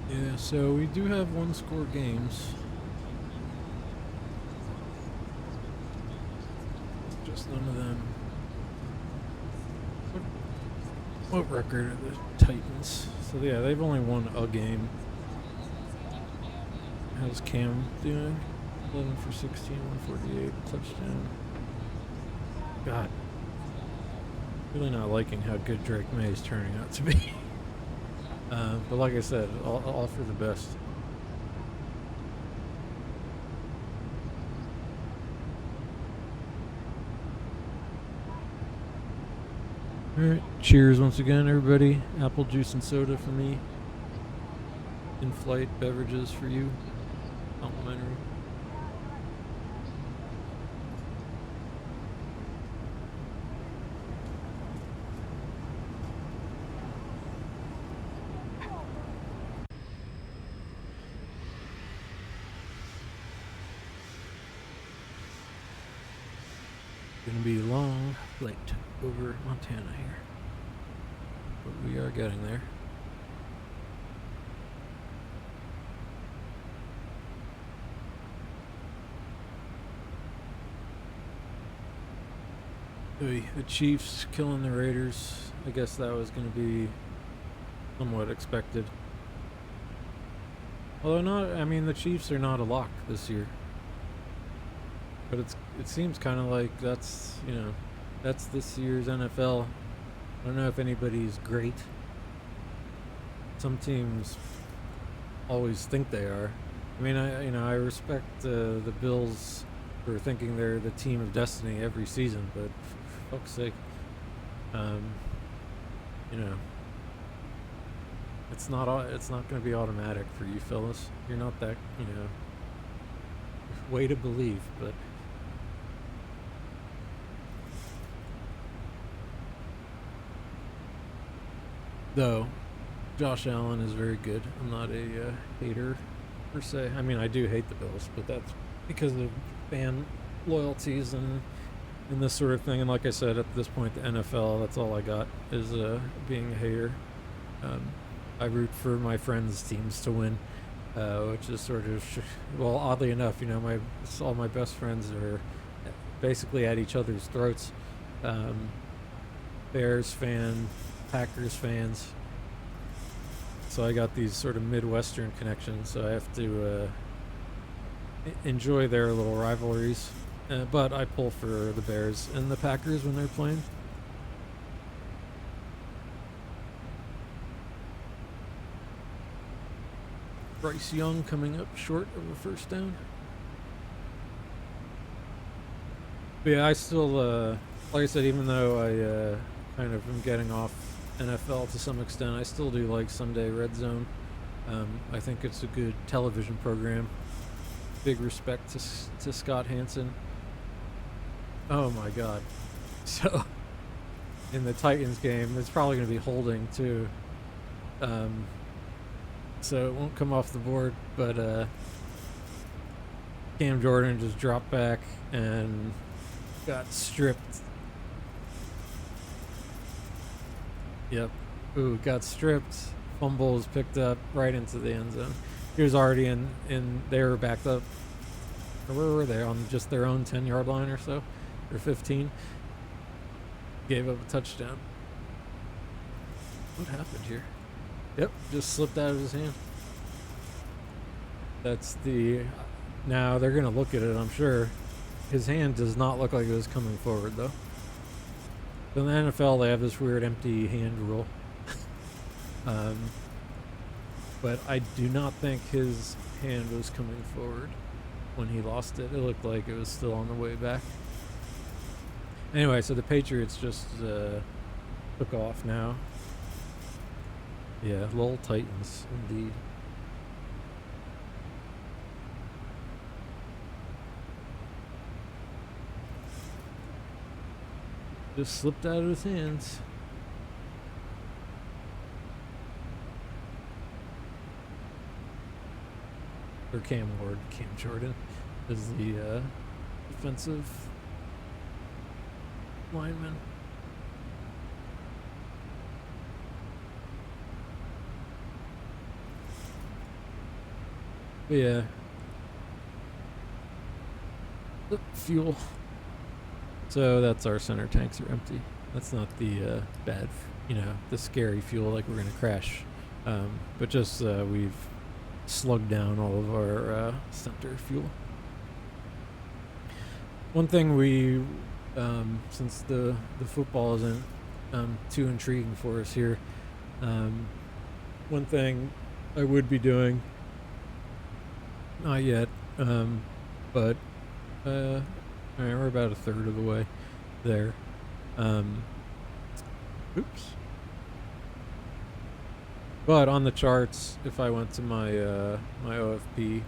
Yeah, so we do have one-score games. Just none of them. What record are the Titans? So yeah, they've only won a game. How's Cam doing? 11 for 16, 148, touchdown. God. Really not liking how good Drake May is turning out to be. But like I said, all for the best. Alright, cheers once again, everybody. Apple juice and soda for me. In-flight beverages for you. Complimentary. Gonna be a long flight over Montana here, but we are getting there. The Chiefs killing the Raiders. I guess that was going to be somewhat expected. Although not, I mean, the Chiefs are not a lock this year. But it seems kind of like that's, you know, that's this year's NFL. I don't know if anybody's great. Some teams always think they are. I mean, I respect the Bills for thinking they're the team of destiny every season, but for fuck's sake, you know, it's not going to be automatic for you fellas. You're not that, you know, way to believe, but. Though, Josh Allen is very good. I'm not a hater, per se. I mean, I do hate the Bills, but that's because of fan loyalties and this sort of thing. And like I said, at this point, the NFL, that's all I got, is being a hater. I root for my friends' teams to win, which is sort of, well, oddly enough, you know, all my best friends are basically at each other's throats. Bears fan, Packers fans, so I got these sort of Midwestern connections, so I have to enjoy their little rivalries, but I pull for the Bears and the Packers when they're playing. Bryce Young coming up short of a first down. But yeah, I still, like I said, even though I kind of am getting off NFL to some extent, I still do like Sunday Red Zone. I think it's a good television program. Big respect to Scott Hansen. Oh my God. So, in the Titans game, it's probably going to be holding too. So it won't come off the board, but Cam Jordan just dropped back and got stripped. Yep. Ooh, got stripped. Fumble was picked up right into the end zone. He was already in they were backed up. Or where were they? On just their own 10-yard line or so? Or 15. Gave up a touchdown. What happened here? Yep, just slipped out of his hand. That's the... Now, they're going to look at it, I'm sure. His hand does not look like it was coming forward, though. In the NFL, they have this weird empty hand rule. But I do not think his hand was coming forward when he lost it. It looked like it was still on the way back. Anyway, so the Patriots just took off now. Yeah, lol Titans, indeed. just slipped out of his hands. Or Cam Ward, Cam Jordan is the defensive lineman. But yeah. Fuel. So that's our center tanks are empty. That's not the bad, the scary fuel like we're gonna crash. But just we've slugged down all of our center fuel. One thing we, since the football isn't too intriguing for us here, one thing I would be doing, not yet, but all right, we're about a third of the way there. Oops. But on the charts, if I went to my my OFP,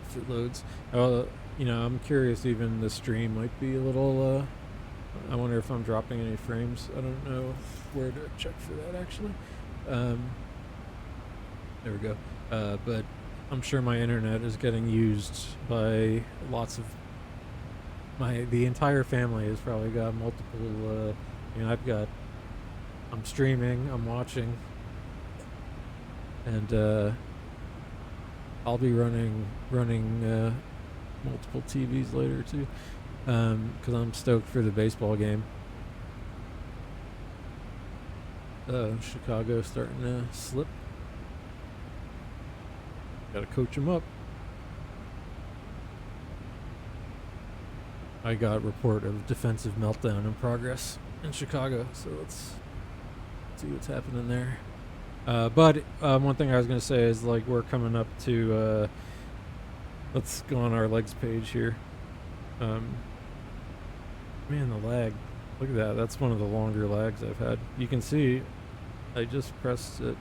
if it loads, I'm curious. Even the stream might be a little. I wonder if I'm dropping any frames. I don't know where to check for that actually. There we go. But I'm sure my internet is getting used by lots of the entire family has probably got multiple. I'm streaming, I'm watching, and I'll be running multiple TVs later too, because I'm stoked for the baseball game. Chicago starting to slip. Gotta coach them up. I got report of defensive meltdown in progress in Chicago, so let's see what's happening there. But one thing I was going to say is, like, we're coming up to, let's go on our legs page here. Man, the lag. Look at that. That's one of the longer lags I've had. You can see I just pressed it,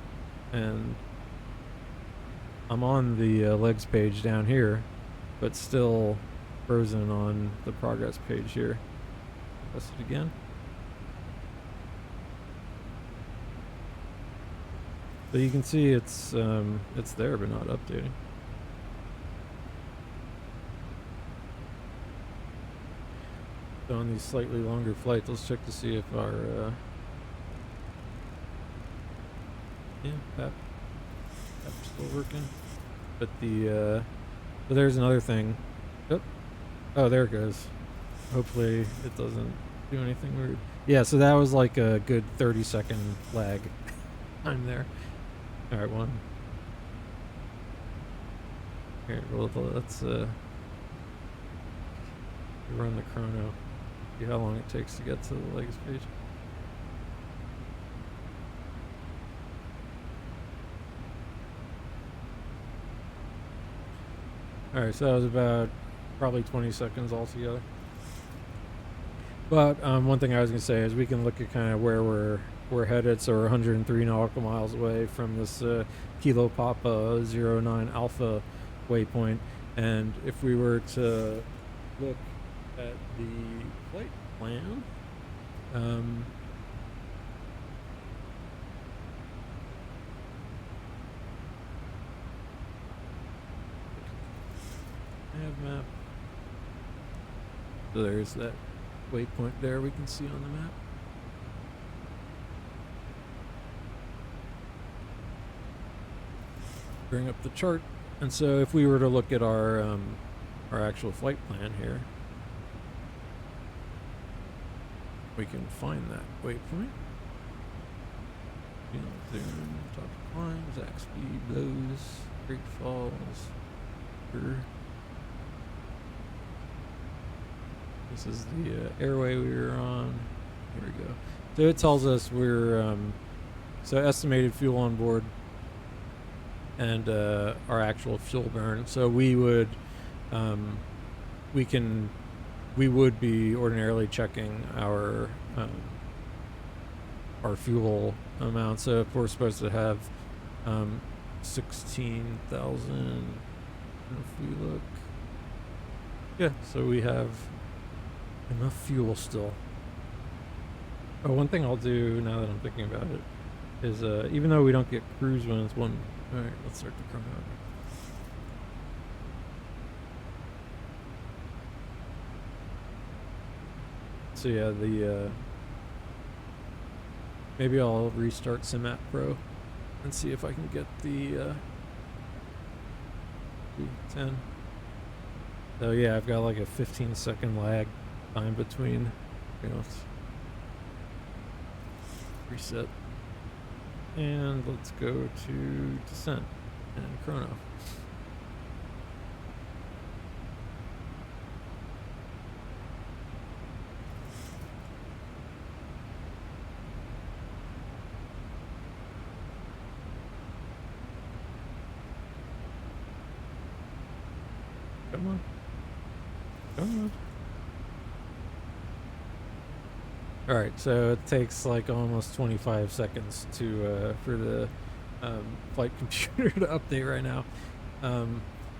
and I'm on the legs page down here, but still frozen on the progress page here. Press it again. So you can see it's there but not updating. So on these slightly longer flights, let's check to see if our PAP's still working. But but there's another thing. Oh, there it goes. Hopefully it doesn't do anything weird. Yeah, so that was like a good 30-second lag time there. All right, one. Here, well, let's run the chrono. See how long it takes to get to the legs page. All right, so that was about probably 20 seconds altogether. But one thing I was going to say is we can look at kind of where we're headed. So we're 103 nautical miles away from this Kilo Papa 09 Alpha waypoint. And if we were to look at the flight plan, map. So there's that waypoint there we can see on the map. Bring up the chart, and so if we were to look at our actual flight plan here, we can find that waypoint. Top climb, Zach speed, those, Great Falls. This is the airway we were on. Here we go. So it tells us we're so estimated fuel on board and our actual fuel burn. So we would we would be ordinarily checking our fuel amount. So if we're supposed to have 16,000 And if we look, yeah, so we have enough fuel still. Oh, one thing I'll do now that I'm thinking about it is, even though we don't get cruise when it's one, all right, let's start the chrono. So yeah, the maybe I'll restart SimApp Pro and see if I can get the 10. So yeah, I've got like a 15-second lag time between, reset. And let's go to descent and chrono. Come on. Come on. Alright, so it takes like almost 25 seconds to for the flight computer to update right now.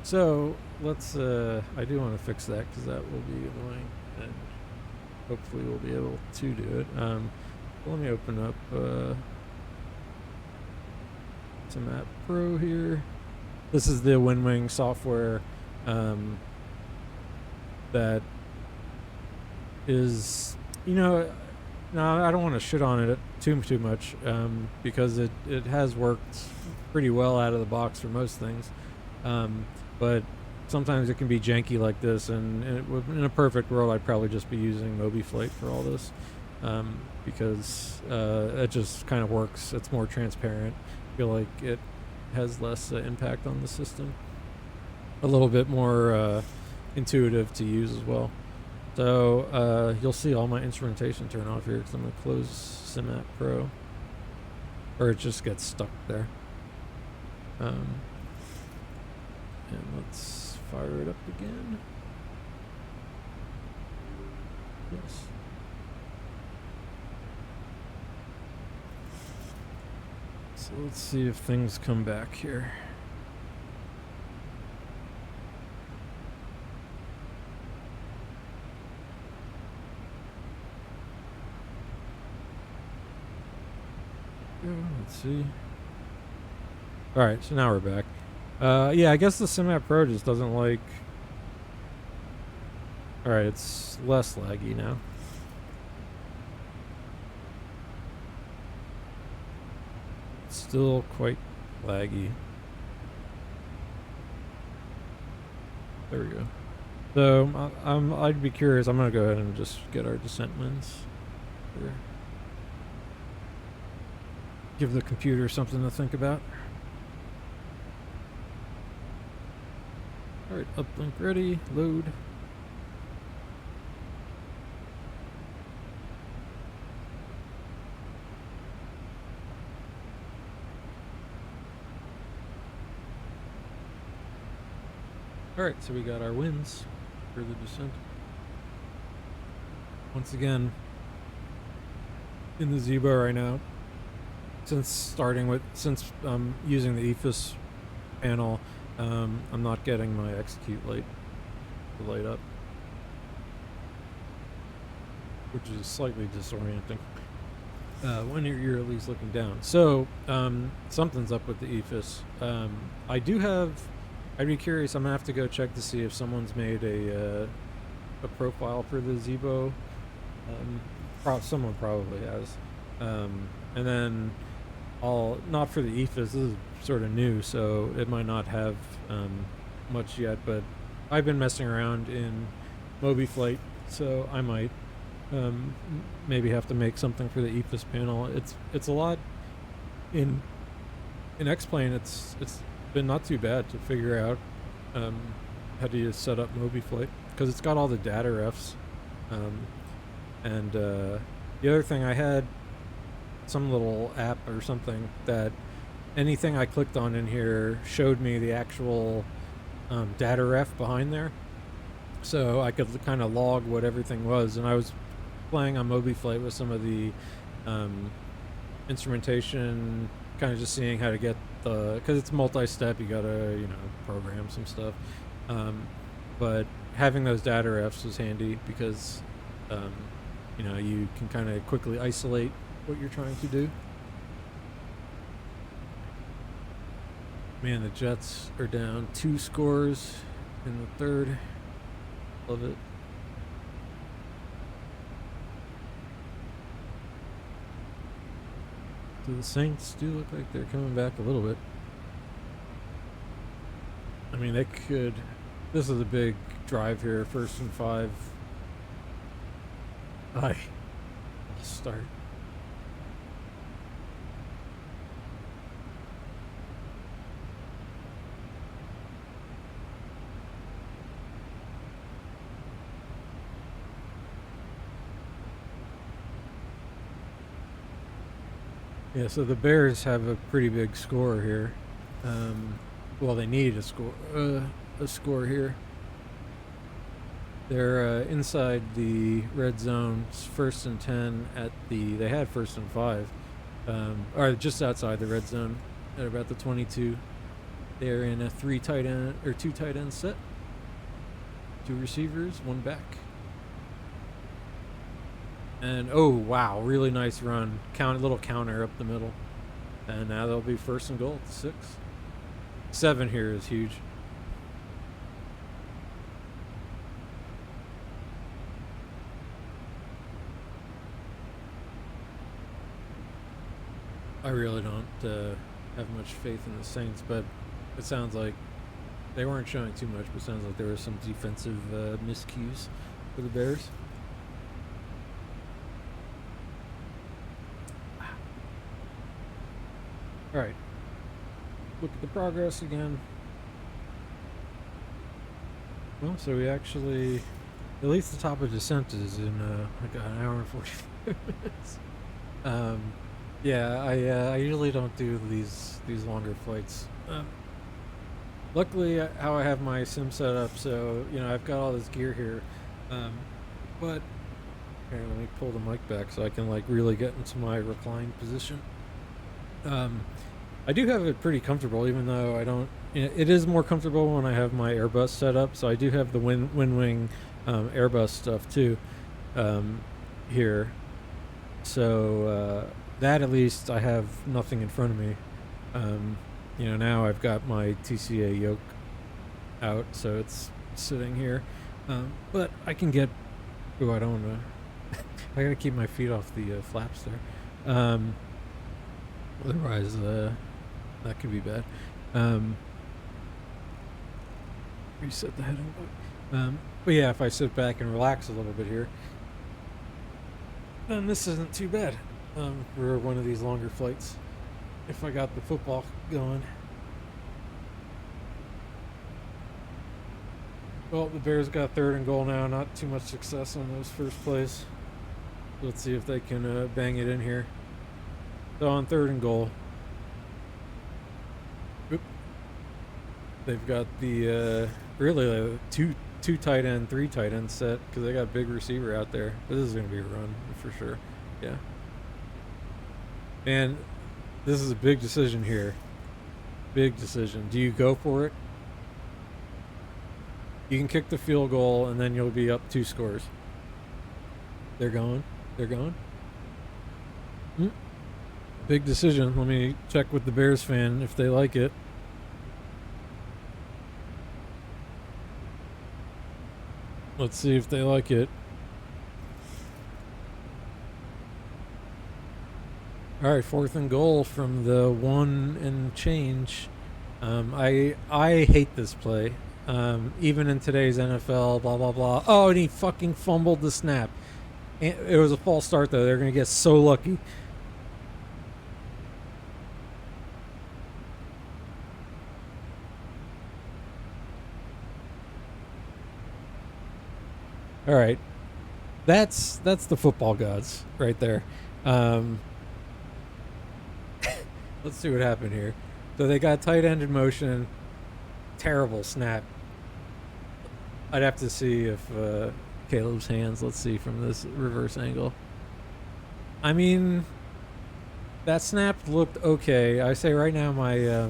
So let's, I do want to fix that because that will be annoying, and hopefully we'll be able to do it. Let me open up SimApp Pro here. This is the WinWing software that is, no, I don't want to shit on it too much, because it has worked pretty well out of the box for most things, but sometimes it can be janky like this, and in a perfect world I'd probably just be using MobiFlight for all this, because it just kind of works. It's more transparent. I feel like it has less impact on the system, a little bit more intuitive to use as well. So you'll see all my instrumentation turn off here because I'm going to close SimApp Pro, or it just gets stuck there. And let's fire it up again. Yes. So let's see if things come back here. Let's see. Alright, so now we're back. Yeah, I guess the SimApp Pro just doesn't like... Alright, it's less laggy now. It's still quite laggy. There we go. So, I'd be curious. I'm going to go ahead and just get our descent winds here. Give the computer something to think about. Alright, uplink ready, load. Alright, so we got our winds for the descent. Once again, in the Zibo right now. Since I'm using the EFIS panel, I'm not getting my execute light to light up, which is slightly disorienting when you're at least looking down. So something's up with the EFIS. I'd be curious. I'm gonna have to go check to see if someone's made a profile for the Zibo. Someone probably has, and then. Not for the EFIS, this is sort of new, so it might not have much yet, but I've been messing around in MobiFlight, so I might maybe have to make something for the EFIS panel. It's a lot in X-Plane. It's been not too bad to figure out how to set up MobiFlight, because it's got all the data refs, and the other thing, I had some little app or something that anything I clicked on in here showed me the actual data ref behind there, so I could kind of log what everything was. And I was playing on MobiFlight with some of the instrumentation, kind of just seeing how to get the, because it's multi-step, you gotta program some stuff, But having those data refs was handy because, you can kind of quickly isolate what you're trying to do. Man, the Jets are down 2 scores in the third. Love it. So the Saints do look like they're coming back a little bit. I mean, they could. This is a big drive here, 1st and 5. I'll start. Yeah, so the Bears have a pretty big score here. Well, they need a score here. They're inside the red zone, 1st and 10 they had 1st and 5, or just outside the red zone at about the 22. They're in a 2 tight end set. 2 receivers, 1 back. And oh wow, really nice run. Little counter up the middle. And now they'll be 1st and goal at the 6. 7 here is huge. I really don't have much faith in the Saints, but it sounds like they weren't showing too much, but it sounds like there were some defensive miscues for the Bears. All right, look at the progress again. Well, so we actually, at least the top of descent is in like an hour and 45 minutes. Yeah, I usually don't do these longer flights. Luckily, how I have my sim set up, so I've got all this gear here. But here, let me pull the mic back so I can really get into my reclined position. I do have it pretty comfortable, even though I don't. It is more comfortable when I have my Airbus set up. So I do have the WinWing Airbus stuff too here. So that at least I have nothing in front of me. Now I've got my TCA yoke out, so it's sitting here. But I can get. Oh, I don't want to. I gotta keep my feet off the flaps there. Otherwise, that could be bad. Reset the heading. But yeah, if I sit back and relax a little bit here, then this isn't too bad for one of these longer flights. If I got the football going. Well, the Bears got 3rd and goal now. Not too much success on those first plays. Let's see if they can bang it in here. So on 3rd and goal, they've got the really two tight end, 3 tight end set because they got a big receiver out there. But this is going to be a run for sure. Yeah. And this is a big decision here. Big decision. Do you go for it? You can kick the field goal and then you'll be up 2 scores. They're going. Big decision. Let me check with the Bears fan if they like it. Let's see if they like it. All right, 4th and goal from the 1 and change. I hate this play. Even in today's NFL, blah blah blah. Oh, and he fucking fumbled the snap. It was a false start though. They're gonna get so lucky. All right, that's the football gods right there. Let's see what happened here. So they got tight end in motion. Terrible snap. I'd have to see if Caleb's hands. Let's see from this reverse angle. I mean, that snap looked okay. I say right now my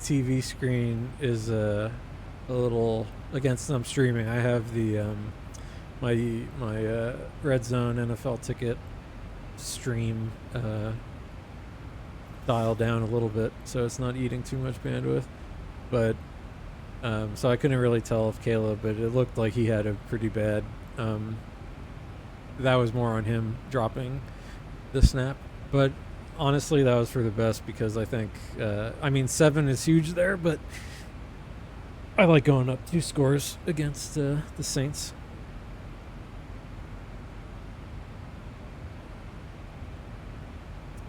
TV screen is a little against them streaming. I have the my Red Zone NFL ticket stream dialed down a little bit, so it's not eating too much bandwidth. But so I couldn't really tell if Caleb, but it looked like he had a pretty bad. That was more on him dropping the snap, but honestly, that was for the best because I think, I mean, 7 is huge there, but I like going up 2 scores against the Saints.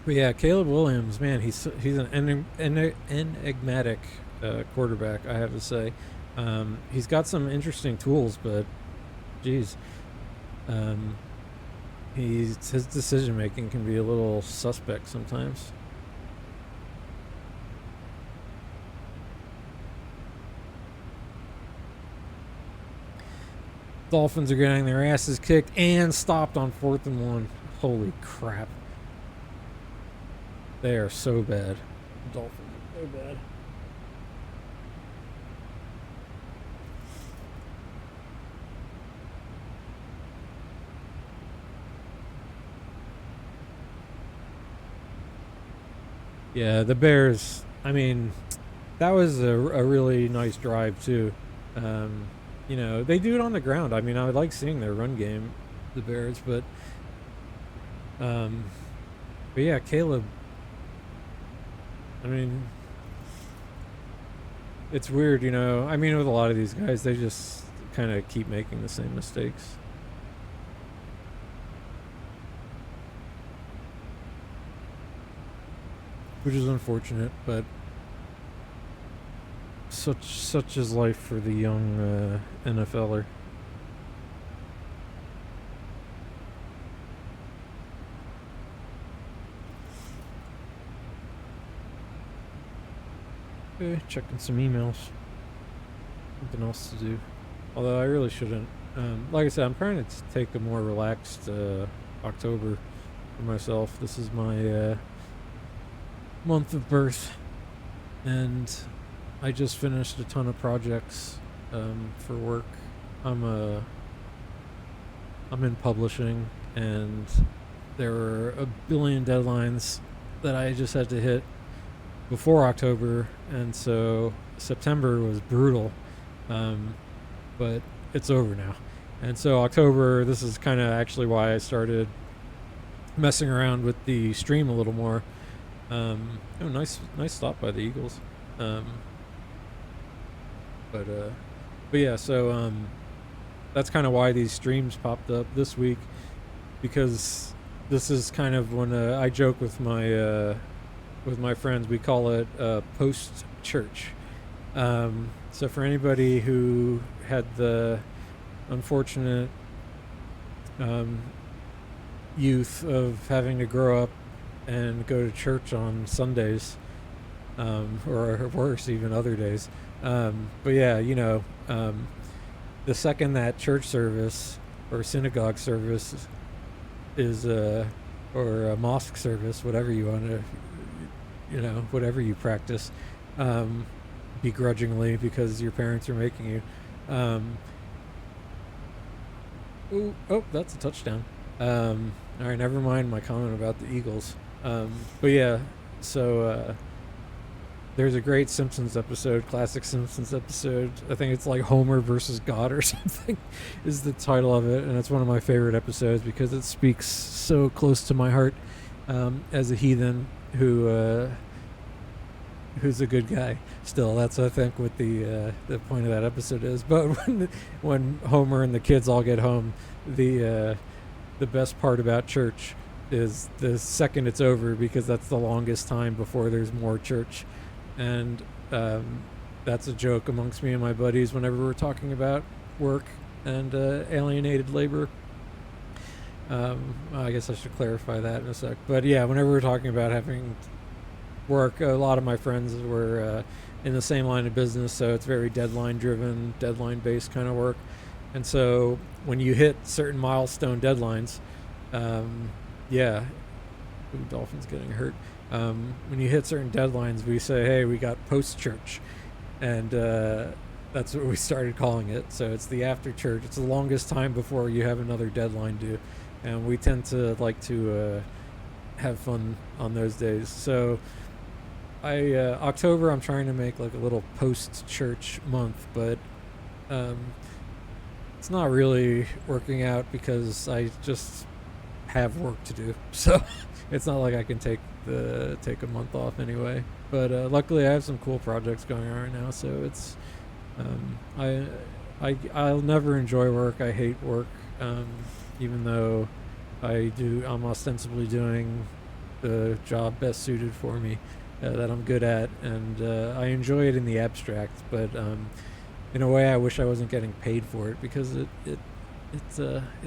But yeah, Caleb Williams, man, he's an enigmatic quarterback, I have to say. He's got some interesting tools, but geez, his decision making can be a little suspect sometimes. Dolphins are getting their asses kicked and stopped on 4th and 1. Holy crap. They are so bad. Dolphins are so bad. Yeah, the Bears, I mean, that was a really nice drive, too. You know, they do it on the ground. I mean, I would like seeing their run game, the Bears, but yeah, Caleb, I mean, it's weird, you know. I mean, with a lot of these guys, they just kind of keep making the same mistakes. Which is unfortunate, but such is life for the young NFLer. Okay, checking some emails. Something else to do. Although I really shouldn't. Like I said, I'm trying to take a more relaxed October for myself. This is my month of birth, and I just finished a ton of projects for work. I'm in publishing, and there were a billion deadlines that I just had to hit before October, and so September was brutal, but it's over now. And so October, this is kind of actually why I started messing around with the stream a little more. Nice stop by the Eagles. But yeah, so that's kind of why these streams popped up this week, because this is kind of when I joke with my friends. We call it post church. So for anybody who had the unfortunate youth of having to grow up and go to church on Sundays, or worse, even other days. But yeah, you know, the second that church service or synagogue service is, or a mosque service, whatever you want to, you know, whatever you practice, begrudgingly because your parents are making you. Oh, that's a touchdown. All right, never mind my comment about the Eagles. But yeah, so there's a great Simpsons episode, classic Simpsons episode. I think it's like Homer versus God or something is the title of it. And it's one of my favorite episodes because it speaks so close to my heart as a heathen who's a good guy still. That's, I think, what the point of that episode is. But when Homer and the kids all get home, the best part about church is the second it's over, because that's the longest time before there's more church. And that's a joke amongst me and my buddies whenever we're talking about work and alienated labor. I guess I should clarify that in a sec. But yeah, whenever we're talking about having work, a lot of my friends were in the same line of business, so it's very deadline driven, deadline based kind of work. And so when you hit certain milestone deadlines, Dolphins getting hurt. When you hit certain deadlines, we say, hey, we got post church. And that's what we started calling it. So it's the after church. It's the longest time before you have another deadline due, and we tend to like to have fun on those days. So October, I'm trying to make like a little post church month, but it's not really working out because I just have work to do. So it's not like I can take a month off anyway. But luckily, I have some cool projects going on right now, so it's I'll never enjoy work. I hate work, even though I'm ostensibly doing the job best suited for me, that I'm good at, and I enjoy it in the abstract. But in a way, I wish I wasn't getting paid for it, because it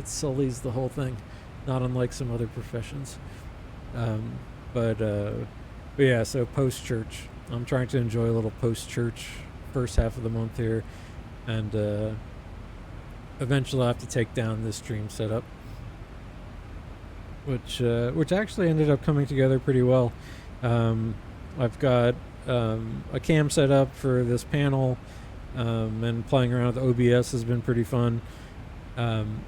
sullies the whole thing, not unlike some other professions. But yeah, so post church, I'm trying to enjoy a little post church first half of the month here, and eventually I have to take down this stream setup, which actually ended up coming together pretty well. I've got a cam set up for this panel, and playing around with OBS has been pretty fun.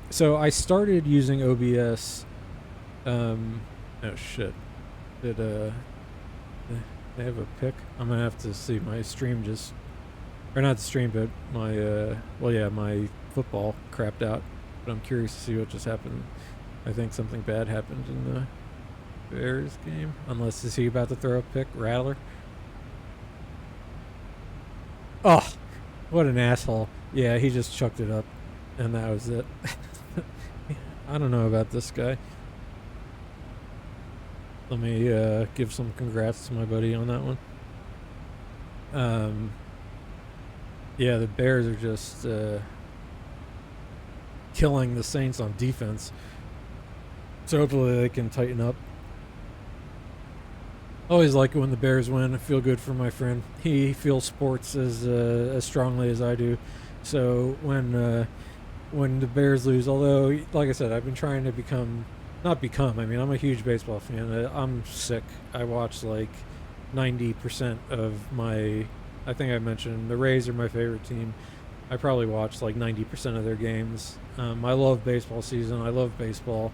So I started using OBS. Oh shit! Did they have a pick? I'm gonna have to see my stream or not the stream, but my my football crapped out. But I'm curious to see what just happened. I think something bad happened in the Bears game. Unless, is he about to throw a pick? Rattler? Oh, what an asshole. Yeah, he just chucked it up, and that was it. I don't know about this guy. Let me give some congrats to my buddy on that one. Yeah, the Bears are just killing the Saints on defense. So hopefully they can tighten up. Always like it when the Bears win. I feel good for my friend. He feels sports as strongly as I do. So when the Bears lose, although, like I said, I've been trying to I mean, I'm a huge baseball fan. I'm sick. I watch like 90% of I think I mentioned the Rays are my favorite team. I probably watch like 90% of their games. I love baseball season. I love baseball.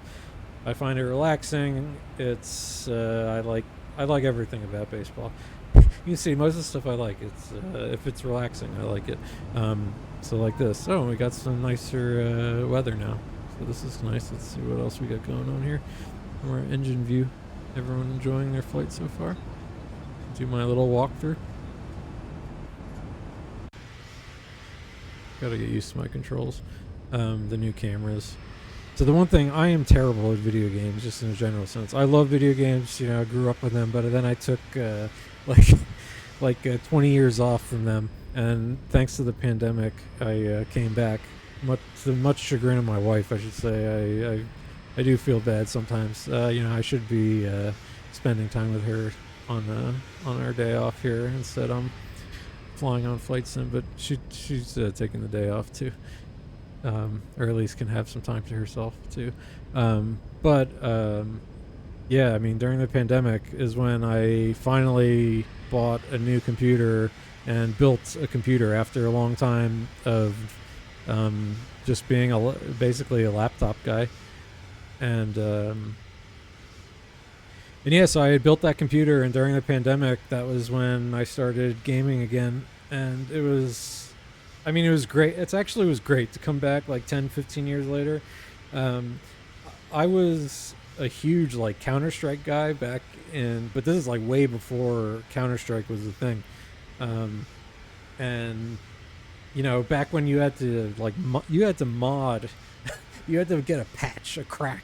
I find it relaxing. I like everything about baseball. You can see most of the stuff I like. It's if it's relaxing, I like it. So like this. Oh, we got some nicer weather now. So this is nice. Let's see what else we got going on here. More engine view. Everyone enjoying their flight so far? Do my little walkthrough. Gotta get used to my controls. The new cameras. So the one thing, I am terrible at video games, just in a general sense. I love video games, I grew up with them, but then I took like 20 years off from them, and thanks to the pandemic, I came back. To much chagrin of my wife, I should say. I do feel bad sometimes. I should be spending time with her on our day off here. Instead, I'm flying on FlightSim, but she's taking the day off too. Or at least can have some time to herself too. Yeah, I mean, during the pandemic is when I finally bought a new computer and built a computer after a long time of just being basically a laptop guy. And yeah, so I had built that computer, and during the pandemic, that was when I started gaming again, and it was great. It was great to come back like 10, 15 years later. I was a huge like Counter-Strike guy back but this is like way before Counter-Strike was a thing. And back when you had to like you had to mod, you had to get a patch, a crack,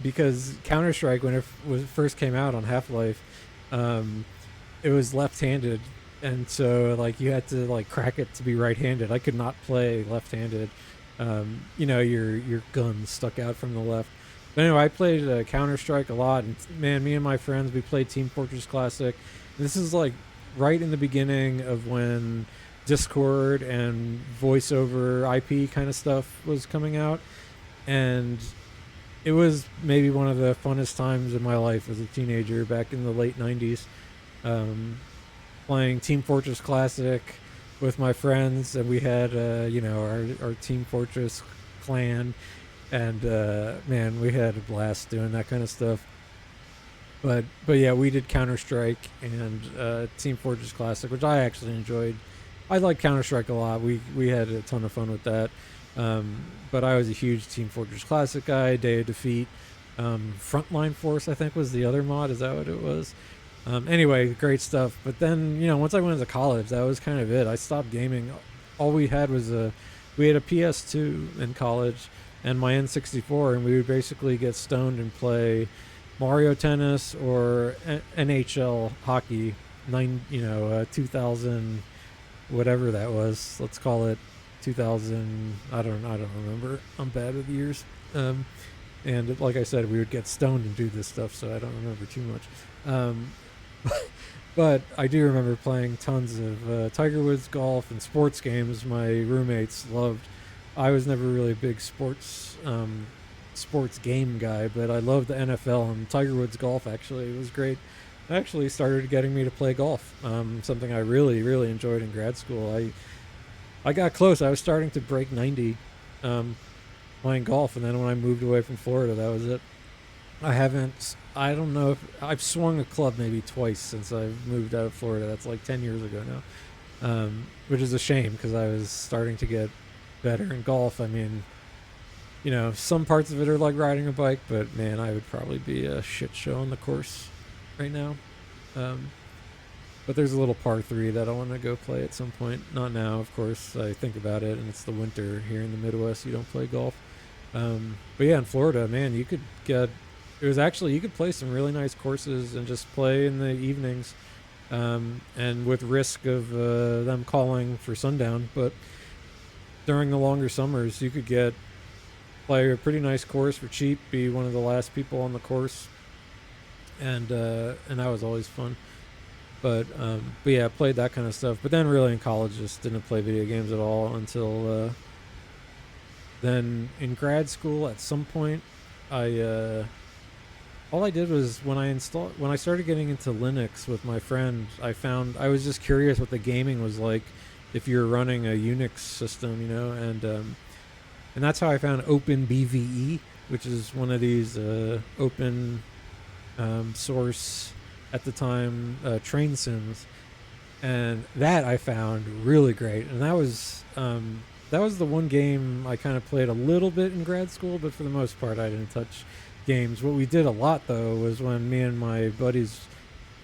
because Counter-Strike, when it first came out on Half-Life, it was left-handed. And so, like, you had to, like, crack it to be right-handed. I could not play left-handed. Your gun stuck out from the left. But anyway, I played Counter-Strike a lot. And, man, me and my friends, we played Team Fortress Classic. This is, like, right in the beginning of when Discord and voice over IP kind of stuff was coming out. And it was maybe one of the funnest times of my life as a teenager back in the late 90s. Playing Team Fortress Classic with my friends, and we had our Team Fortress clan, and man, we had a blast doing that kind of stuff. But yeah, we did Counter-Strike and Team Fortress Classic, which I actually enjoyed. I like Counter-Strike a lot. We had a ton of fun with that. But I was a huge Team Fortress Classic guy. Day of Defeat, Frontline Force, I think was the other mod. Is that what it was? Anyway, great stuff. But then, once I went into college, that was kind of it. I stopped gaming. All we had was we had a PS2 in college and my N64, and we would basically get stoned and play Mario Tennis or NHL hockey. 2000, whatever that was. Let's call it 2000. I don't remember. I'm bad with years. And like I said, we would get stoned and do this stuff, so I don't remember too much. But I do remember playing tons of Tiger Woods golf and sports games my roommates loved. I was never really a big sports game guy, but I loved the NFL, and Tiger Woods golf actually was great. It actually started getting me to play golf, something I really, really enjoyed in grad school. I got close. I was starting to break 90 playing golf, and then when I moved away from Florida, that was it. I don't know if I've swung a club maybe twice since I've moved out of Florida. That's like 10 years ago now, which is a shame because I was starting to get better in golf. I mean, some parts of it are like riding a bike, but man, I would probably be a shit show on the course right now. But there's a little par 3 that I want to go play at some point. Not now, of course. I think about it, and it's the winter here in the Midwest. You don't play golf. But yeah, in Florida, man, you could play some really nice courses and just play in the evenings, and with risk of them calling for sundown. But during the longer summers, you could play a pretty nice course for cheap, be one of the last people on the course, and that was always fun. But yeah, I played that kind of stuff. But then really in college, just didn't play video games at all until then in grad school. At some point, all I did was when I started getting into Linux with my friend, I was just curious what the gaming was like if you're running a Unix system, and that's how I found OpenBVE, which is one of these open source at the time train sims, and that I found really great. And that was the one game I kind of played a little bit in grad school, but for the most part I didn't touch games. What we did a lot though was when me and my buddies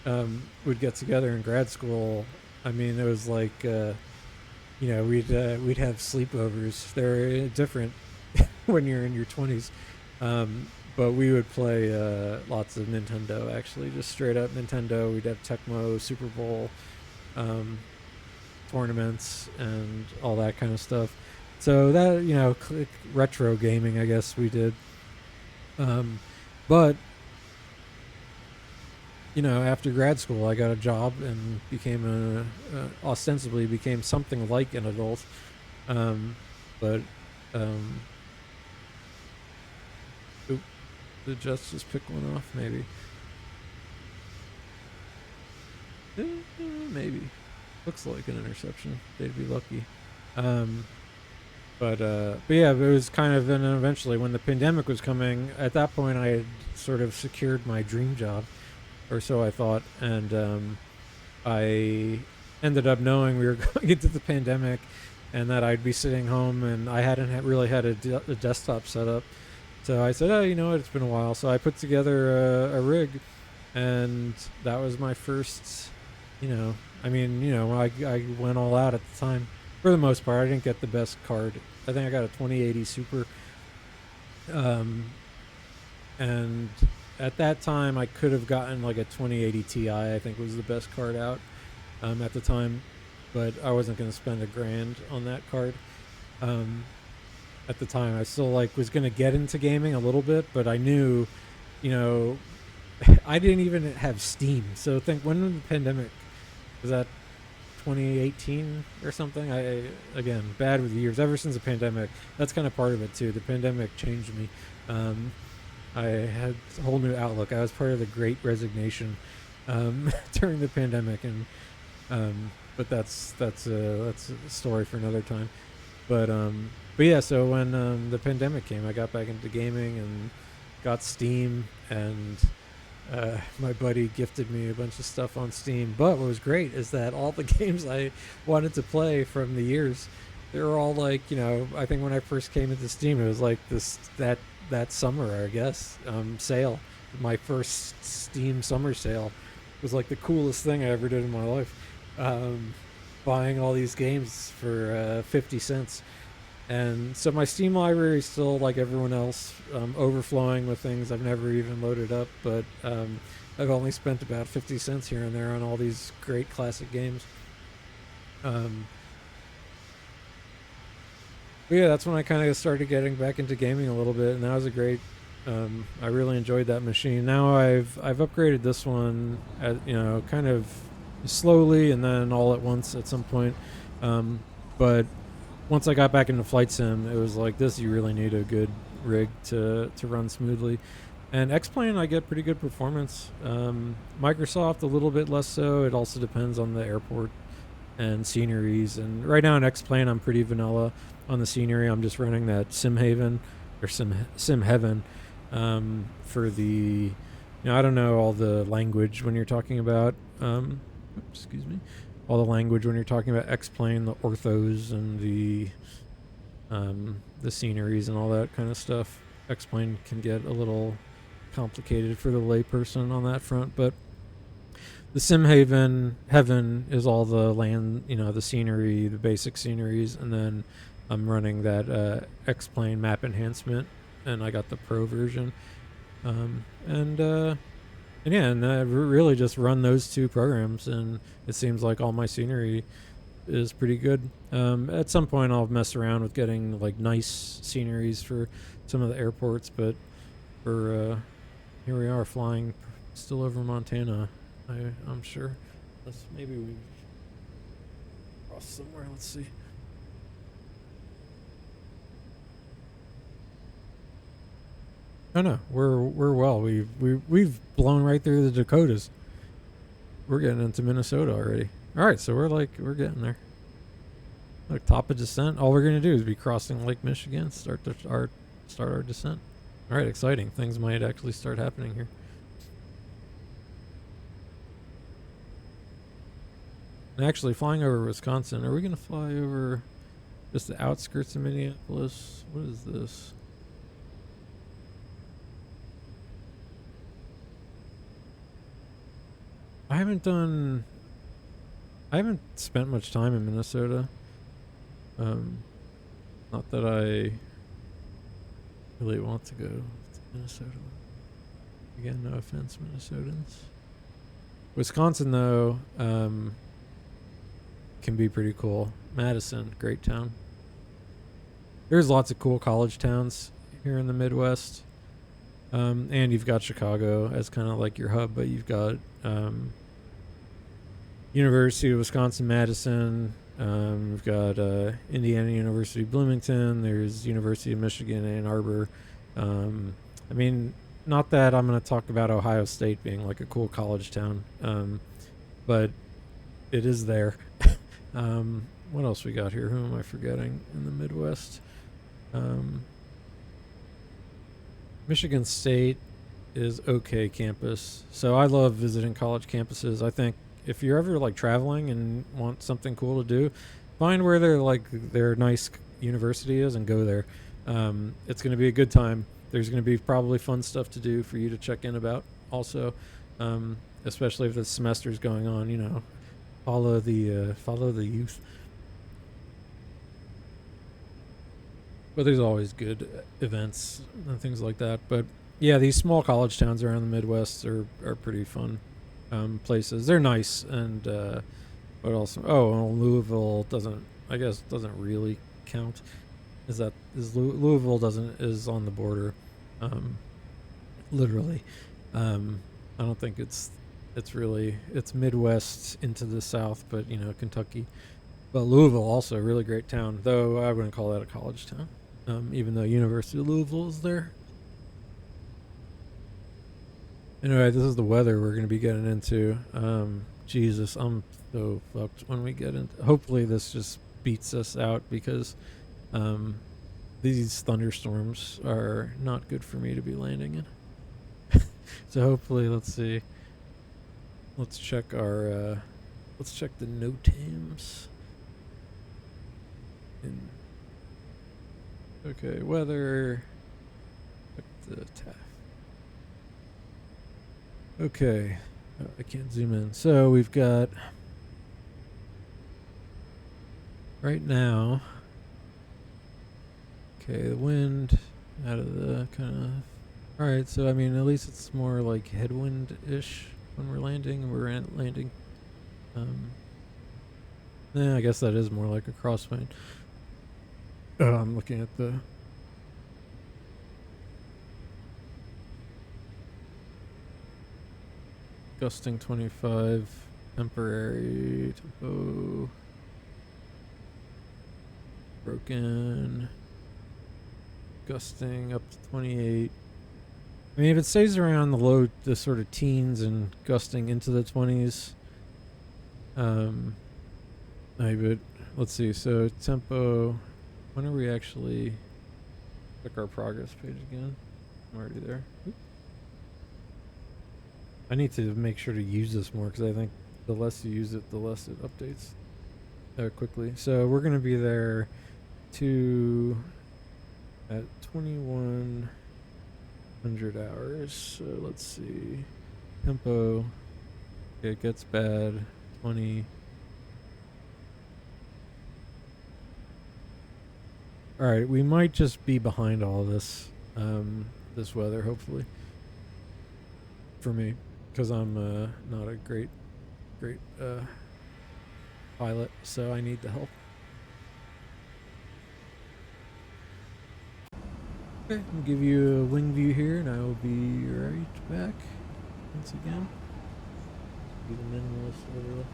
would get together in grad school. I mean, it was like we'd have sleepovers. They're different when you're in your 20s. But we would play lots of Nintendo, actually, just straight up Nintendo. We'd have Tecmo, Super Bowl tournaments, and all that kind of stuff. So that, retro gaming, I guess we did. But, after grad school, I got a job and ostensibly became something like an adult. Did Justice pick one off? Maybe. Maybe. Looks like an interception. They'd be lucky. But yeah, it was kind of, and then eventually when the pandemic was coming, at that point I had sort of secured my dream job, or so I thought, and I ended up knowing we were going into the pandemic and that I'd be sitting home, and I hadn't really had a desktop set up. So I said, oh, you know what, it's been a while. So I put together a rig, and that was my first, I went all out at the time. For the most part, I didn't get the best card. I think I got a 2080 Super. And at that time, I could have gotten like a 2080 Ti, I think was the best card out at the time. But I wasn't going to spend $1,000 on that card. At the time, I still was going to get into gaming a little bit, but I knew, I didn't even have Steam. So think, when was the pandemic? Was that 2018 or something? Again, bad with the years. Ever since the pandemic, that's kind of part of it too. The pandemic changed me. I had a whole new outlook. I was part of the Great Resignation during the pandemic, and but that's a story for another time. But yeah, so when the pandemic came, I got back into gaming and got Steam, and my buddy gifted me a bunch of stuff on Steam. But what was great is that all the games I wanted to play from the years, they were all like, I think when I first came into Steam, it was like that summer, I guess, sale. My first Steam summer sale was like the coolest thing I ever did in my life. Buying all these games for 50 cents. And so my Steam library is still like everyone else, overflowing with things I've never even loaded up, but I've only spent about 50 cents here and there on all these great classic games. But yeah, that's when I kind of started getting back into gaming a little bit, and that was a great. I really enjoyed that machine. Now I've upgraded this one, kind of slowly and then all at once at some point. But once I got back into flight sim, it was like this. You really need a good rig to run smoothly. And X-Plane, I get pretty good performance. Microsoft, a little bit less so. It also depends on the airport and sceneries. And right now in X-Plane, I'm pretty vanilla on the scenery. I'm just running that Sim Heaven for the, I don't know all the language when you're talking about, excuse me, all the language when you're talking about X-Plane, the orthos and the sceneries and all that kind of stuff. X-Plane can get a little complicated for the layperson on that front, but the Sim Heaven is all the land, the scenery, the basic sceneries, and then I'm running that X-Plane map enhancement, and I got the pro version. And I really just run those two programs, and it seems like all my scenery is pretty good. At some point, I'll mess around with getting like nice sceneries for some of the airports, but for here we are flying still over Montana. I'm sure. Maybe we cross somewhere. Let's see. Oh no, we're well. We've blown right through the Dakotas. We're getting into Minnesota already. All right, so we're getting there. Look, top of descent. All we're gonna do is be crossing Lake Michigan. Start our descent. All right, exciting. Things might actually start happening here. And actually, flying over Wisconsin. Are we gonna fly over just the outskirts of Minneapolis? What is this? I haven't spent much time in Minnesota. Not that I really want to go to Minnesota. Again, no offense, Minnesotans. Wisconsin, though, can be pretty cool. Madison, great town. There's lots of cool college towns here in the Midwest. And you've got Chicago as kind of like your hub, but you've got University of Wisconsin-Madison. We've got Indiana University Bloomington. There's University of Michigan Ann Arbor. I mean, not that I'm going to talk about Ohio State being like a cool college town, but it is there. What else we got here? Who am I forgetting in the Midwest? Michigan State is okay campus. So I love visiting college campuses. I think if you're ever like traveling and want something cool to do, find where their nice university is and go there. It's going to be a good time. There's going to be probably fun stuff to do for you to check in about also, especially if the semester's going on, follow the youth. But there's always good events and things like that. But yeah, these small college towns around the Midwest are pretty fun places. They're nice. And what else? Oh, Louisville doesn't really count. Louisville is on the border, literally. I don't think it's Midwest into the South, but Kentucky. But Louisville also a really great town, though I wouldn't call that a college town, even though University of Louisville is there. Anyway, this is the weather we're going to be getting into. Jesus, I'm so fucked when we get into. Hopefully, this just beats us out because these thunderstorms are not good for me to be landing in. So hopefully, let's see. Let's check our. Let's check the NOTAMs. Okay, weather. Check the TAF. Okay, I can't zoom in. So we've got right now. Okay, the wind out of the kind of. All right, so I mean, at least it's more like headwind-ish when we're landing. We're landing. Yeah, I guess that is more like a crosswind. I'm looking at the. Gusting 25, temporary, tempo, broken, gusting up to 28. I mean, if it stays around the sort of teens and gusting into the 20s, but let's see. So tempo, when are we actually? Check our progress page again. I'm already there. Oop. I need to make sure to use this more because I think the less you use it, the less it updates quickly. So we're going to be there at 2100 hours. So let's see. Tempo. Okay, it gets bad. 20. Alright, we might just be behind all this, this weather, hopefully. For me. Because I'm not a great pilot, so I need the help. Okay, I'll give you a wing view here, and I will be right back once again. Be the minimalist overlay.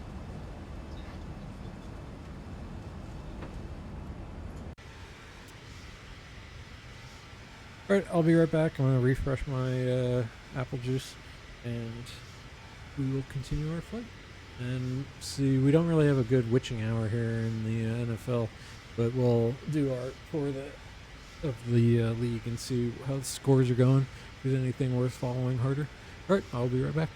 Alright, I'll be right back. I'm going to refresh my apple juice, and we will continue our flight. And see, we don't really have a good witching hour here in the NFL, but we'll do our for the league and see how the scores are going. If there's anything worth following harder. Alright, I'll be right back.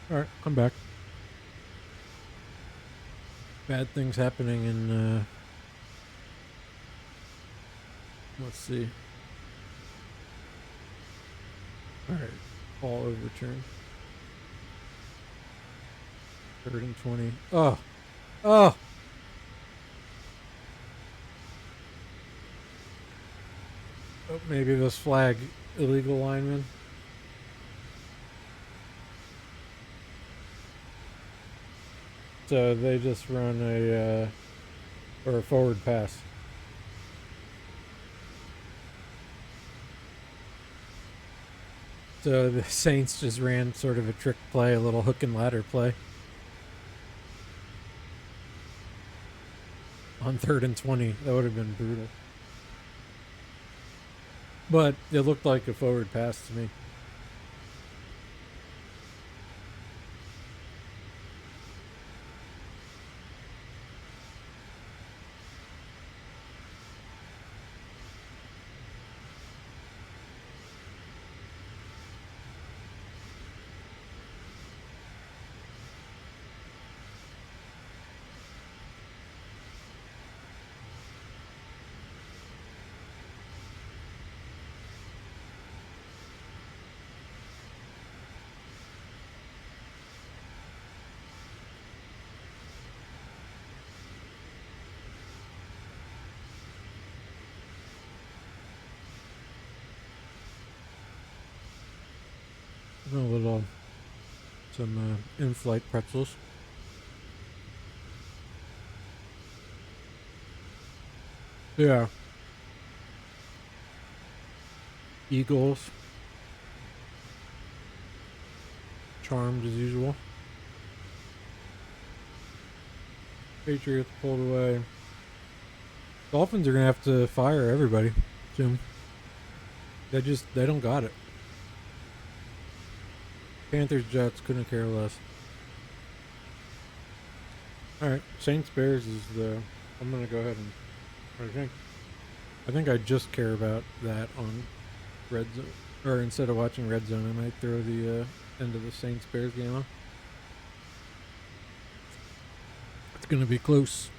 All right, I'm back. Bad things happening in, let's see. All right, all overturned. 3rd and 20. Oh, oh. Oh, maybe this flag illegal lineman. So they just run a or a forward pass. So the Saints just ran sort of a trick play, a little hook and ladder play on 3rd and 20. That would have been brutal. But it looked like a forward pass to me. A little, some in-flight pretzels. Yeah. Eagles. Charmed as usual. Patriots pulled away. Dolphins are gonna have to fire everybody soon. They don't got it. Panthers, Jets, couldn't care less. Alright, Saints, Bears is the... I'm going to go ahead and... I think I just care about that on Red Zone. Or instead of watching Red Zone, I might throw the end of the Saints, Bears game on. It's going to be close.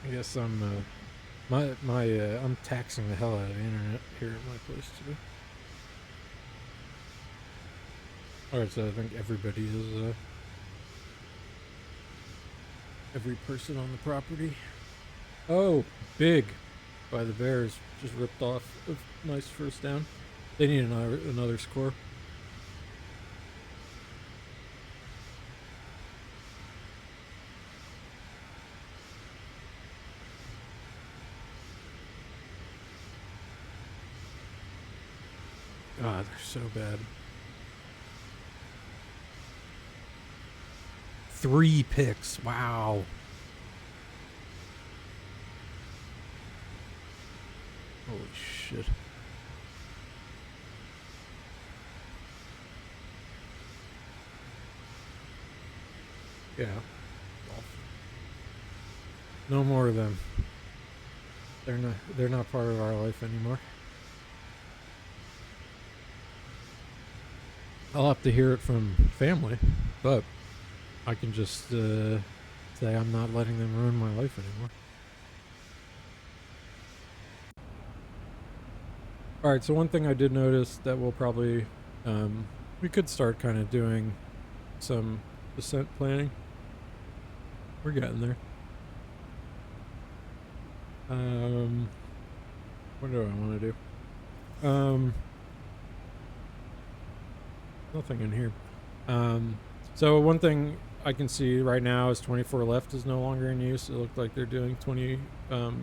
I guess I'm I'm taxing the hell out of the internet here at my place today. Alright, so I think everybody is every person on the property. Oh, big by the Bears. Just ripped off a nice first down. They need another score. God, they're so bad. 3 picks. Wow. Holy shit. Yeah. No more of them. They're not part of our life anymore. I'll have to hear it from family, but I can just say I'm not letting them ruin my life anymore. Alright, so one thing I did notice that we'll probably, we could start kind of doing some descent planning. We're getting there. What do I want to do? Nothing in here. So one thing I can see right now is 24 left is no longer in use. It looked like they're doing 20. Let's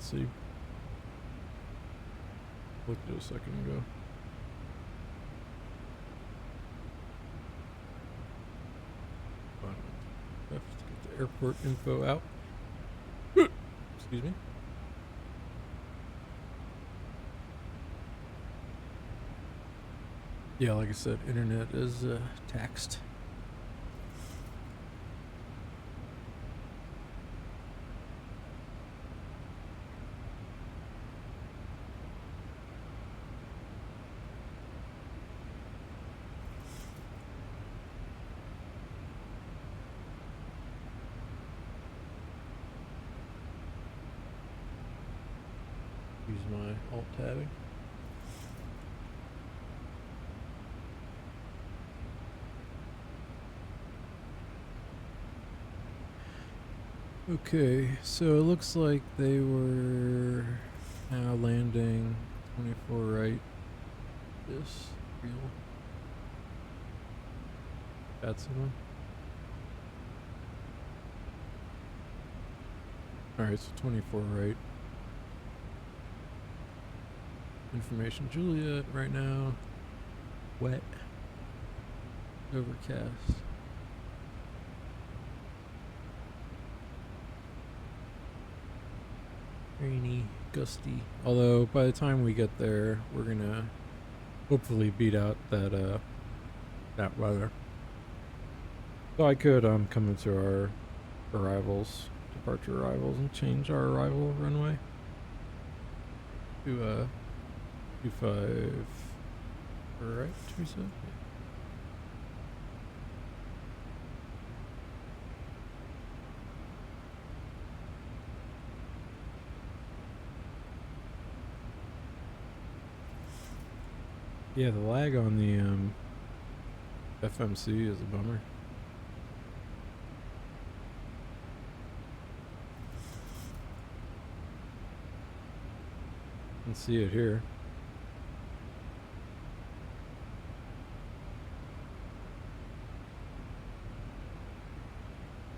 see. Looked at it a second ago. Left to get the airport info out. Excuse me. Yeah, like I said, internet is taxed. Use my alt tabbing. Okay, so it looks like they were now landing 24 right. This real. That's the one. Alright, so 24 right. Information Juliet right now. Wet. Overcast. Rainy, gusty. Although by the time we get there, we're gonna hopefully beat out that that weather. So I could come into our departure arrivals, and change our arrival runway to 25 right, Teresa? Yeah, the lag on the FMC is a bummer. You can see it here.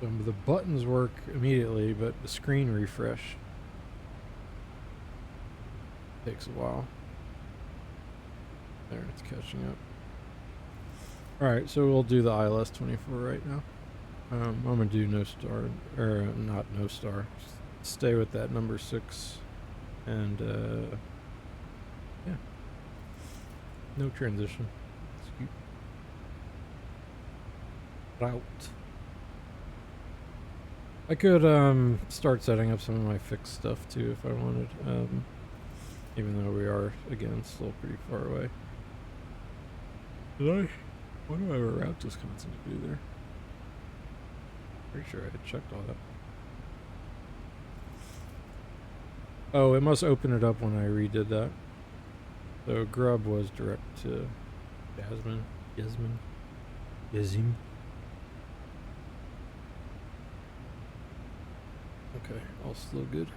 The buttons work immediately, but the screen refresh takes a while. There, it's catching up. Alright, so we'll do the ILS 24 right now. I'm gonna do no star, or not no star. Stay with that number 6, and yeah, no transition. Route. I could start setting up some of my fixed stuff too if I wanted, even though we are again still pretty far away. What do I have a route Wisconsin to do there? Pretty sure I had checked all that. Oh, it must open it up when I redid that. So Grub was direct to Yazim. Okay, all still good.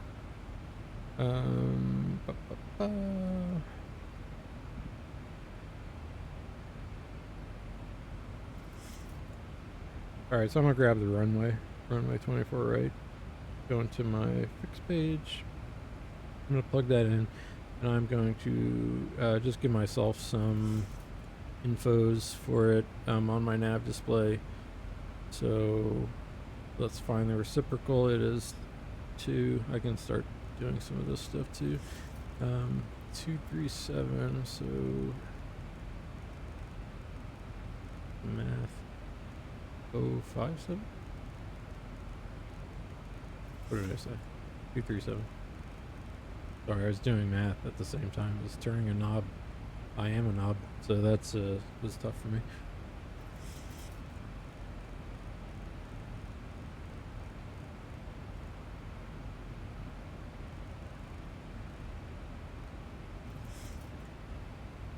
Alright, so I'm gonna grab the runway 24 right, go into my fix page. I'm gonna plug that in, and I'm going to just give myself some infos for it on my nav display. So let's find the reciprocal. It is 2. I can start doing some of this stuff too. 237, so math 057. What did I say? 237. Sorry, I was doing math at the same time as turning a knob. I am a knob, so that's was tough for me.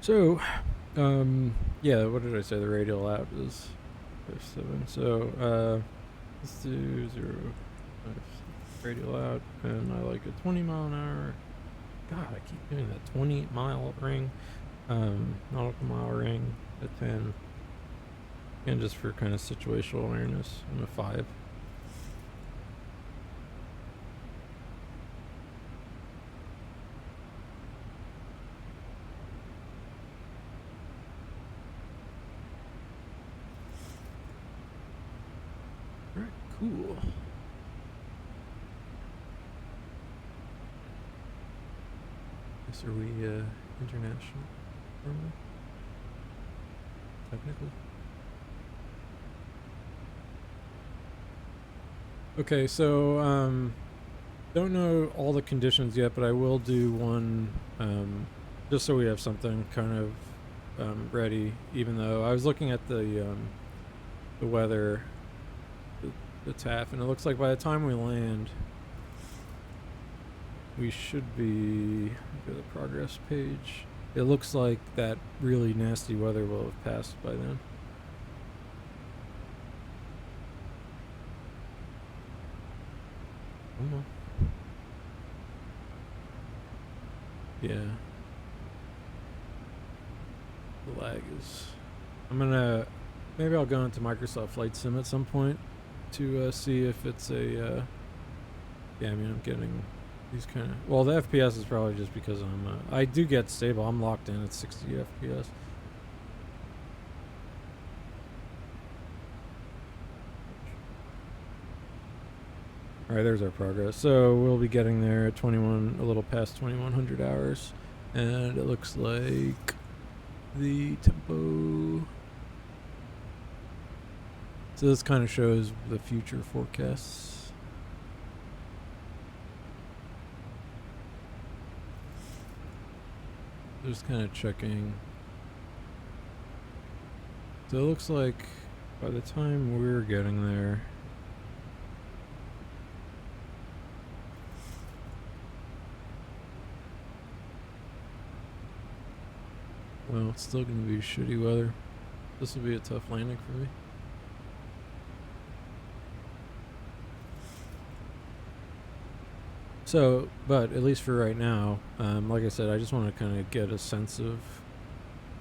So, yeah, what did I say? The radial out is 57. So, let's do 0, 5, radial out, and I like a 20 mile an hour. God, I keep doing that 20 mile ring, nautical mile ring at 10. And just for kind of situational awareness, I'm a 5. Alright, cool. Guess are we international normally? Technically. Okay, so don't know all the conditions yet, but I will do one just so we have something kind of ready. Even though I was looking at the weather, the TAF, and it looks like by the time we land, we should be. Go to the progress page. It looks like that really nasty weather will have passed by then. Yeah. The lag is. I'm gonna. Maybe I'll go into Microsoft Flight Sim at some point to see if it's a. Yeah, I mean, I'm getting these kind of. Well, the FPS is probably just because I'm. I do get stable. I'm locked in at 60 FPS. Alright, there's our progress. So we'll be getting there at 21, a little past 2100 hours. And it looks like the tempo. So this kind of shows the future forecasts. Just kind of checking. So it looks like by the time we're getting there, well, it's still going to be shitty weather. This will be a tough landing for me. So, but at least for right now, like I said, I just want to kind of get a sense of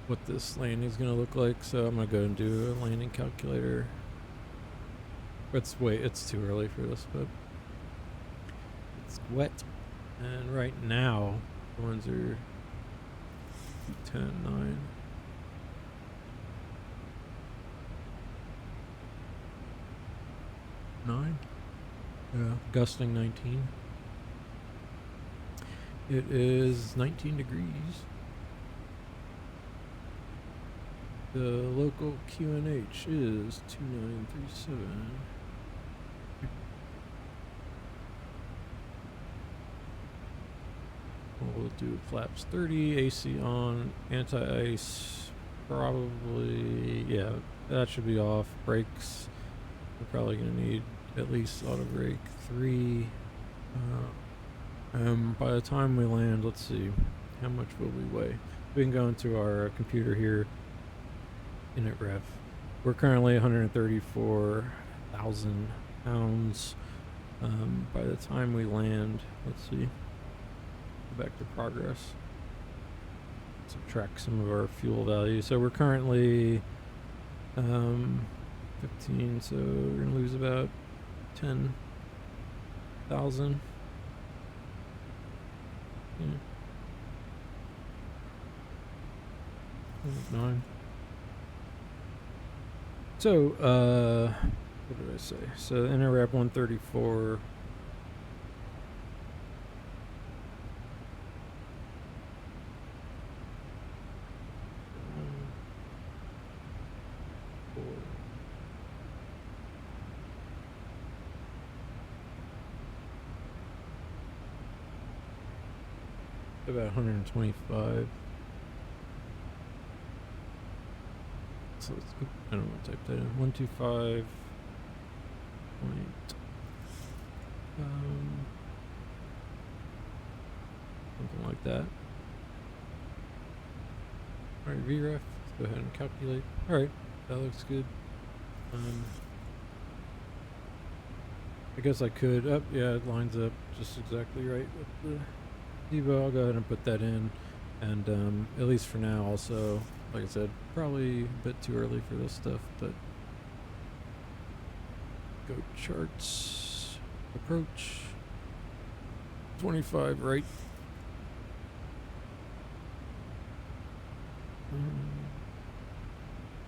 what this landing is going to look like. So I'm going to go and do a landing calculator. It's too early for this, but it's wet. And right now, the ones are 10, 9. Yeah, gusting 19. It is 19 degrees. The local QNH is 2937. We'll do flaps 30, AC on, anti-ice probably, yeah, that should be off. Brakes, we're probably going to need at least auto brake 3. By the time we land, let's see, how much will we weigh? We can go into our computer here, init ref. We're currently 134,000 pounds. By the time we land, let's see, go back to progress, subtract some of our fuel values. So we're currently 15, so we're going to lose about 10,000. Yeah. 9. So, what did I say? So, interrupt 134. About 125. So let's, I don't know what to type that in. 125. Something like that. Alright, VREF. Let's go ahead and calculate. Alright, that looks good. I guess I could. Yeah, it lines up just exactly right with the Devo. I'll go ahead and put that in, and at least for now, also, like I said, probably a bit too early for this stuff, but Go charts. Approach. 25 right.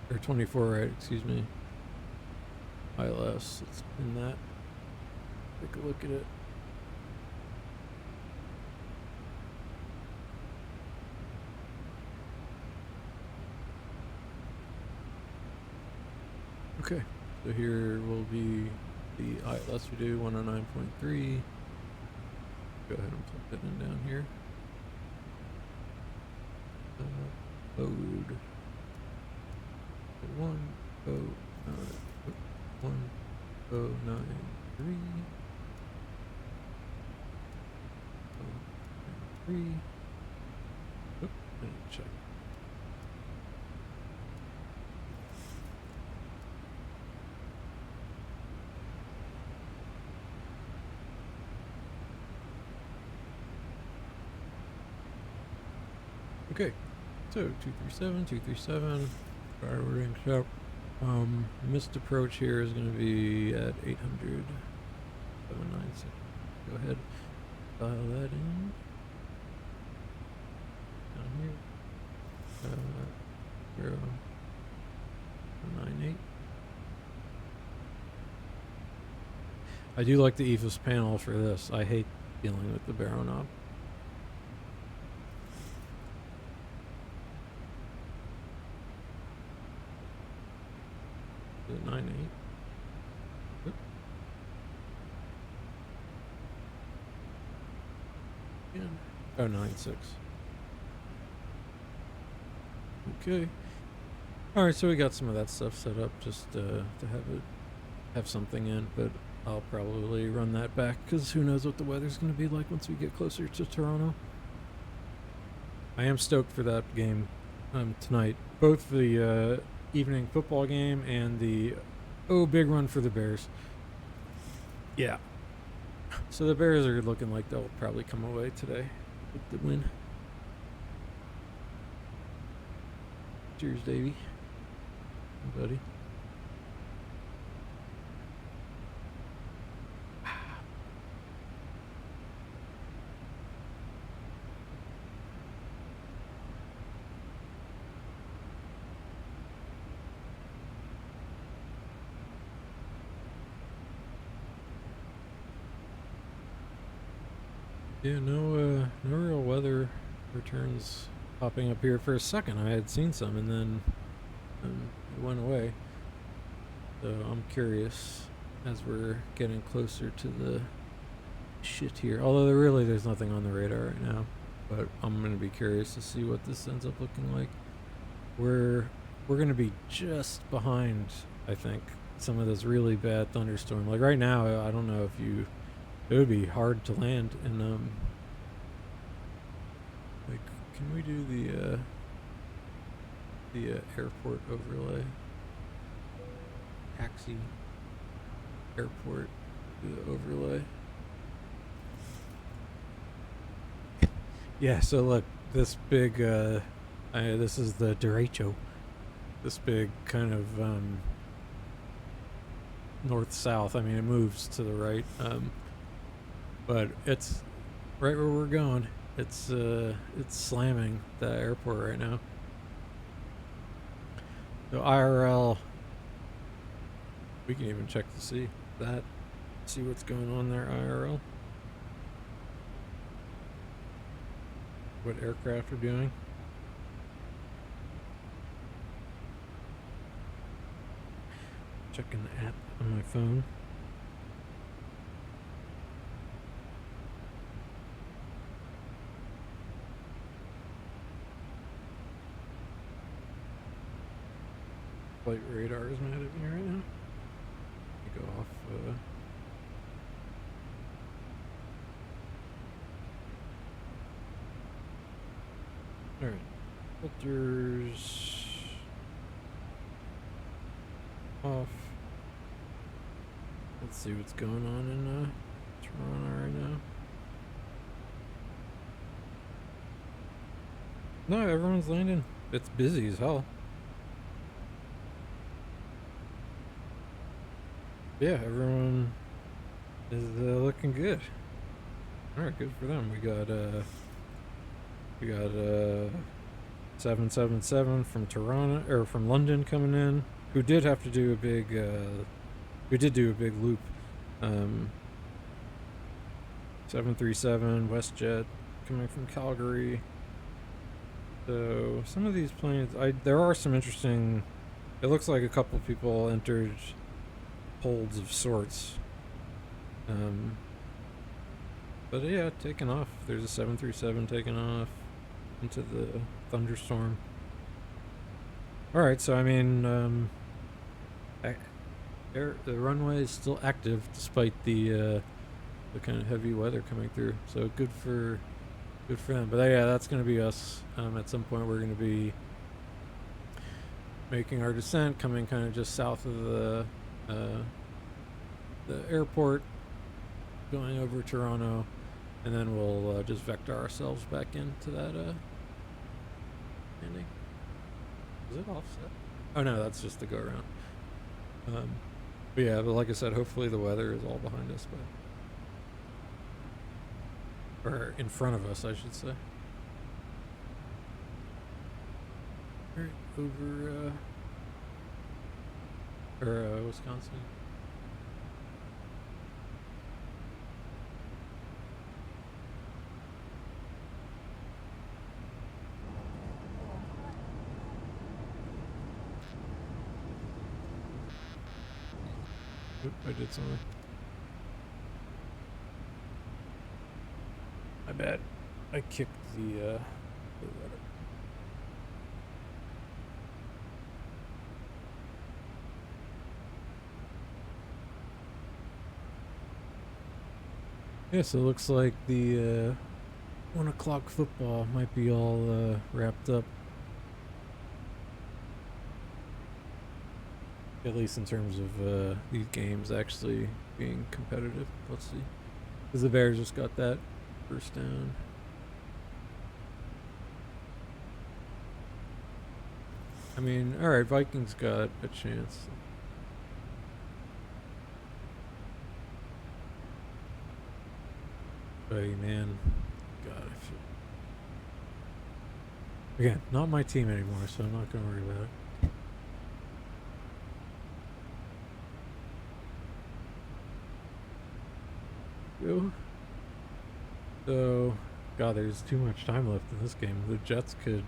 Or 24 right, excuse me. ILS, let's spin that. Take a look at it. Okay, so here will be the ILS we do, 109.3. Go ahead and plug that in down here. Load. 1093. 3. Oop, I need to check. Okay, so 237, forwarding shop. Missed approach here is going to be at 800, 796. Go ahead, dial that in. Down here, 098. I do like the EFIS panel for this. I hate dealing with the barrel knob. The 98. Oop. Yeah. Oh, 96. Okay. All right, so we got some of that stuff set up just to have something in, but I'll probably run that back because who knows what the weather's going to be like once we get closer to Toronto. I am stoked for that game tonight. Both the evening football game and the big run for the Bears. Yeah. So the Bears are looking like they'll probably come away today with the win. Cheers, Davey. Buddy. Yeah, no real weather returns popping up here. For a second I had seen some and then it went away. So I'm curious as we're getting closer to the shit here. Although there's nothing on the radar right now. But I'm going to be curious to see what this ends up looking like. We're going to be just behind, I think, some of this really bad thunderstorm. Like right now, I don't know if it would be hard to land in like, can we do the airport overlay? Taxi airport, do the overlay. Yeah, so look, this big this is the derecho. This big kind of north south. I mean, it moves to the right. But it's right where we're going. It's slamming the airport right now. So IRL, we can even check to see what's going on there. IRL, what aircraft are doing. Checking the app on my phone. Flight radar is mad at me right now. Let me go off. All right, filters off. Let's see what's going on in Toronto right now. No, everyone's landing. It's busy as hell. Yeah, everyone is looking good. All right, good for them. We got 777 from Toronto or from London coming in, who did have to do a big who did do a big loop. 737 WestJet coming from Calgary. So some of these planes, there are some interesting. It looks like a couple people entered holds of sorts. But yeah, taking off. There's a 737 taking off into the thunderstorm. All right, so I mean, the runway is still active despite the kind of heavy weather coming through. So good for them. But yeah, that's going to be us. At some point, we're going to be making our descent, coming kind of just south of the airport, going over Toronto, and then we'll just vector ourselves back into that landing. Is it offset? Oh no, that's just the go around. But yeah, but like I said, hopefully the weather is all behind us, or in front of us, I should say. Alright, over Wisconsin. Oop, I did something. My bad. I kicked the rudder. Yeah, so it looks like the 1 o'clock football might be all wrapped up. At least in terms of these games actually being competitive. Let's see. Because the Bears just got that first down. I mean, alright, Vikings got a chance. Hey, man. God, I feel... Again, not my team anymore, so I'm not going to worry about it. Go. So, God, there's too much time left in this game. The Jets could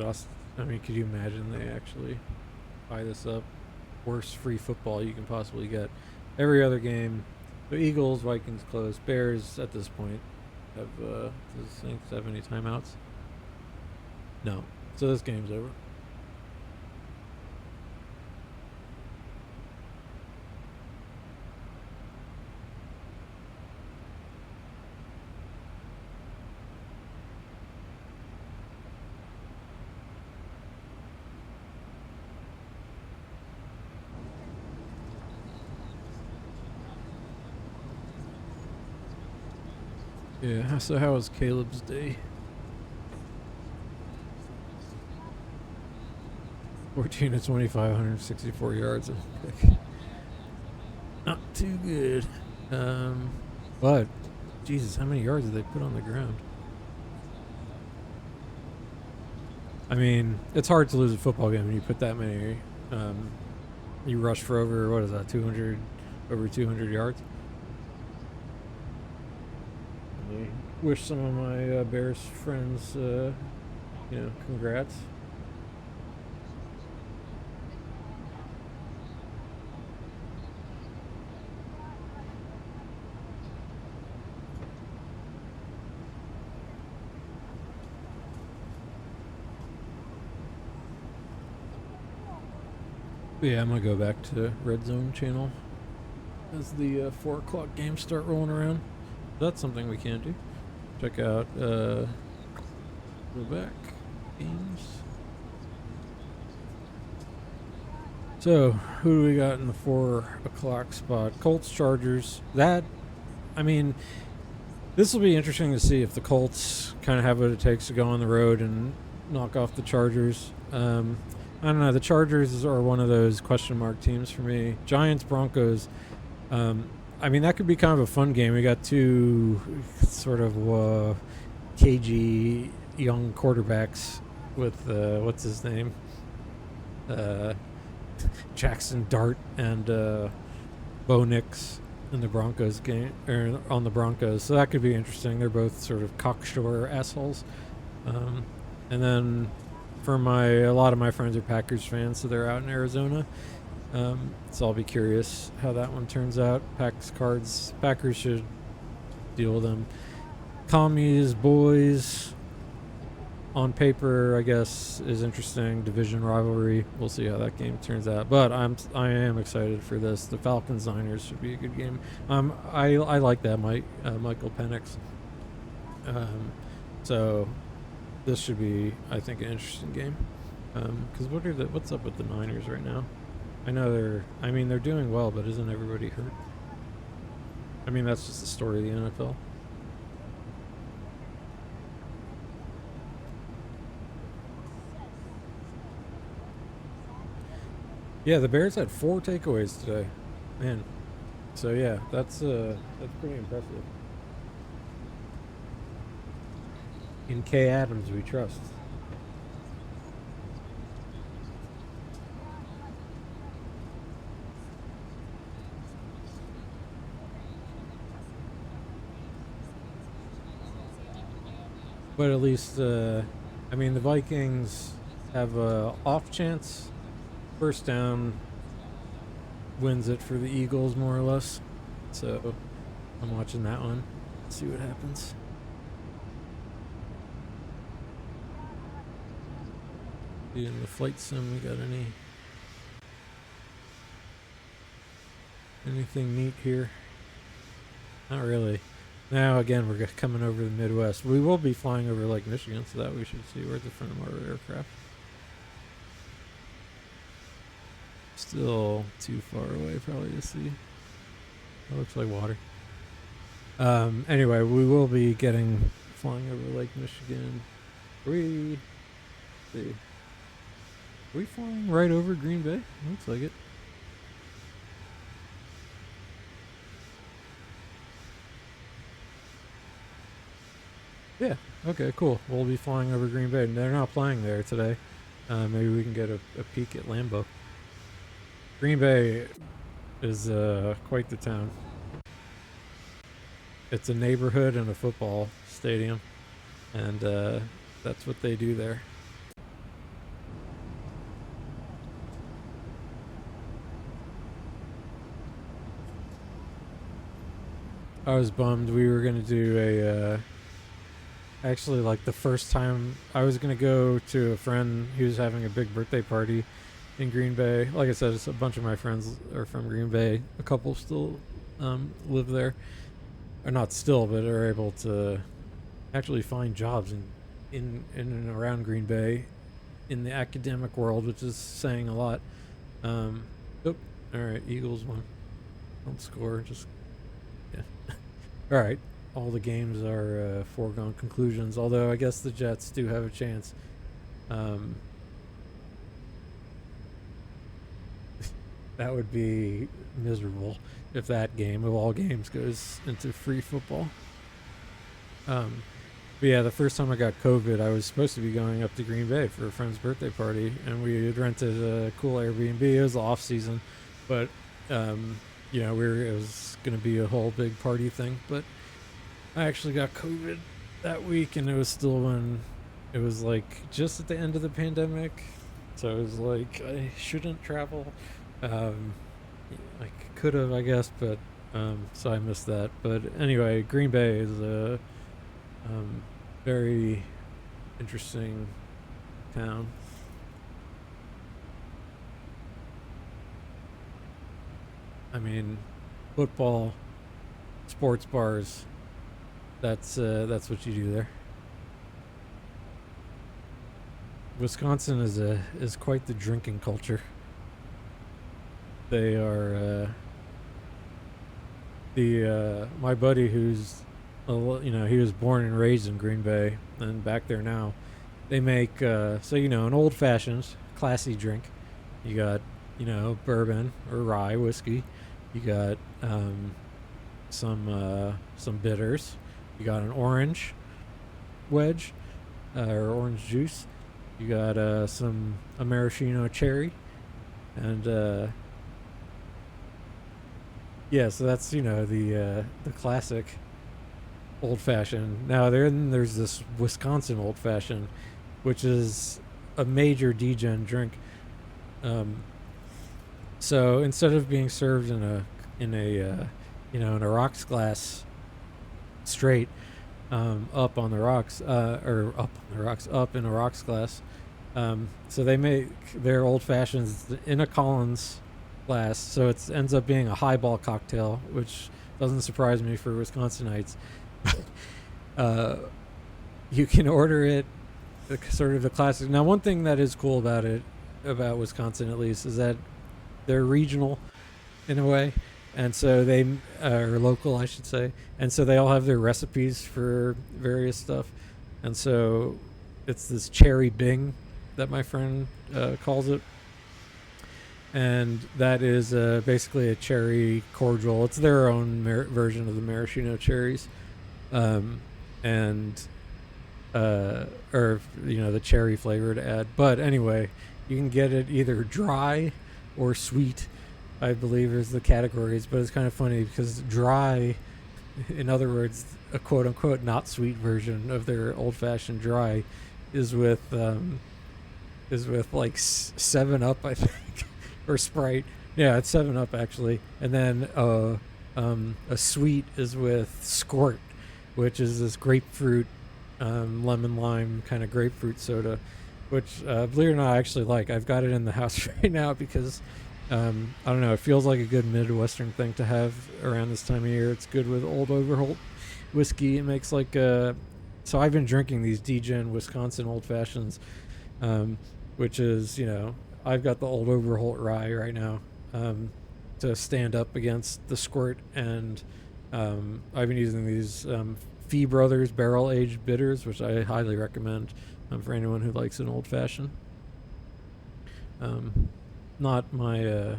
also, I mean, could you imagine they actually buy this up? Worst free football you can possibly get. Every other game, the Eagles, Vikings close. Bears at this point have, does Saints have any timeouts? No. So this game's over. Yeah, so how was Caleb's day? 14 to 25, 164 yards. Not too good. But, Jesus, how many yards did they put on the ground? I mean, it's hard to lose a football game when you put that many. You rush for over, what is that, over 200 yards? Wish some of my Bears friends, congrats. But yeah, I'm gonna go back to Red Zone channel as the 4 o'clock games start rolling around. That's something we can do. Check out, go back, games. So, who do we got in the 4 o'clock spot? Colts, Chargers. That, I mean, this will be interesting to see if the Colts kind of have what it takes to go on the road and knock off the Chargers. I don't know. The Chargers are one of those question mark teams for me. Giants, Broncos. I mean, that could be kind of a fun game. We got two sort of cagey young quarterbacks with what's his name, uh, Jackson Dart and Bo Nix in the Broncos game, or on the Broncos. So that could be interesting. They're both sort of cocksure assholes. And then for a lot of my friends are Packers fans, so they're out in Arizona. So I'll be curious how that one turns out. Packers should deal with them. Commies, boys, on paper, I guess, is interesting. Division rivalry. We'll see how that game turns out. But I am excited for this. The Falcons-Niners should be a good game. I like that Michael Penix. So this should be, I think, an interesting game. Because what's up with the Niners right now? I know they're doing well, but isn't everybody hurt? I mean, that's just the story of the NFL. Yeah, the Bears had 4 takeaways today, man. So yeah, that's pretty impressive. In K. Adams, we trust. But at least, I mean, the Vikings have a off chance. First down wins it for the Eagles, more or less. So I'm watching that one. See what happens. In the flight sim, we got anything neat here? Not really. Now again, we're coming over the Midwest. We will be flying over Lake Michigan, so that we should see. Where's the front of our aircraft? Still too far away, probably to see. That looks like water. Anyway, we will be flying over Lake Michigan. See. Are we flying right over Green Bay? Looks like it. Yeah. Okay, cool. We'll be flying over Green Bay. They're not playing there today. Maybe we can get a peek at Lambeau. Green Bay is quite the town. It's a neighborhood and a football stadium, and that's what they do there. I was bummed. We were going to do actually, like, the first time I was going to go to a friend who was having a big birthday party in Green Bay. Like I said, it's a bunch of my friends are from Green Bay. A couple still live there. Or not still, but are able to actually find jobs in and around Green Bay in the academic world, which is saying a lot. All right, Eagles won. Don't score, just... Yeah. All right. All the games are foregone conclusions, although I guess the Jets do have a chance. That would be miserable if that game of all games goes into free football. But yeah, the first time I got COVID, I was supposed to be going up to Green Bay for a friend's birthday party, and we had rented a cool Airbnb. It was the off season, but it was going to be a whole big party thing. But I actually got COVID that week, and it was still when it was like just at the end of the pandemic. So it was like I shouldn't travel. Like could have, I guess, but so I missed that. But anyway, Green Bay is a very interesting town. I mean, football, sports bars. That's what you do there. Wisconsin is quite the drinking culture. They are my buddy who's he was born and raised in Green Bay and back there now. They make an old fashioned classy drink. You got bourbon or rye whiskey, You got some bitters. You got an orange wedge or orange juice. You got a maraschino cherry, and yeah, so that's the classic old fashioned. Now there's this Wisconsin old fashioned, which is a major degen drink. So instead of being served in a rocks glass straight, up on the rocks, or up on the rocks, up in a rocks glass. So they make their old fashions in a Collins glass, so it ends up being a highball cocktail, which doesn't surprise me for Wisconsinites. You can order it, sort of the classic. Now, one thing that is cool about it, about Wisconsin at least, is that they're regional in a way, and so they are local, I should say, and so they all have their recipes for various stuff, and so it's this cherry bing that my friend calls it, and that is basically a cherry cordial. It's their own version of the maraschino cherries, and or the cherry flavor to add. But anyway, you can get it either dry or sweet, I believe is the categories. But it's kind of funny because dry, in other words, a quote unquote not sweet version of their old fashioned dry is with like 7-Up, I think, or Sprite. Yeah, it's 7-Up actually. And then a sweet is with Squirt, which is this grapefruit, lemon lime kind of grapefruit soda, which believe it or not, I actually like. I've got it in the house right now because I don't know, it feels like a good Midwestern thing to have around this time of year. It's good with Old Overholt whiskey. It makes like so I've been drinking these degen Wisconsin old fashions, which is, I've got the Old Overholt rye right now to stand up against the Squirt, and I've been using these Fee Brothers barrel aged bitters, which I highly recommend for anyone who likes an old fashioned. Not my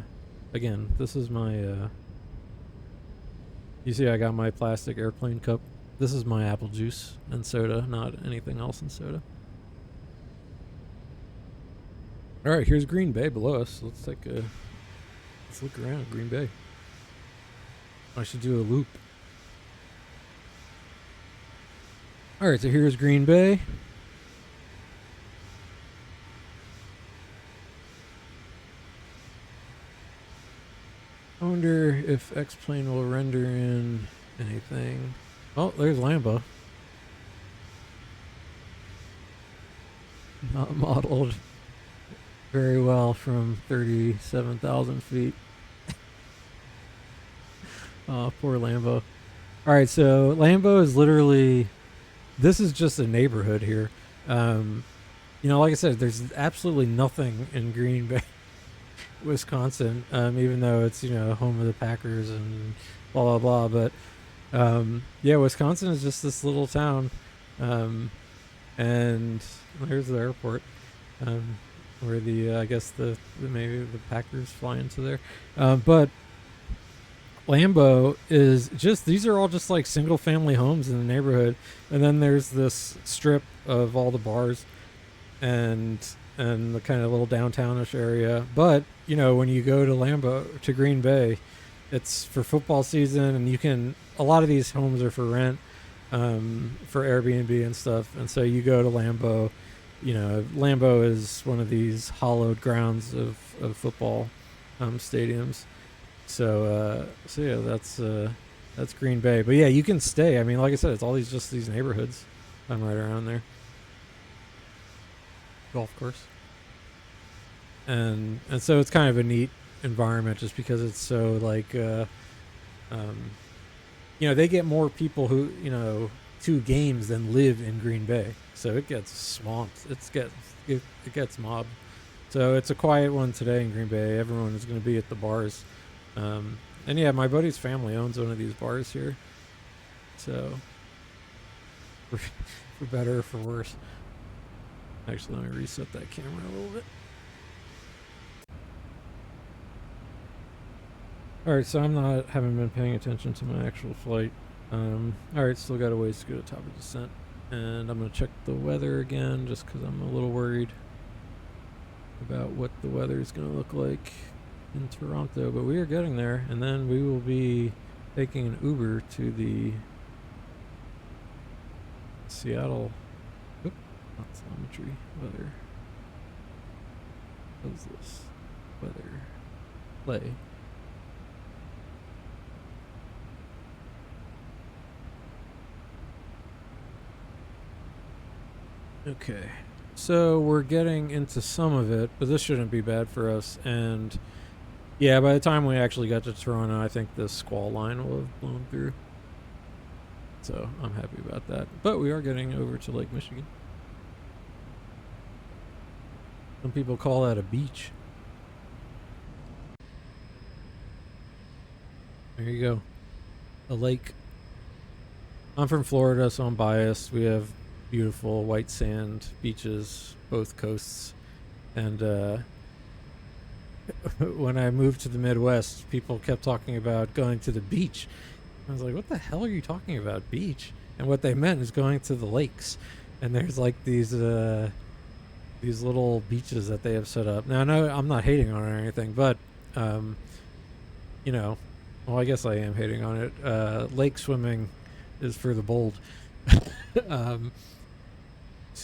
again, this is my you see I got my plastic airplane cup. This is my apple juice and soda, not anything else in soda. All right, here's Green Bay below us. Let's look around Green Bay. I should do a loop. All right, so here's Green Bay. I wonder if X-Plane will render in anything. Oh, there's Lambo. Not modeled very well from 37,000 feet. Oh, poor Lambo. All right, so Lambo is literally, this is just a neighborhood here. Like I said, there's absolutely nothing in Green Bay, Wisconsin, even though it's, home of the Packers and blah, blah, blah. But, yeah, Wisconsin is just this little town. And there's the airport, where I guess maybe the Packers fly into there. But Lambeau is just, these are all just like single family homes in the neighborhood. And then there's this strip of all the bars and the kind of little downtownish area. But, when you go to Green Bay, it's for football season, and a lot of these homes are for rent, for Airbnb and stuff. And so you go to Lambeau, Lambeau is one of these hollowed grounds of football stadiums. So yeah, that's Green Bay. But yeah, you can stay. I mean, like I said, it's all these neighborhoods. I'm right around there. Golf course. And so it's kind of a neat environment just because it's so like, they get more people who, to games than live in Green Bay. So it gets swamped. It gets mobbed. So it's a quiet one today in Green Bay. Everyone is going to be at the bars. And yeah, my buddy's family owns one of these bars here. So for better or for worse. Actually, let me reset that camera a little bit. All right, so haven't been paying attention to my actual flight. All right, still got a ways to go to top of descent, and I'm gonna check the weather again just because I'm a little worried about what the weather is gonna look like in Toronto. But we are getting there, and then we will be taking an Uber to the Seattle. Oop, not telemetry. Weather. What is this? Weather. Play. Okay, so we're getting into some of it, but this shouldn't be bad for us. And yeah, by the time we actually got to Toronto, I think the squall line will have blown through. So I'm happy about that. But we are getting over to Lake Michigan. Some people call that a beach. There you go. A lake. I'm from Florida, so I'm biased. We have beautiful white sand beaches, both coasts. And when I moved to the Midwest, people kept talking about going to the beach. I was like, what the hell are you talking about, beach? And what they meant is going to the lakes. And there's like these little beaches that they have set up. Now, no, I'm not hating on it or anything, but, you know, well, I guess I am hating on it. Lake swimming is for the bold.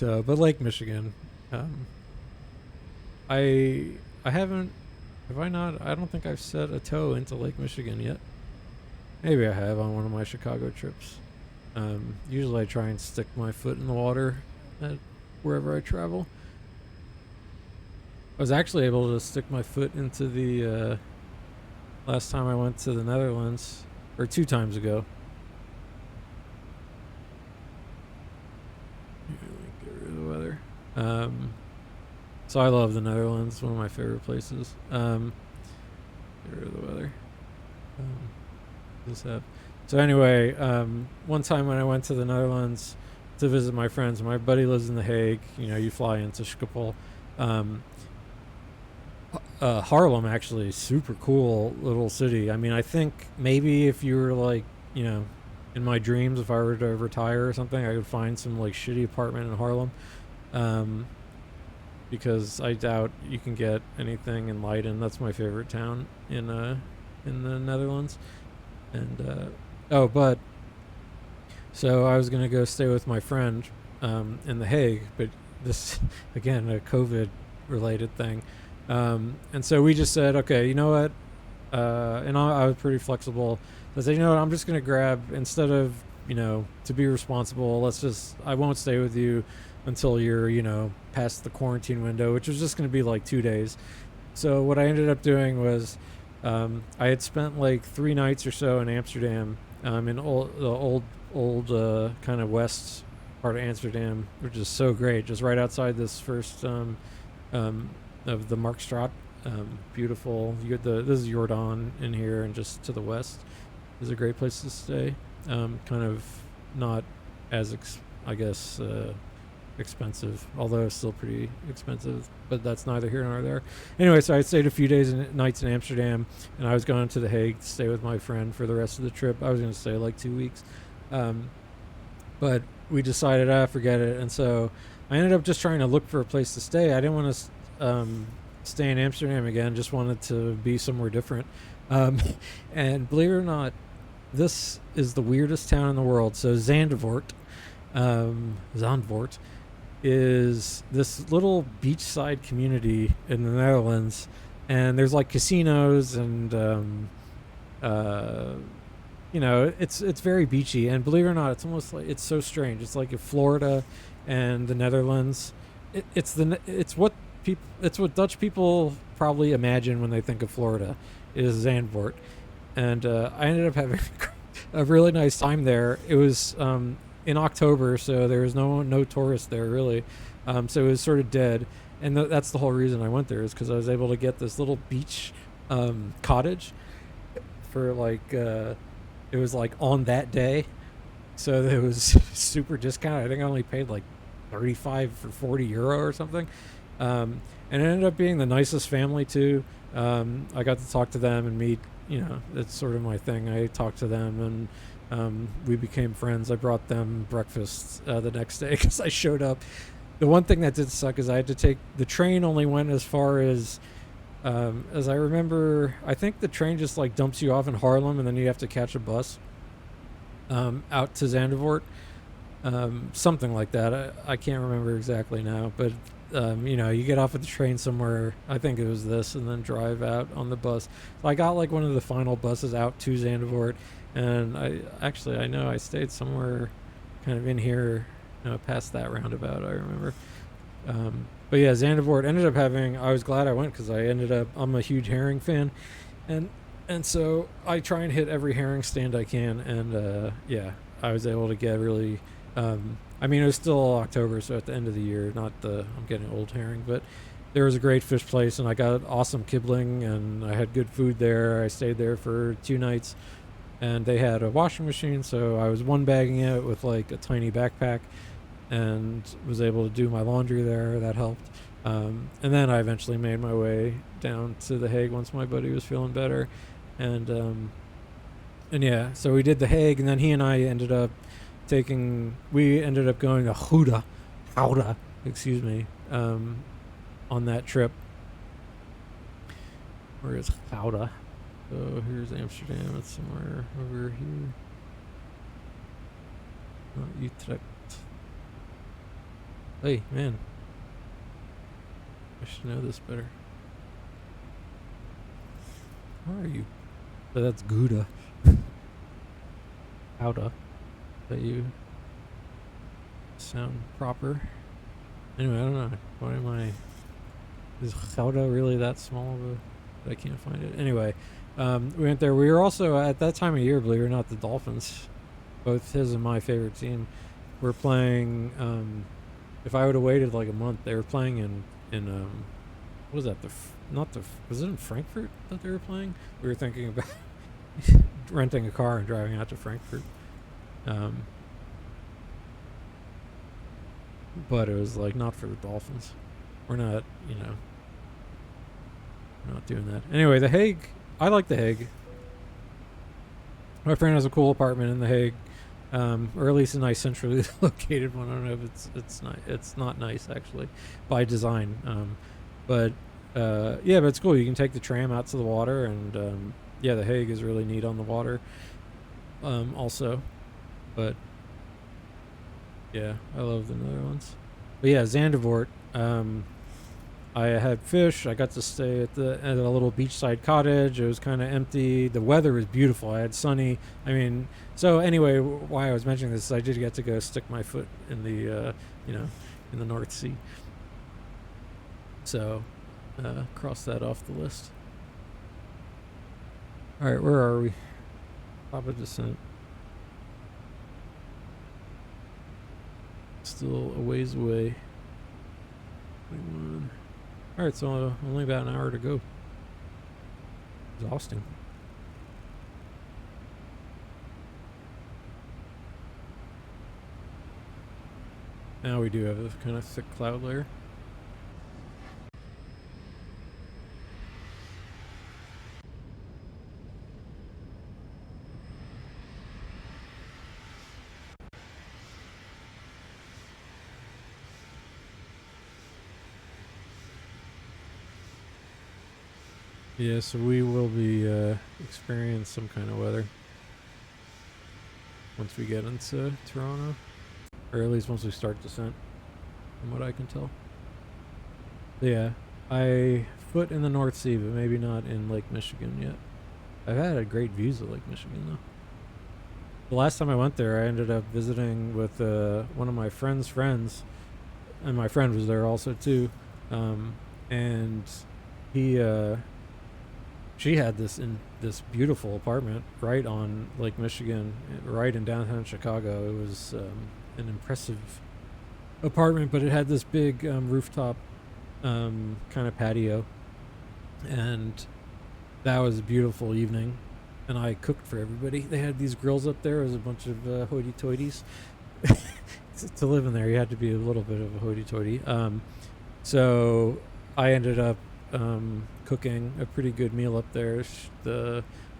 But Lake Michigan, I haven't, have I not? I don't think I've set a toe into Lake Michigan yet. Maybe I have on one of my Chicago trips. Usually I try and stick my foot in the water at wherever I travel. I was actually able to stick my foot into the last time I went to the Netherlands, or 2 times ago. Get rid of the weather. So I love the Netherlands, one of my favorite places. Get rid of the weather. So anyway, one time when I went to the Netherlands to visit my friends, my buddy lives in The Hague. You know, you fly into Schiphol. Haarlem, actually, super cool little city. I mean, I think maybe if you were like, you know, in my dreams, if I were to retire or something, I would find some like shitty apartment in Haarlem, because I doubt you can get anything in Leiden. That's my favorite town in the Netherlands. And so I was gonna go stay with my friend in The Hague, but this again a COVID related thing. And so we just said, okay, you know what? And I was pretty flexible. I said, you know what? I'm just going to grab, instead of, you know, to be responsible, I won't stay with you until you're, you know, past the quarantine window, which was just going to be like 2 days. So what I ended up doing was, I had spent like 3 nights or so in Amsterdam, in the old kind of west part of Amsterdam, which is so great, just right outside this first, of the Markstraat. Beautiful. This is Jordan in here, and just to the west is a great place to stay. Kind of not as expensive, although it's still pretty expensive, but that's neither here nor there. Anyway, so I stayed a few days and nights in Amsterdam, and I was going to The Hague to stay with my friend for the rest of the trip. I was going to stay like 2 weeks, but we decided, forget it. And so I ended up just trying to look for a place to stay. I didn't want to stay in Amsterdam again, just wanted to be somewhere different. And believe it or not, this is the weirdest town in the world. So Zandvoort is this little beachside community in the Netherlands, and there's like casinos and you know, it's very beachy, and believe it or not, it's almost like, it's so strange. It's like if Florida and the Netherlands, it's what Dutch people probably imagine when they think of Florida, is Zandvoort. And I ended up having a really nice time there. It was in October, so there was no tourists there really, so it was sort of dead. And that's the whole reason I went there, is because I was able to get this little beach cottage for like it was like on that day, so it was super discounted. I think I only paid like 35 or 40 euro or something. And it ended up being the nicest family too. I got to talk to them and meet it's sort of my thing. I talked to them, and we became friends. I brought them breakfast the next day because I showed up. The one thing that did suck is I had to take the train. Only went as far as I remember. I think the train just like dumps you off in Harlem, and then you have to catch a bus out to Zandvoort. Something like that. I can't remember exactly now, but you get off at the train somewhere, I think it was this, and then drive out on the bus. So I got like one of the final buses out to Zandvoort, and I know I stayed somewhere kind of in here, past that roundabout, I remember. But yeah, Zandvoort ended up I was glad I went because I'm a huge herring fan, and so I try and hit every herring stand I can, and I was able to get really it was still October, so at the end of the year, I'm getting old herring, but there was a great fish place, and I got awesome kibling, and I had good food there. I stayed there for 2 nights, and they had a washing machine, so I was one bagging it with like a tiny backpack, and was able to do my laundry there. That helped. And then I eventually made my way down to The Hague once my buddy was feeling better, and so we did The Hague, and then he and I ended up going to Gouda, excuse me, on that trip. Where is Gouda? So here's Amsterdam. It's somewhere over here. Not Utrecht. Hey, man. I should know this better. Where are you? So that's Gouda. Gouda. That you sound proper. Anyway, I don't know. Why am I... Is Gouda really that small that I can't find it? Anyway, we went there. We were also, at that time of year, believe it or not, the Dolphins, both his and my favorite team, were playing... if I would have waited like a month, they were playing in what was that? Was it in Frankfurt that they were playing? We were thinking about renting a car and driving out to Frankfurt. But it was like not for the Dolphins. We're not doing that. Anyway, The Hague. I like The Hague. My friend has a cool apartment in The Hague, or at least a nice centrally located one. I don't know if it's not nice actually by design. But it's cool. You can take the tram out to the water, and The Hague is really neat on the water. Also, but yeah, I love the Netherlands. But yeah, Zandvoort. I had fish. I got to stay at a little beachside cottage. It was kind of empty. The weather was beautiful. I had sunny. So anyway, why I was mentioning this is I did get to go stick my foot in the in the North Sea. So cross that off the list. All right, where are we? Papa Descent. Still a ways away. 21. All right, so only about an hour to go. Exhausting. Now we do have a kind of thick cloud layer. Yeah, so we will be experiencing some kind of weather once we get into Toronto, or at least once we start descent, from what I can tell. Yeah, I foot in the North Sea, but maybe not in Lake Michigan yet. I've had great views of Lake Michigan, though. The last time I went there, I ended up visiting with one of my friend's friends, and my friend was there also, too. And she had this beautiful apartment right on Lake Michigan, right in downtown Chicago. It was an impressive apartment, but it had this big rooftop kind of patio, and that was a beautiful evening. And I cooked for everybody. They had these grills up there. It was a bunch of hoity-toities. To live in there, you had to be a little bit of a hoity-toity. So I ended up cooking a pretty good meal up there.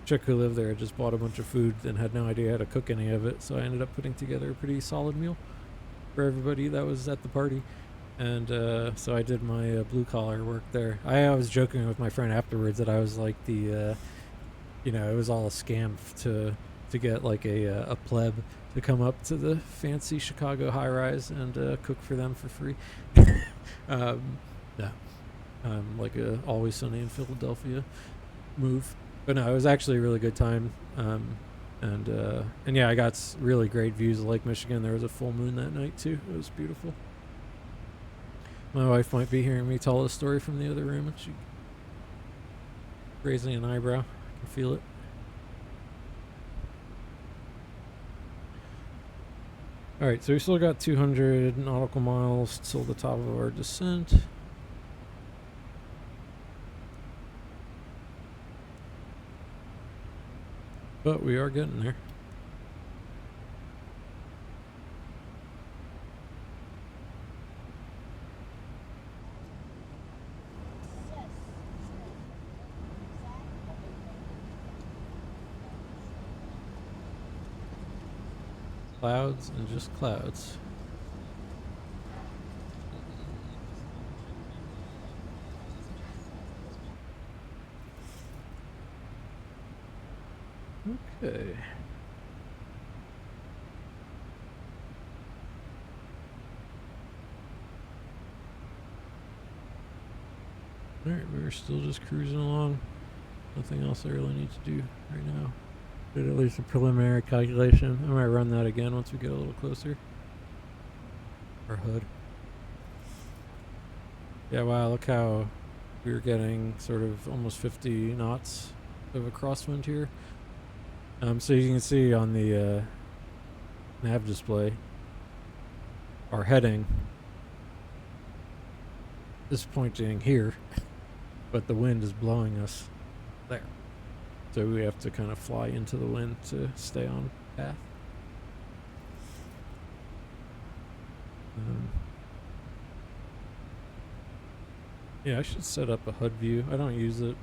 chick who lived there had just bought a bunch of food and had no idea how to cook any of it, so I ended up putting together a pretty solid meal for everybody that was at the party. And so I did my blue collar work there. I was joking with my friend afterwards that I was like the, it was all a scam to get like a pleb to come up to the fancy Chicago high rise and cook for them for free. Yeah, like a Always Sunny in Philadelphia move. But no, it was actually a really good time. And yeah, I got really great views of Lake Michigan. There was a full moon that night too. It was beautiful. My wife might be hearing me tell a story from the other room, and she raising an eyebrow. I can feel it. Alright, so we still got 200 nautical miles till the top of our descent. But we are getting there. Clouds and just clouds. Okay. Alright, we're still just cruising along. Nothing else I really need to do right now. Did at least a preliminary calculation. I might run that again once we get a little closer. Our hood. Yeah, wow, look how we were getting sort of almost 50 knots of a crosswind here. So you can see on the nav display, our heading is pointing here, but the wind is blowing us there. So we have to kind of fly into the wind to stay on path. Yeah, I should set up a HUD view. I don't use it.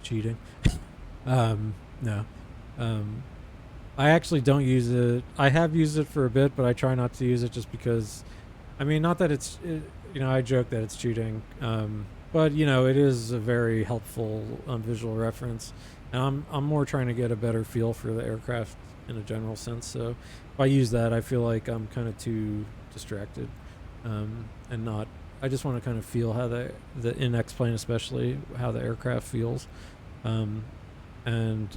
Cheating. No. I actually don't use it. I have used it for a bit, but I try not to use it just because, I mean, not that I joke that it's cheating. But it is a very helpful visual reference, and I'm more trying to get a better feel for the aircraft in a general sense. So if I use that, I feel like I'm kind of too distracted, and not. I just want to kind of feel how the in X-plane especially how the aircraft feels, and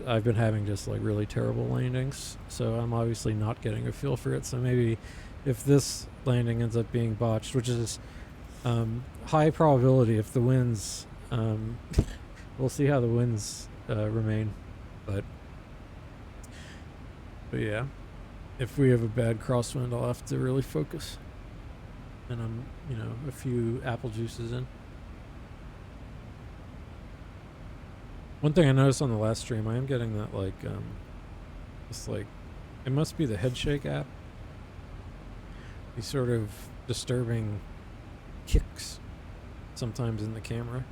I've been having just like really terrible landings, so I'm obviously not getting a feel for it. So maybe if this landing ends up being botched, which is high probability if the winds, we'll see how the winds remain, but yeah, if we have a bad crosswind, I'll have to really focus, and I'm a few apple juices in. One thing I noticed on the last stream, I am getting that it must be the Headshake app, these sort of disturbing kicks sometimes in the camera.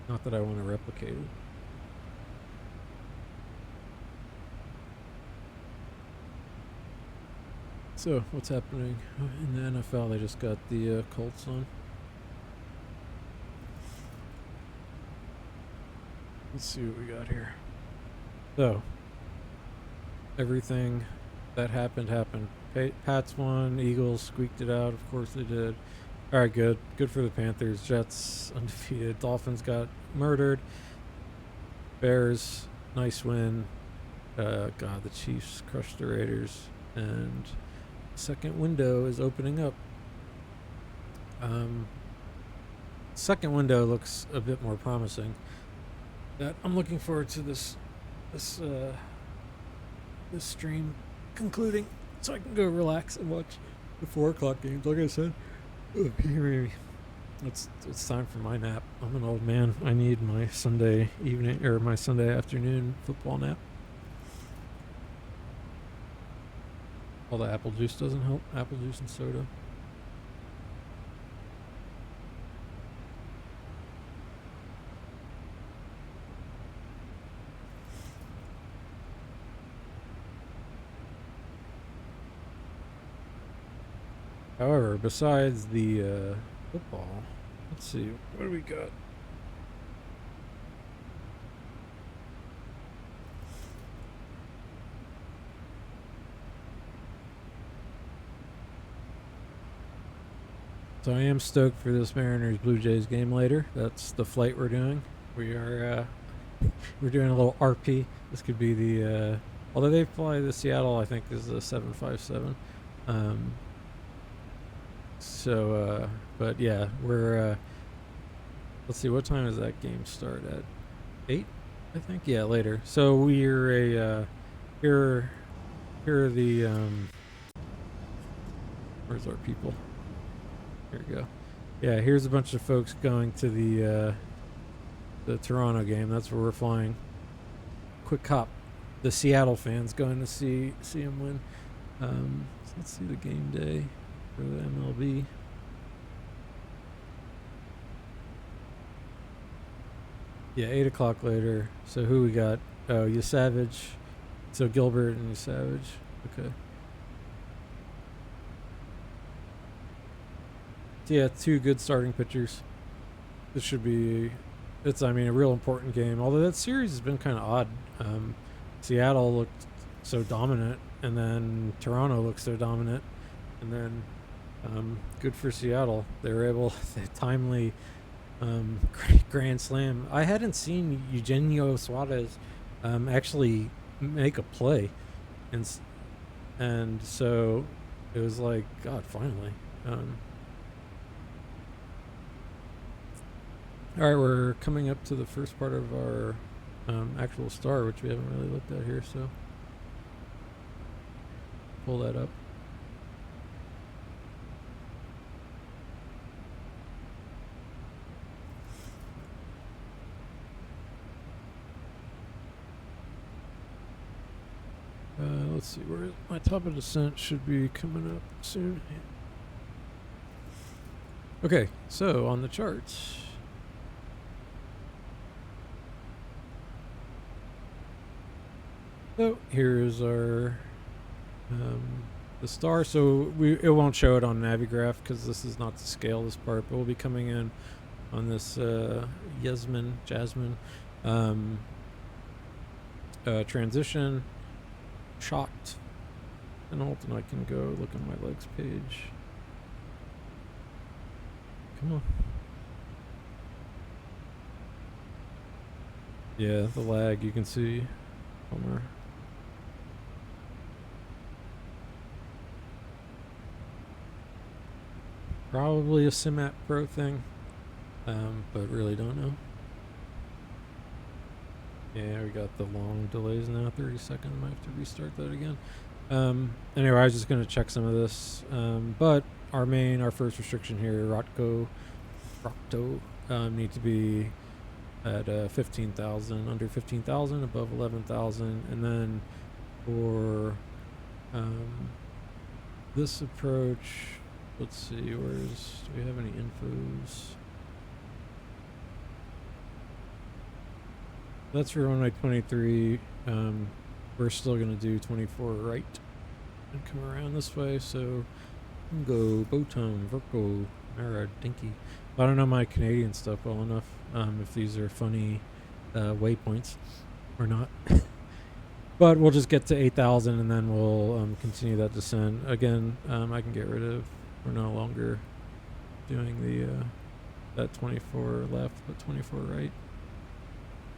Not that I want to replicate it. So, what's happening in the NFL? They just got the Colts on. Let's see what we got here. So, everything that happened. Pats won, Eagles squeaked it out, of course they did. Alright, good for the Panthers. Jets undefeated. Dolphins got murdered. Bears, nice win. The Chiefs crushed the Raiders, and second window is opening up. Second window looks a bit more promising. That I'm looking forward to this stream concluding, so I can go relax and watch the 4 o'clock games. Like I said, it's time for my nap. I'm an old man. I need my Sunday evening or my Sunday afternoon football nap. All the apple juice doesn't help. Apple juice and soda. However, besides the football, let's see, what do we got? So I am stoked for this Mariners Blue Jays game later. That's the flight we're doing. We are we're doing a little RP. This could be the although they fly to Seattle, I think is the 757. But yeah, we're let's see, what time does that game start at? 8, I think. Yeah, later. So we're here are the where's our people? Here we go. Yeah, here's a bunch of folks going to the Toronto game. That's where we're flying. Quick hop. The Seattle fans going to see him win. So let's see the game day for the MLB. Yeah, 8 o'clock later. So who we got? Oh, Savage. So Gilbert and Savage. Okay. So yeah, 2 good starting pitchers. This should be, I mean, a real important game. Although that series has been kind of odd. Seattle looked so dominant, and then Toronto looked so dominant, and then good for Seattle. They were able to timely grand slam. I hadn't seen Eugenio Suarez actually make a play, and so it was like, God, finally. All right, we're coming up to the first part of our actual star, which we haven't really looked at here, so pull that up. Let's see, where my top of descent should be coming up soon. Okay, so on the charts. So here's our the star. So it won't show it on Navigraph because this is not to scale this part, but we'll be coming in on this Jasmine transition. Shocked. And I can go look on my legs page. Come on. Yeah, the lag you can see. Bummer. Probably a SimApp Pro thing, but really don't know. Yeah, we got the long delays now, 30 seconds. Might have to restart that again. Anyway, I was just going to check some of this, but our first restriction here, Rocto, need to be at 15,000, under 15,000, above 11,000, and then for this approach, let's see, do we have any infos? That's for runway 23. We're still going to do 24 right and come around this way, so go Botum, Verco, Mara, Dinky. I don't know my Canadian stuff well enough, if these are funny waypoints or not. But we'll just get to 8,000 and then we'll continue that descent. Again, I can get rid of, we're no longer doing the that 24 left, but 24 right.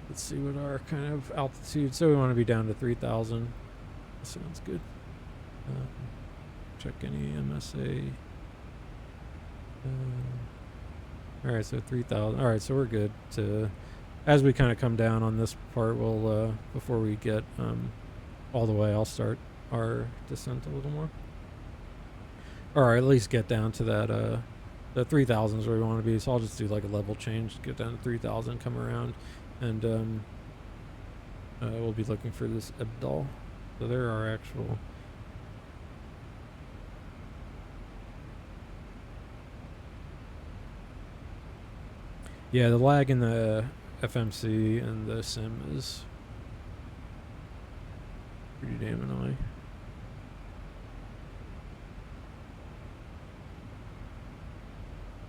Let's see what our kind of altitude, so we want to be down to 3,000. Sounds good. Check any MSA. Alright, so 3,000. Alright, so we're good. As we kind of come down on this part, we'll, before we get all the way, I'll start our descent a little more. Or at least get down to that, the 3,000 is where we want to be. So I'll just do like a level change, get down to 3,000, come around, and we'll be looking for this Abdal. So there are actual... Yeah, the lag in the FMC and the sim is pretty damn annoying.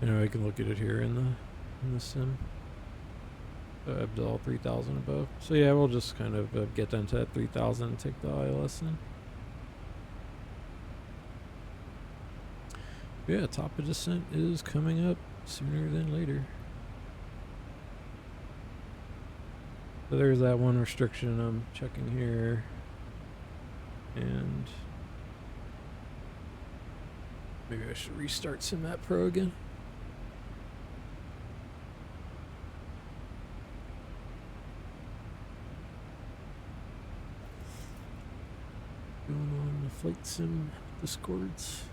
I can look at it here in the sim. Abdul 3000 above. So yeah, we'll just kind of get down to that 3000 and take the ILS in. Yeah, top of descent is coming up sooner than later. So there's that one restriction I'm checking here. And maybe I should restart SimMap Pro again. Going on the flight sim discords.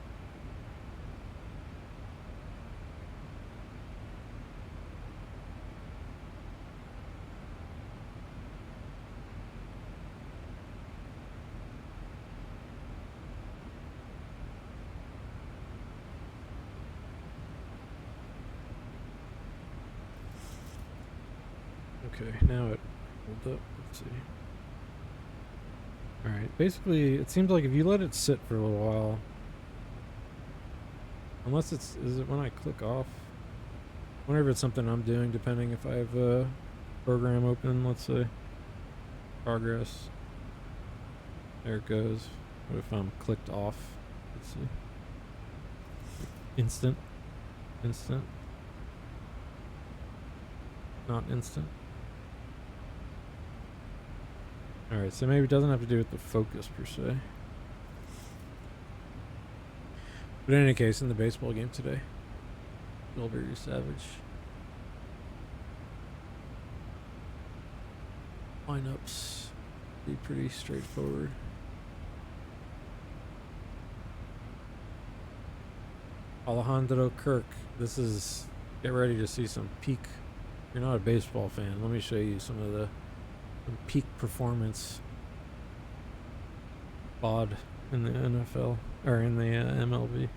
Okay, now it pulled up. Let's see. Alright, basically, it seems like if you let it sit for a little while, unless is it when I click off? Whenever it's something I'm doing, depending if I have a program open, let's say, progress. There it goes. What if I'm clicked off? Let's see. Instant. Not instant. Alright, so maybe it doesn't have to do with the focus per se. But in any case, in the baseball game today, Gilbert Savage. Lineups be pretty straightforward. Alejandro Kirk. This is, get ready to see some peak. If you're not a baseball fan, let me show you some of the peak performance bod in the NFL or in the MLB.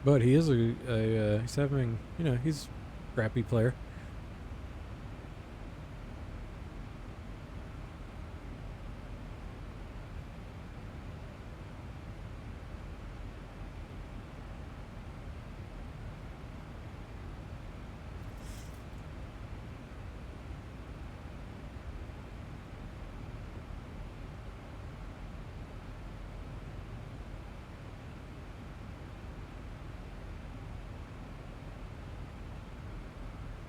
But he is he's having, he's a crappy player.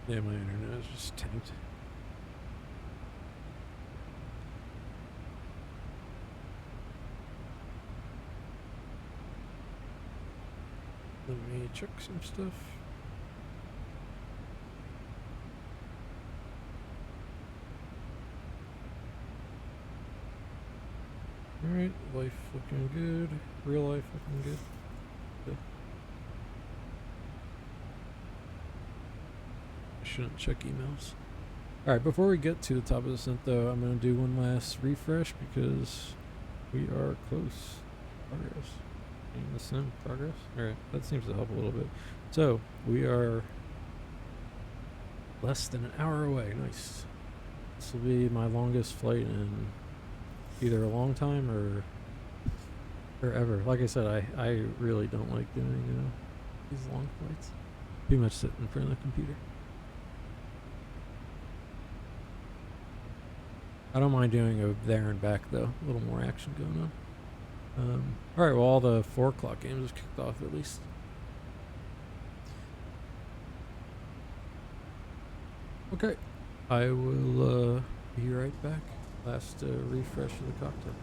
Yeah, my internet is just tanked. Let me check some stuff. Alright, life looking good. Real life looking good. Okay. Shouldn't check emails. Alright, before we get to the top of the descent though, I'm going to do one last refresh because we are close. Progress. In the sim, progress. Alright, that seems to help a little bit. So, we are less than an hour away. Nice. This will be my longest flight in either a long time or ever. Like I said, I really don't like doing these long flights. Too much sitting in front of the computer. I don't mind doing a there and back though. A little more action going on. Alright, well all the 4 o'clock games have kicked off at least. Okay. I will be right back. Last refresh of the cocktail.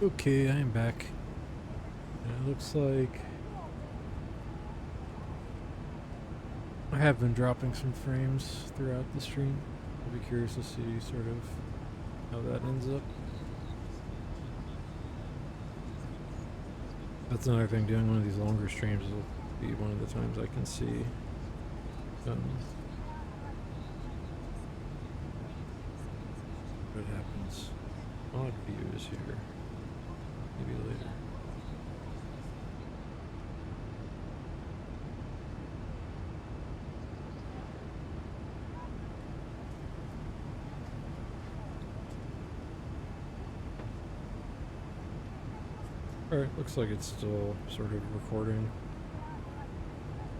Okay, I am back. And it looks like I have been dropping some frames throughout the stream. I'll be curious to see sort of how that ends up. That's another thing, doing one of these longer streams will be one of the times I can see what happens. Odd views here. Maybe later. Alright, looks like it's still sort of recording.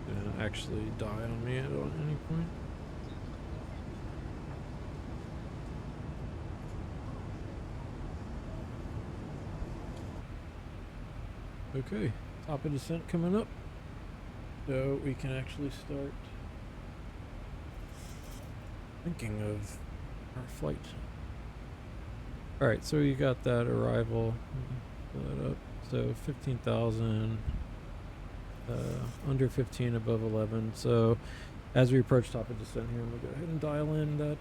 Didn't actually die on me at any point. Okay, top of descent coming up. So we can actually start thinking of our flight. Alright, so you got that arrival. Fill that up. So 15,000, under 15, above 11. So as we approach top of descent here, I'm going to go ahead and dial in that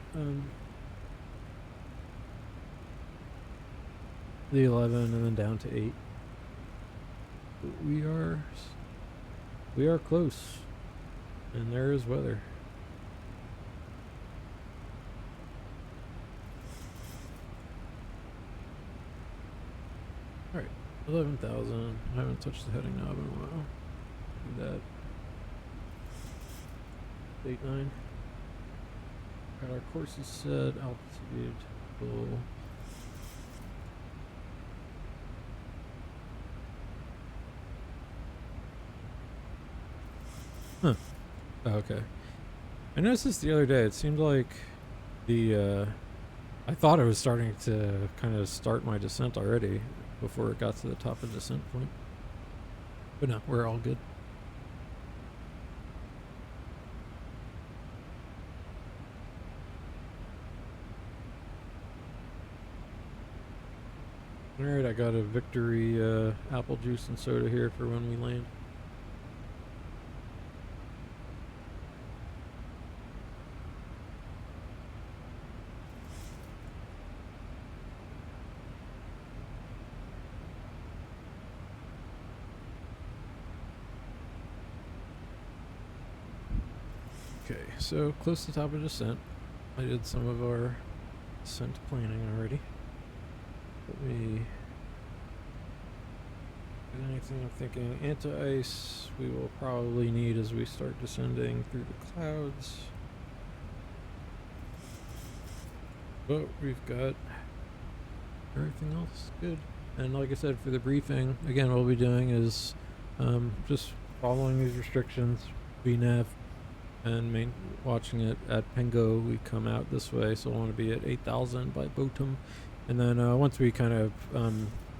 the 11 and then down to 8. We are close, and there is weather. All right, 11,000. I haven't touched the heading knob in a while. Do that. 8-9. Got our courses set. Altitude full. Huh. Oh, okay. I noticed this the other day. It seemed like I thought I was starting to kind of start my descent already before it got to the top of descent point. But no, we're all good. Alright, I got a Victory apple juice and soda here for when we land. Okay, so close to top of descent. I did some of our descent planning already. Let me get anything I'm thinking. Anti-ice we will probably need as we start descending through the clouds. But we've got everything else good. And like I said, for the briefing, again, what we'll be doing is just following these restrictions, VNAV, and watching it at Pengo. We come out this way, so I want to be at 8,000 by Botum. And then once we kind of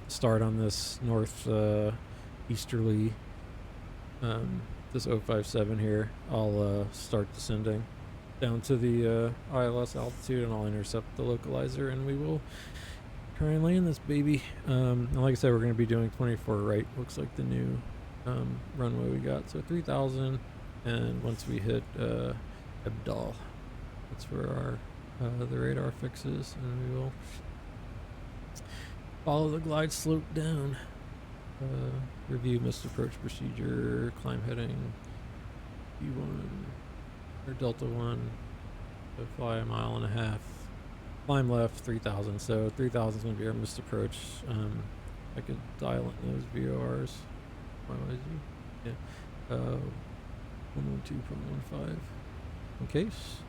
start on this north easterly, this 057 here, I'll start descending down to the ILS altitude, and I'll intercept the localizer, and we will try and land this baby. And like I said, we're going to be doing 24 right. Looks like the new runway we got. So 3,000, and once we hit Abdal, that's where our the radar fixes, and we will follow the glide slope down. Review missed approach procedure, climb heading E1 or Delta 1, so fly 1.5 miles, climb left 3,000. So 3,000 is going to be our missed approach. I could dial in those VORs. CYYZ, yeah. 112.15 in case.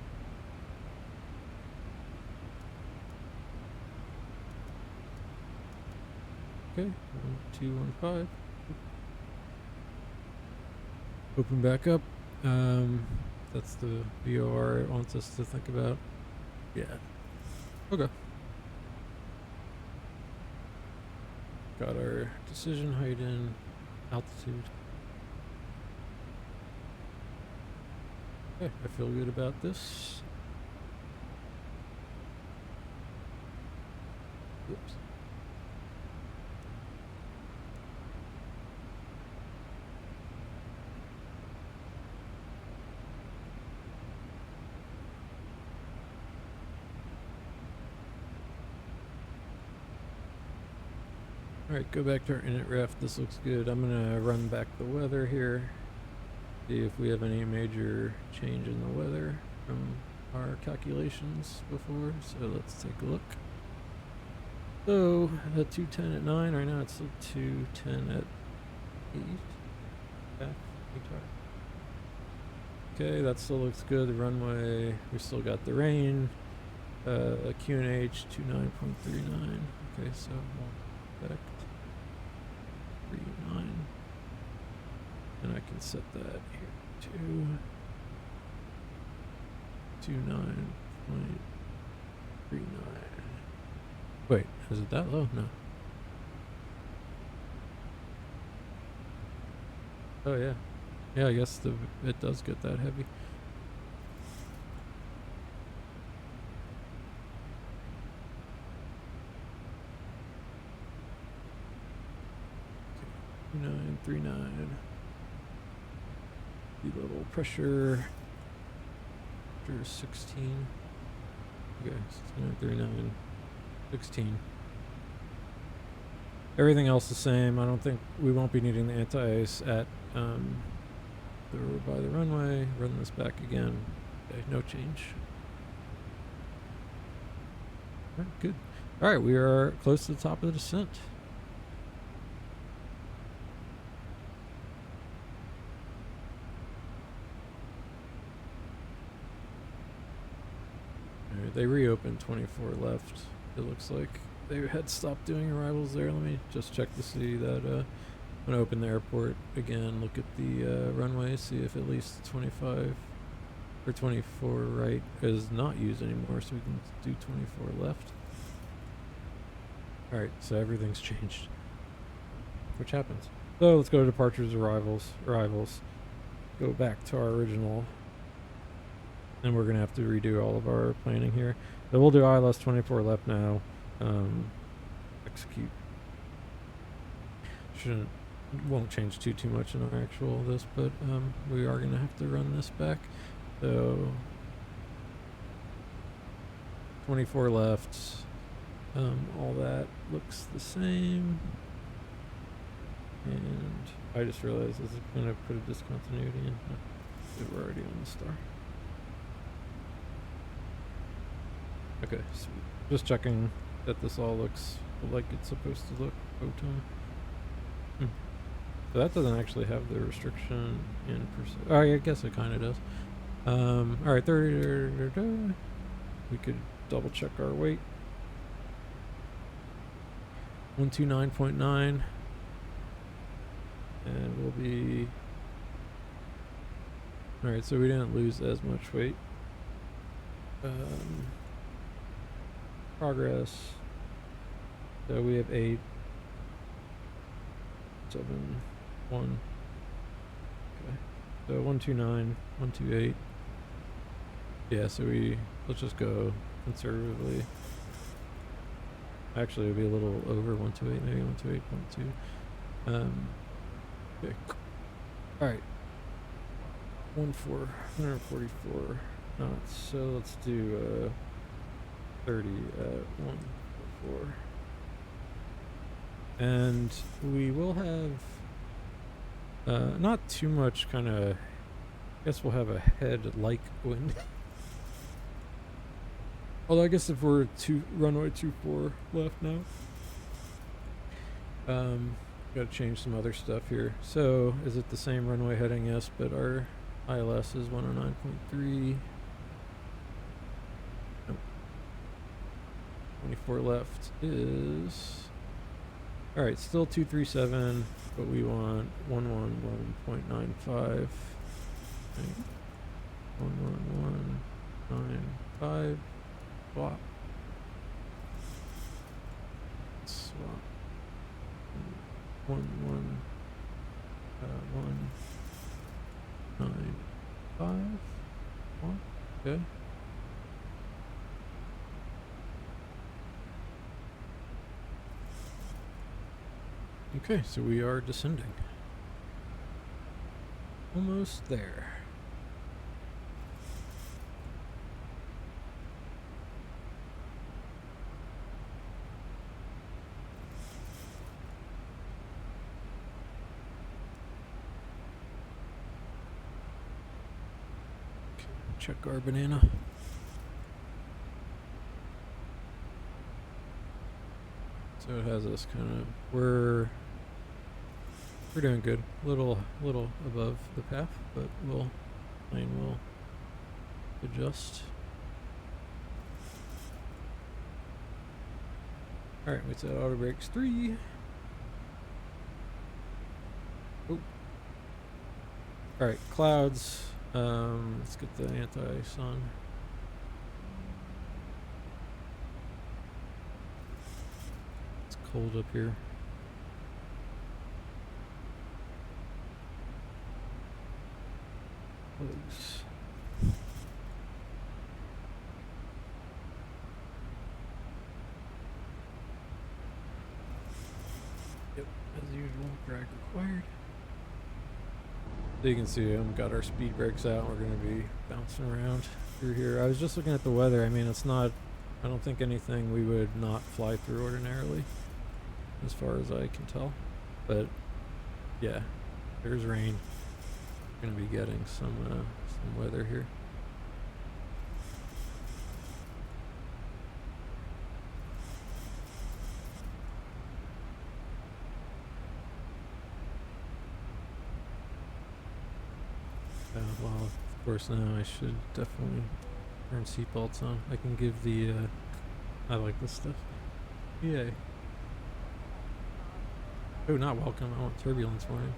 Okay, 1215. Open back up. That's the VOR it wants us to think about. Yeah. Okay. Got our decision height in, altitude. Okay, I feel good about this. Oops. Alright, go back to our init ref. This looks good. I'm gonna run back the weather here. See if we have any major change in the weather from our calculations before. So let's take a look. So, 210 at 9. Right now it's still 210 at 8. Yeah, okay, that still looks good. The runway, we still got the rain. QNH 29.39. Okay, so we'll back 39. And I can set that here to 29.39. Wait, is it that low? No. Oh yeah. Yeah, I guess it does get that heavy. Okay. 2939. Level pressure. Pressure 16. Okay, 3939. 16. Everything else the same. I don't think we won't be needing the anti-ice at by the runway. Run this back again. Okay, no change. Alright, good. Alright, we are close to the top of the descent. Alright, they reopened 24 left. It looks like they had stopped doing arrivals there. Let me just check to see that. I'm gonna open the airport again, look at the runway, see if at least 25 or 24 right is not used anymore, so we can do 24 left. Alright, so everything's changed, which happens. So let's go to departures, arrivals. Go back to our original, and we're gonna have to redo all of our planning here. So we'll do ILS 24 left now. Execute. Won't change too much in our actual this, but we are gonna have to run this back. So 24 left. All that looks the same. And I just realized this is gonna put a discontinuity in. No, we're already on the star. Okay, sweet. Just checking that this all looks like it's supposed to look. Photon. So that doesn't actually have the restriction in percent. Oh, I guess it kind of does. Alright, we could double check our weight. 129.9. And we'll be... Alright, so we didn't lose as much weight. Progress. So we have 8, 7, 1. Okay. So 129, 128. Yeah, so let's just go conservatively. Actually, it'll be a little over 128, maybe 128.2. Okay. Alright. 144 knots. So let's do 30 at 144. And we will have not too much kind of, I guess we'll have a head like wind. Although I guess if we're runway 24 left now, gotta change some other stuff here. So is it the same runway heading? Yes, but our ILS is 109.3. Nope. 24 left is... Alright, still 237, but we want 111.95. 111.95. Swap. Swap. 111.95. Okay. Okay, so we are descending. Almost there. check our banana. So it has us kind of, we're doing good. Little above the path, but plane will adjust. All right, we set auto brakes 3. Oh. All right, clouds. Let's get the anti-ice on. It's cold up here. Bugs. Yep, as usual, drag required. So you can see got our speed brakes out. We're going to be bouncing around through here. I was just looking at the weather. I mean, it's not, I don't think anything we would not fly through ordinarily, as far as I can tell. But yeah, there's rain. We're going to be getting some weather here. Well, of course now I should definitely turn seatbelts on. I can give the, I like this stuff. Yay. Oh, not welcome. I want turbulence warning.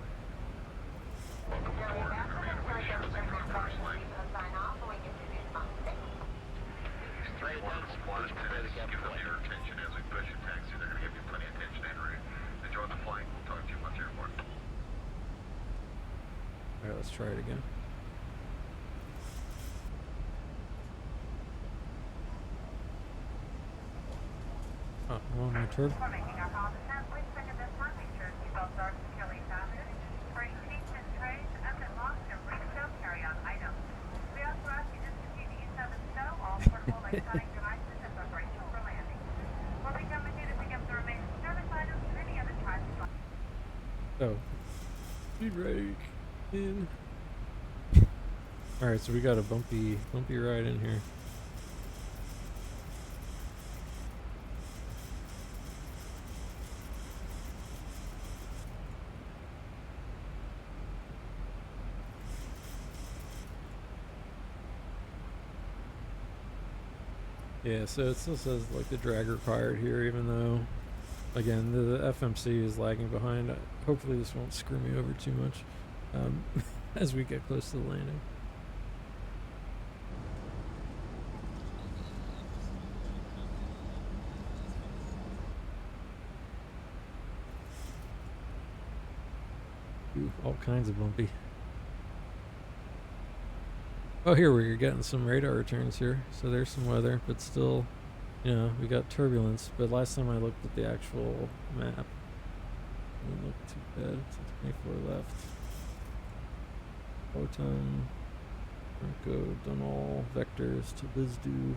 Alright, let's try it again. Oh, well, my turb. Before making our call to town, please check at this time. Make sure seatbelts are securely fastened. Bring seats and trays, exit locks, and bring shelf carry-on items. We also ask you to discontinue the use of the snow, all portable electronic devices, and preparation for landing. We'll be coming to you to pick up the remaining service items and any other types of... Oh. Speed brake in. Alright, so we got a bumpy ride in here. Yeah, so it still says like the drag required here, even though, again, the FMC is lagging behind. Hopefully this won't screw me over too much as we get close to the landing. Ooh, all kinds of bumpy. Oh, here we're getting some radar returns here. So there's some weather, but still, you know, we got turbulence. But last time I looked at the actual map, it didn't look too bad. It's 24 left. Photon, Franco, done all vectors to BizDo.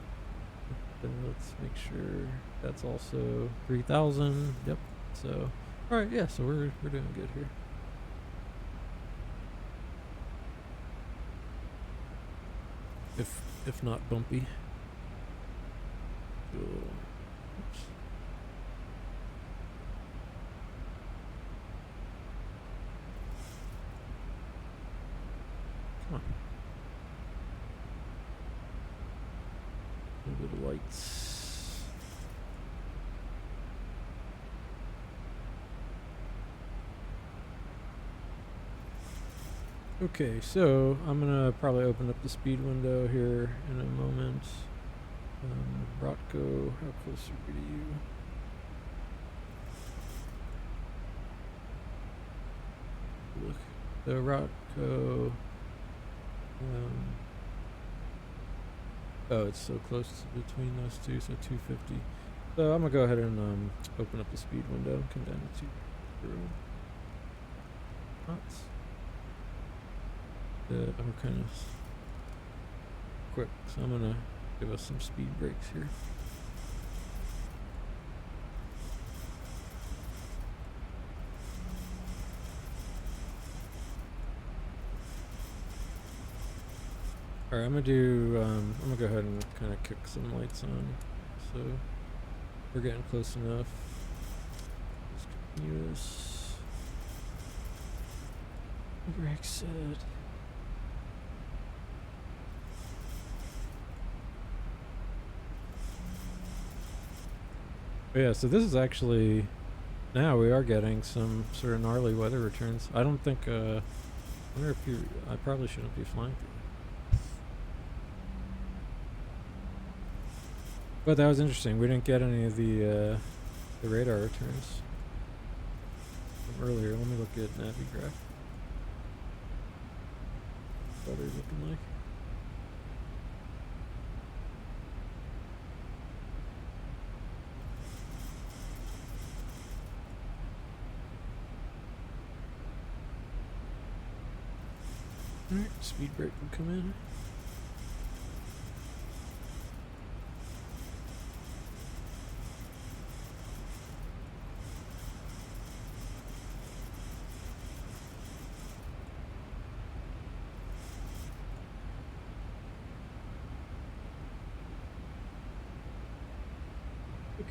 Then let's make sure that's also 3000. Yep. So, all right, yeah. So we're doing good here. If not bumpy. Cool. Oops. Come on. A little bit of lights. Okay, so I'm gonna probably open up the speed window here in a moment. Rotko, how close are we to you? Look, the Rotko. Oh, it's so close between those two, so 250. So I'm gonna go ahead and open up the speed window, come down to 2 knots. I'm kind of quick, so I'm gonna give us some speed brakes here. Alright, I'm gonna go ahead and kind of kick some lights on. So we're getting close enough. Let's continue this. Brake set. But yeah, so this is actually, now we are getting some sort of gnarly weather returns. I don't think, I wonder if I probably shouldn't be flying through. But that was interesting. We didn't get any of the radar returns from earlier. Let me look at Navigraph. What are they looking like? Alright, speed brake will come in.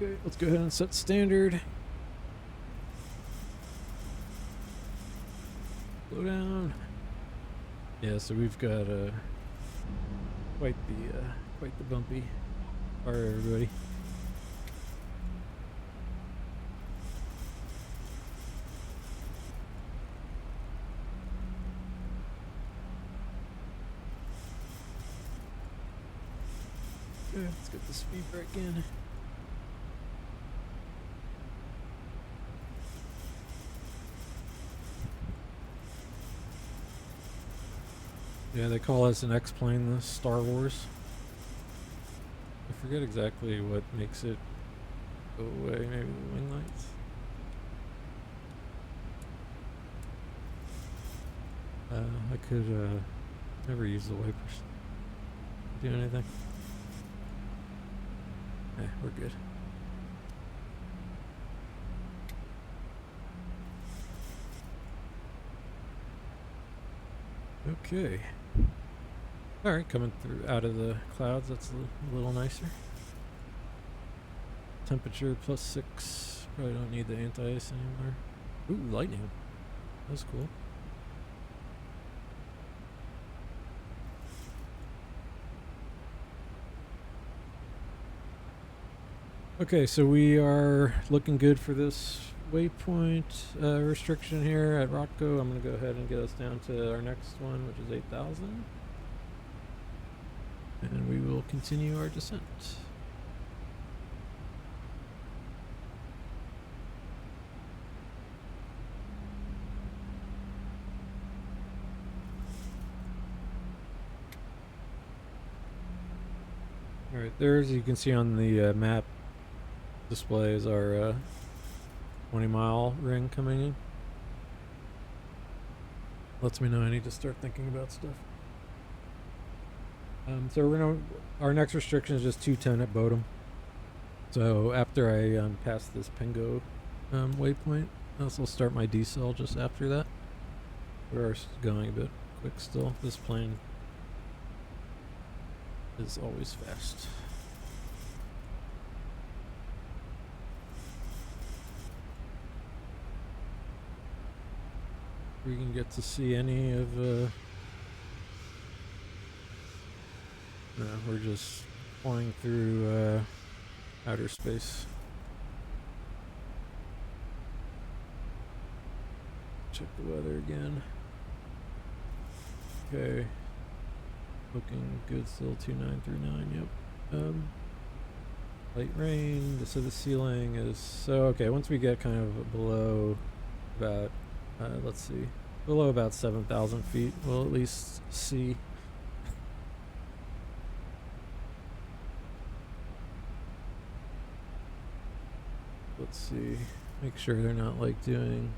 Okay, let's go ahead and set standard. Slow down. Yeah, so we've got quite the bumpy car, everybody. Okay, let's get the speed brake in. Yeah, they call us an X-plane, the Star Wars. I forget exactly what makes it go away, maybe the wing lights. I could never use the wipers. Do anything? Yeah, we're good. Okay. Alright, coming through out of the clouds, that's a little nicer. Temperature +6. Probably don't need the anti-ice anymore. Ooh, lightning. That's cool. Okay, so we are looking good for this waypoint restriction here at Rotko. I'm going to go ahead and get us down to our next one, which is 8,000. And we will continue our descent. Alright, there, as you can see on the map display, is our 20-mile ring coming in. Lets me know I need to start thinking about stuff. So our next restriction is just 210 at Bodum. So after I pass this Pingo waypoint, I'll also start my decel just after that. We're going a bit quick still. This plane is always fast. We can get to see any of no, we're just flying through outer space. Check the weather again. Okay. Looking good still, 2939, yep. Light rain, so the ceiling is, so okay, once we get kind of below about, let's see, below about 7,000 feet, we'll at least see. Let's see, make sure they're not like doing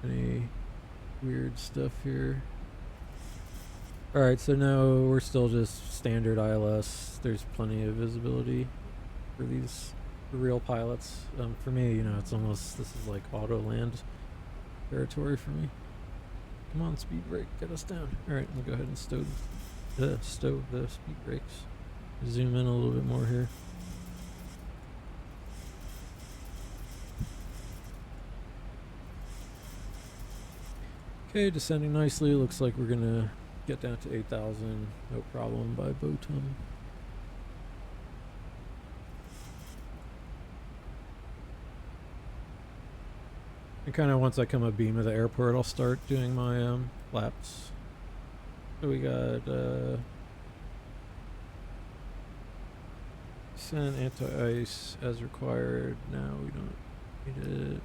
any weird stuff here. Alright, so now we're still just standard ILS. There's plenty of visibility for these real pilots. For me, you know, it's almost, this is like auto land territory for me. Come on, speed brake, get us down. Alright, we'll go ahead and stow stow the speed brakes. Zoom in a little bit more here. Okay, descending nicely. Looks like we're gonna get down to 8,000, no problem by Botum. And kind of once I come abeam of the airport, I'll start doing my laps. So we got send anti-ice as required. Now we don't need it.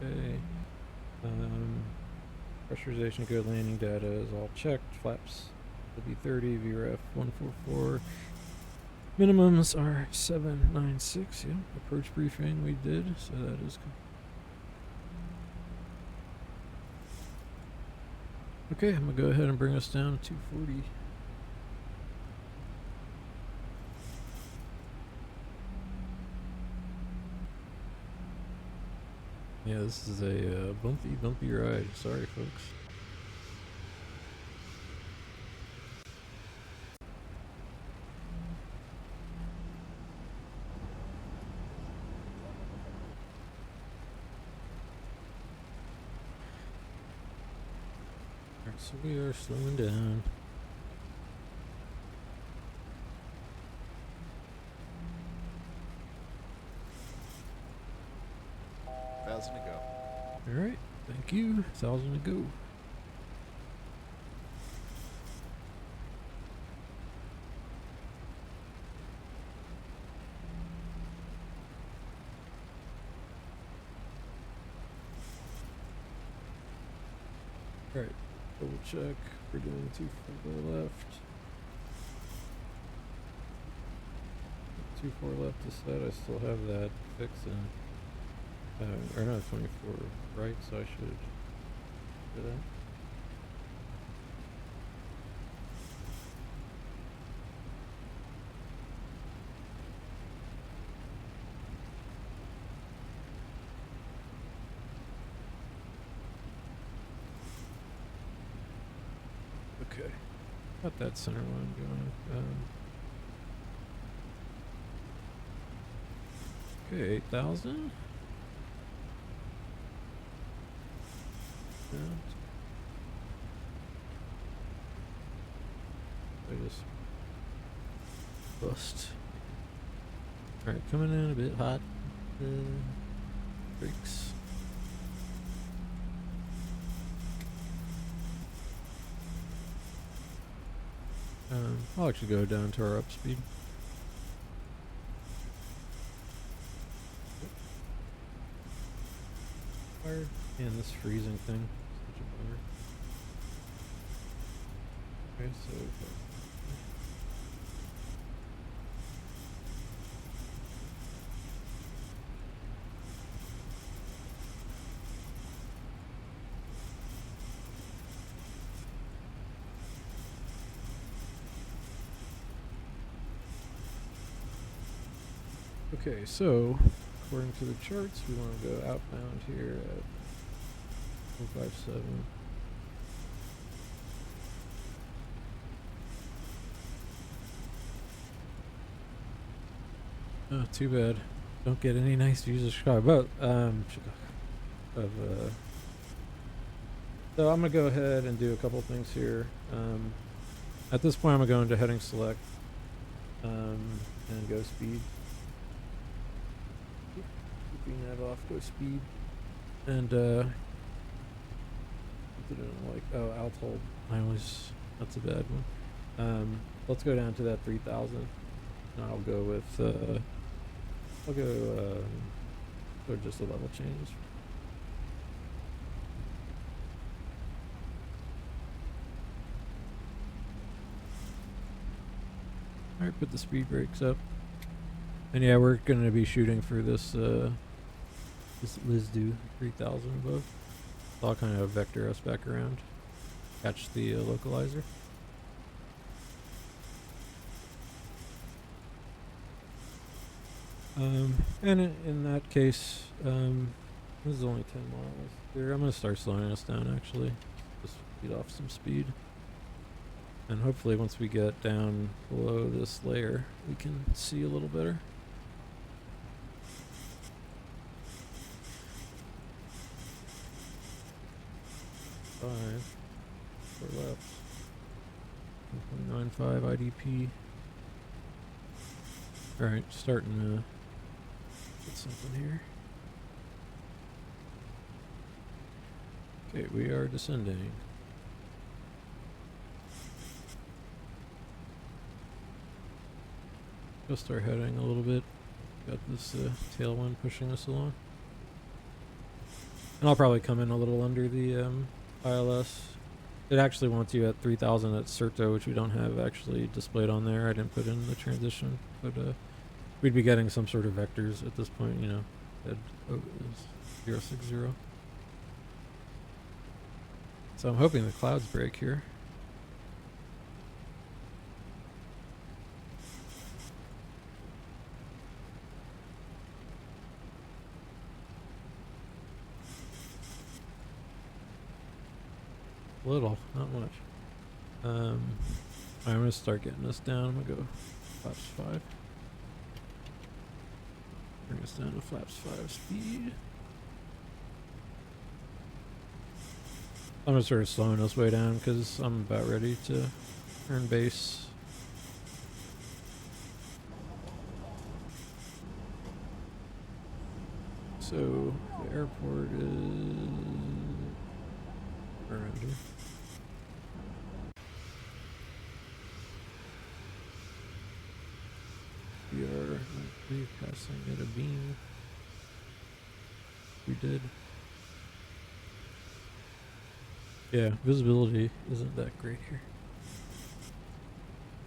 Okay. Pressurization good, landing data is all checked. Flaps WB30, VRF 144. Minimums are 796. Yeah, approach briefing we did, so that is good. Okay, I'm gonna go ahead and bring us down to 240. Yeah, this is a bumpy ride. Sorry, folks. Alright, so we are slowing down. Thousand to go. Alright, thank you. 1,000 to go. Alright, double check. We're doing 2-4 left. 2-4 left to set. I still have that fixed in. Or no, 24 right, so I should do that. Okay, got that center line going. Okay, 8,000. I just bust. Alright, coming in a bit hot. Brakes. I'll actually go down to our up speed. Fired. And this freezing thing. Such a bummer. Okay, so okay, so according to the charts, we want to go outbound here at 157. Oh, too bad. Don't get any nice views of Chicago. But, so I'm gonna go ahead and do a couple things here. At this point, I'm gonna go into heading select and go speed. Keeping that off, go speed, and didn't like alt hold. That's a bad one. Let's go down to that 3,000. And I'll go with I'll go or just a level change. Alright, put the speed brakes up. And yeah, we're gonna be shooting for this this Lizdu 3,000 above. So I'll kind of vector us back around. Catch the localizer. And in that case, this is only 10 miles. Here, I'm gonna start slowing us down actually. Just get off some speed. And hopefully once we get down below this layer, we can see a little better. Five. 4 left. 1.95 IDP. Alright, starting to get something here. Okay, we are descending. Just our heading a little bit. Got this tailwind pushing us along. And I'll probably come in a little under the ILS. It actually wants you at 3000 at CERTO, which we don't have actually displayed on there. I didn't put in the transition, but we'd be getting some sort of vectors at this point, you know. Head is 060. So I'm hoping the clouds break here. Little, not much. I'm gonna start getting this down. I'm gonna go flaps 5. Bring us down to flaps 5 speed. I'm just sort of slowing us way down because I'm about ready to earn base. So the airport is around here. We are passing at a beam. We did. Yeah, visibility isn't that great here.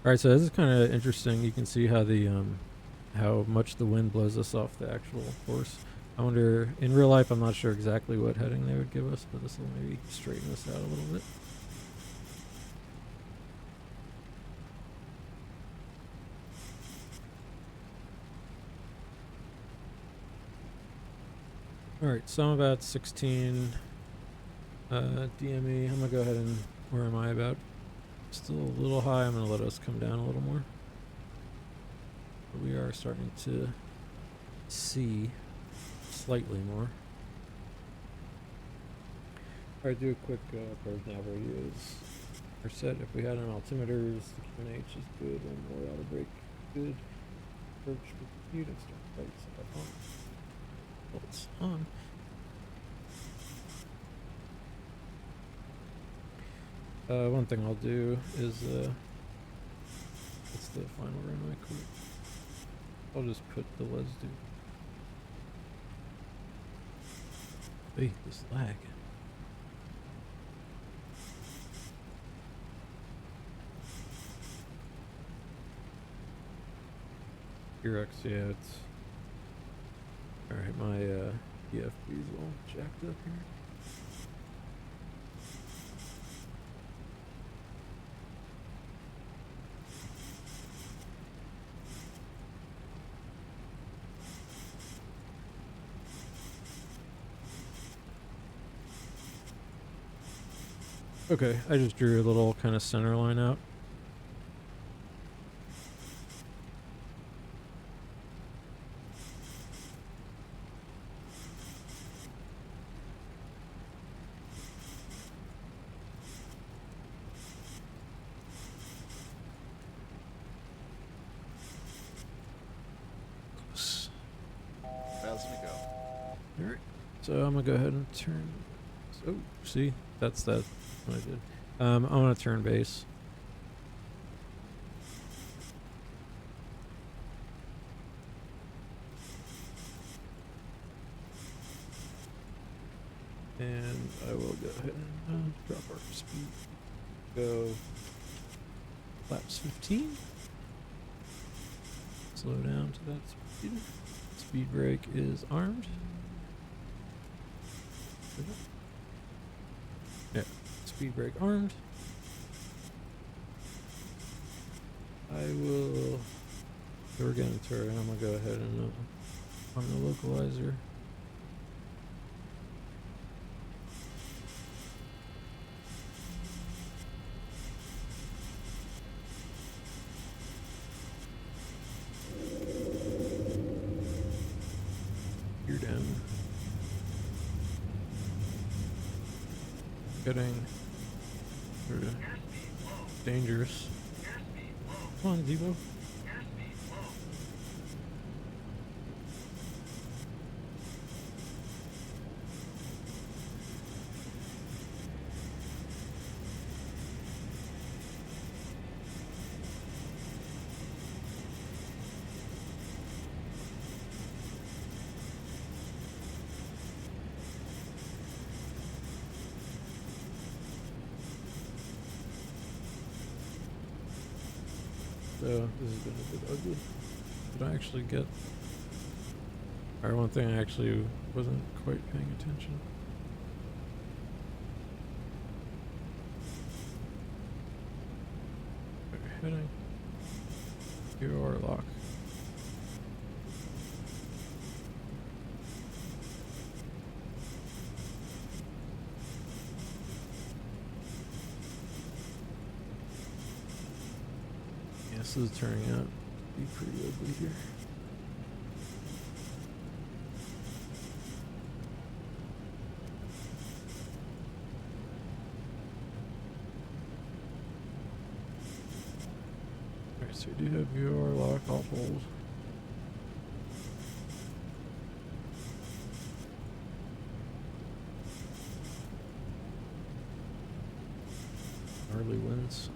Alright, so this is kind of interesting. You can see how the how much the wind blows us off the actual course. I wonder, in real life, I'm not sure exactly what heading they would give us, but this will maybe straighten us out a little bit. Alright, so I'm about 16 DME. I'm going to go ahead and, where am I about? Still a little high. I'm going to let us come down a little more. But we are starting to see slightly more. Alright, do a quick approach nav radios. Are set. If we had an altimeters, the QNH is good, and more auto brake good. Approach with the speed and start flight set on. Well, it's on. One thing I'll do is it's the final runway quick. I'll just put the let's do. Wait, this lag. Your X, yeah, it's alright. My EFB's all jacked up here. Okay, I just drew a little kind of center line out. Close. 1,000 to go. Alright, so I'm gonna go ahead and turn. Oh, see, that's what I did. I'm gonna turn base. And I will go ahead and drop our speed. Go flaps 15. Slow down to that speed. Speed brake is armed. Yeah, speed brake armed. I will. We're getting turret. I'm gonna go ahead and on the localizer. getting sort of dangerous. Come on, Debo. So this has been a bit ugly. Did I actually get? Or one thing I actually wasn't quite paying attention. Okay, heading. Your lock. This is turning out to be pretty ugly here. Alright, so we do have your lock off hold. Early wins.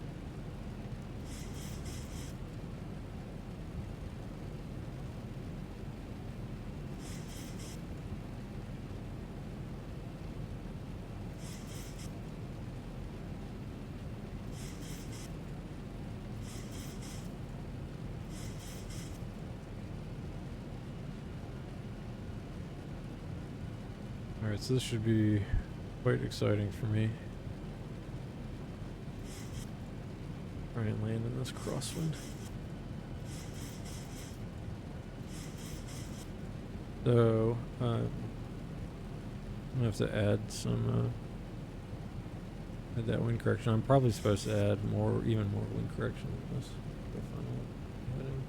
Alright, so this should be quite exciting for me. Try and land in this crosswind. So, I'm gonna have to add some, add that wind correction. I'm probably supposed to add more, even more wind correction than this. Heading.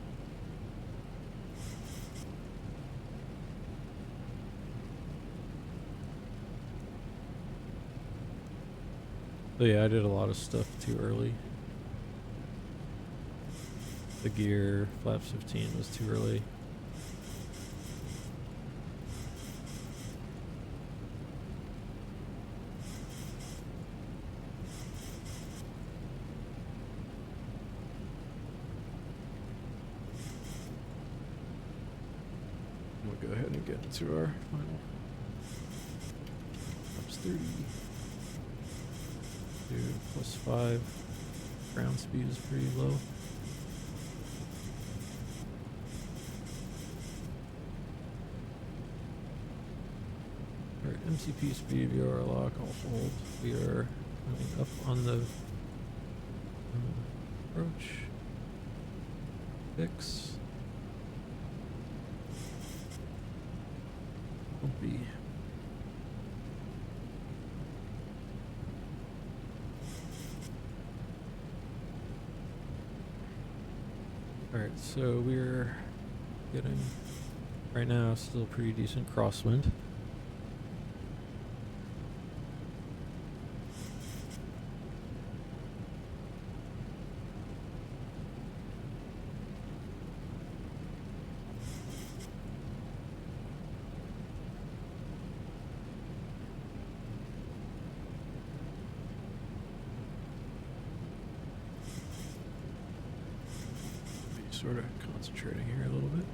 So yeah, I did a lot of stuff too early. The gear, flaps 15 was too early. We'll go ahead and get into our final. Flaps 30. +5. Ground speed is pretty low. Alright, MCP speed, VOR lock, off hold. We are coming up on the approach. Fix. Bumpy. Alright, so we're getting, right now, still pretty decent crosswind. Sort of concentrating here a little bit.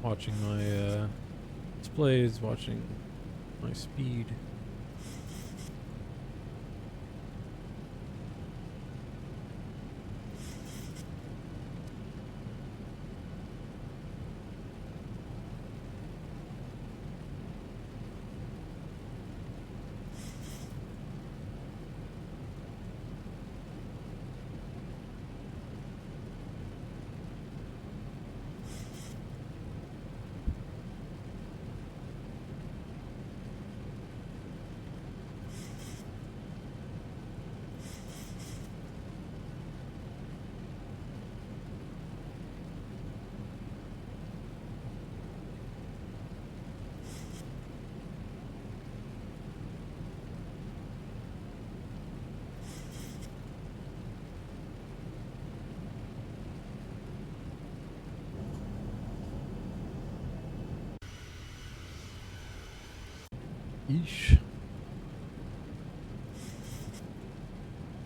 Watching my displays, watching my speed. Yeesh.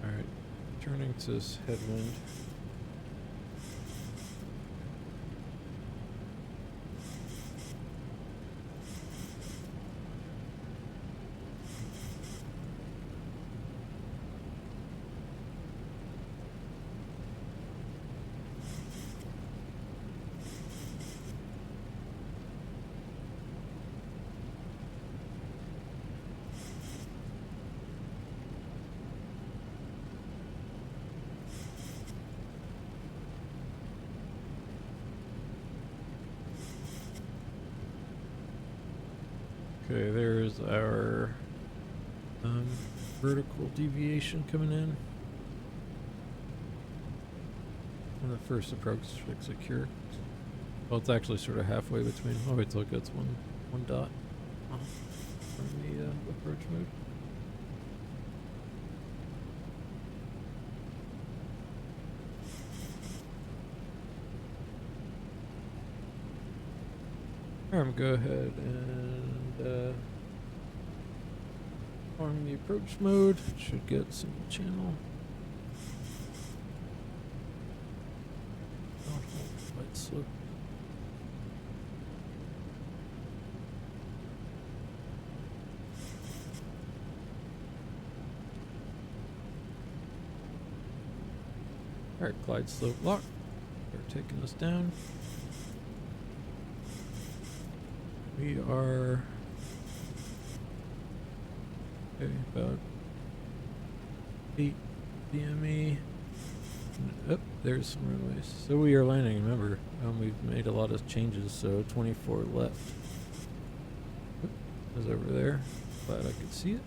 Alright, turning to this headwind. Okay, there's our vertical deviation coming in. And the first approach looks secure. Well, it's actually sort of halfway between. Oh, wait, look, it's one dot from the approach mode. Alright, I'm gonna go ahead and arm the approach mode. Should get single channel. Light slope. Alright, glide slope lock. They're taking us down. We are okay, about 8 DME. Oh, there's some runways. So we are landing, remember, we've made a lot of changes, so 24 left. Oop, is over there. Glad I could see it.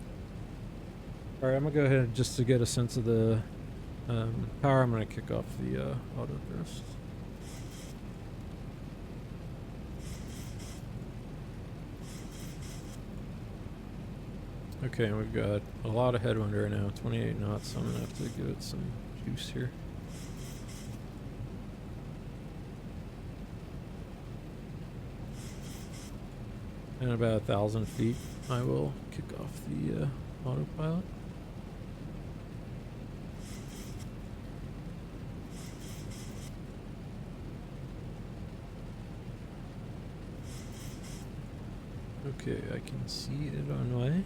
Alright, I'm gonna go ahead just to get a sense of the power. I'm gonna kick off the auto thrust. Okay, and we've got a lot of headwind right now, 28 knots, so I'm gonna have to give it some juice here. And about 1,000 feet, I will kick off the autopilot. Okay, I can see it on way.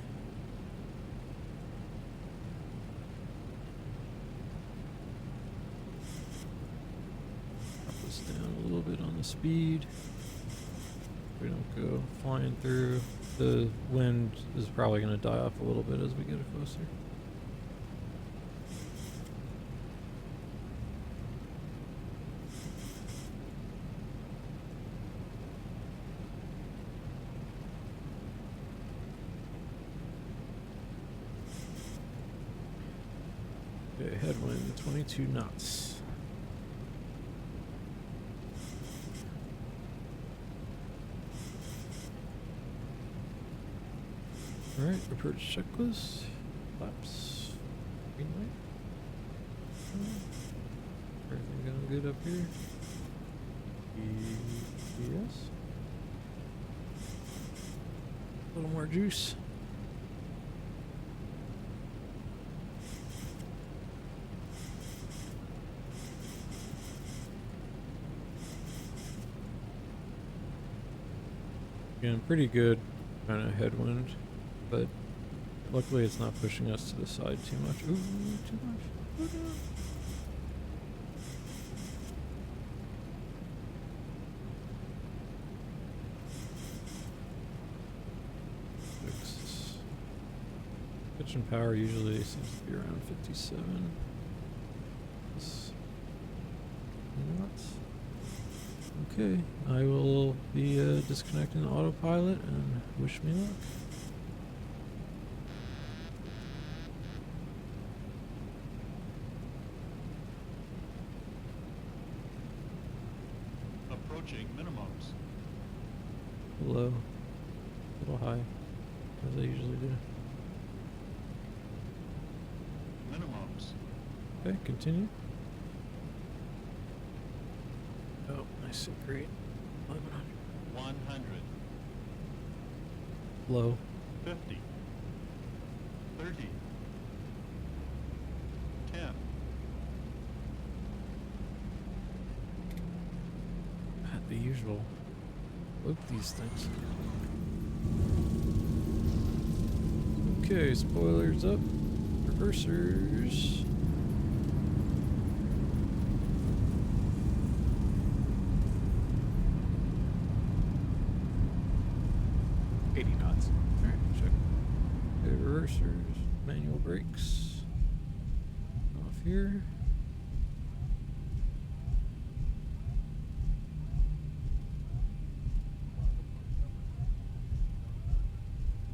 Drop us down a little bit on the speed. We don't go flying through. The wind is probably going to die off a little bit as we get closer. Okay, headwind 22 knots. Alright, approach checklist. Flaps. Green light. Everything going good up here? Yes. A little more juice. Again, pretty good kind of headwind, but luckily it's not pushing us to the side too much. Ooh, too much. Oh, no. Pitch and power usually seems to be around 57. Nuts. Okay, I will be disconnecting the autopilot and wish me luck. Approaching minimums. Low. A little high, as I usually do. Minimums. Okay, continue. Oh, nice and great. 1100. 100. Low. 50, 30, 10, The usual. Look these things. Okay, spoilers up. Reversers. $80 knots. Alright, check. Okay, reversers. Manual brakes. Off here.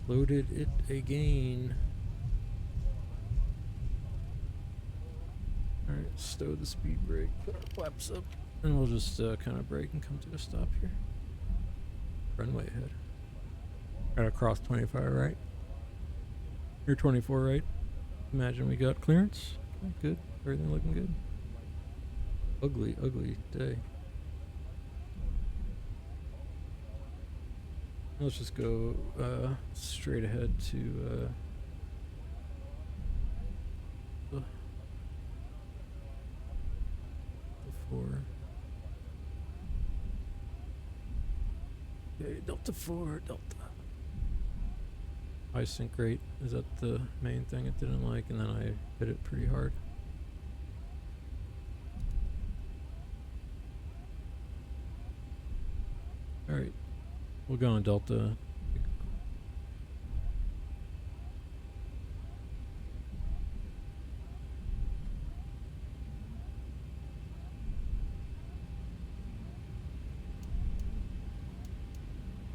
Loaded it again. Alright, stow the speed brake, put our flaps up, and we'll just kind of brake and come to a stop here. Runway ahead. Gotta cross 25, right? You're 24, right? Imagine we got clearance. Okay, good. Everything looking good. Ugly, ugly day. Let's just go straight ahead to the 4. Okay, Delta 4, Delta. High sync rate, is that the main thing it didn't like, and then I hit it pretty hard. Alright, we'll go on Delta.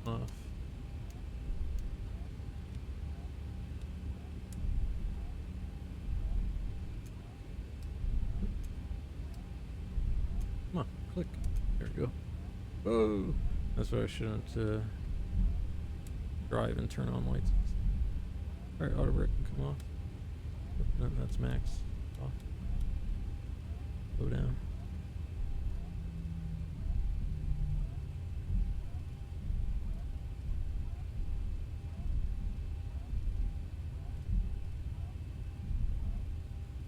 Off. Come on, click. There we go. Whoa! That's why I shouldn't drive and turn on lights. Alright, auto brake can come off. That's max. Off. Slow down.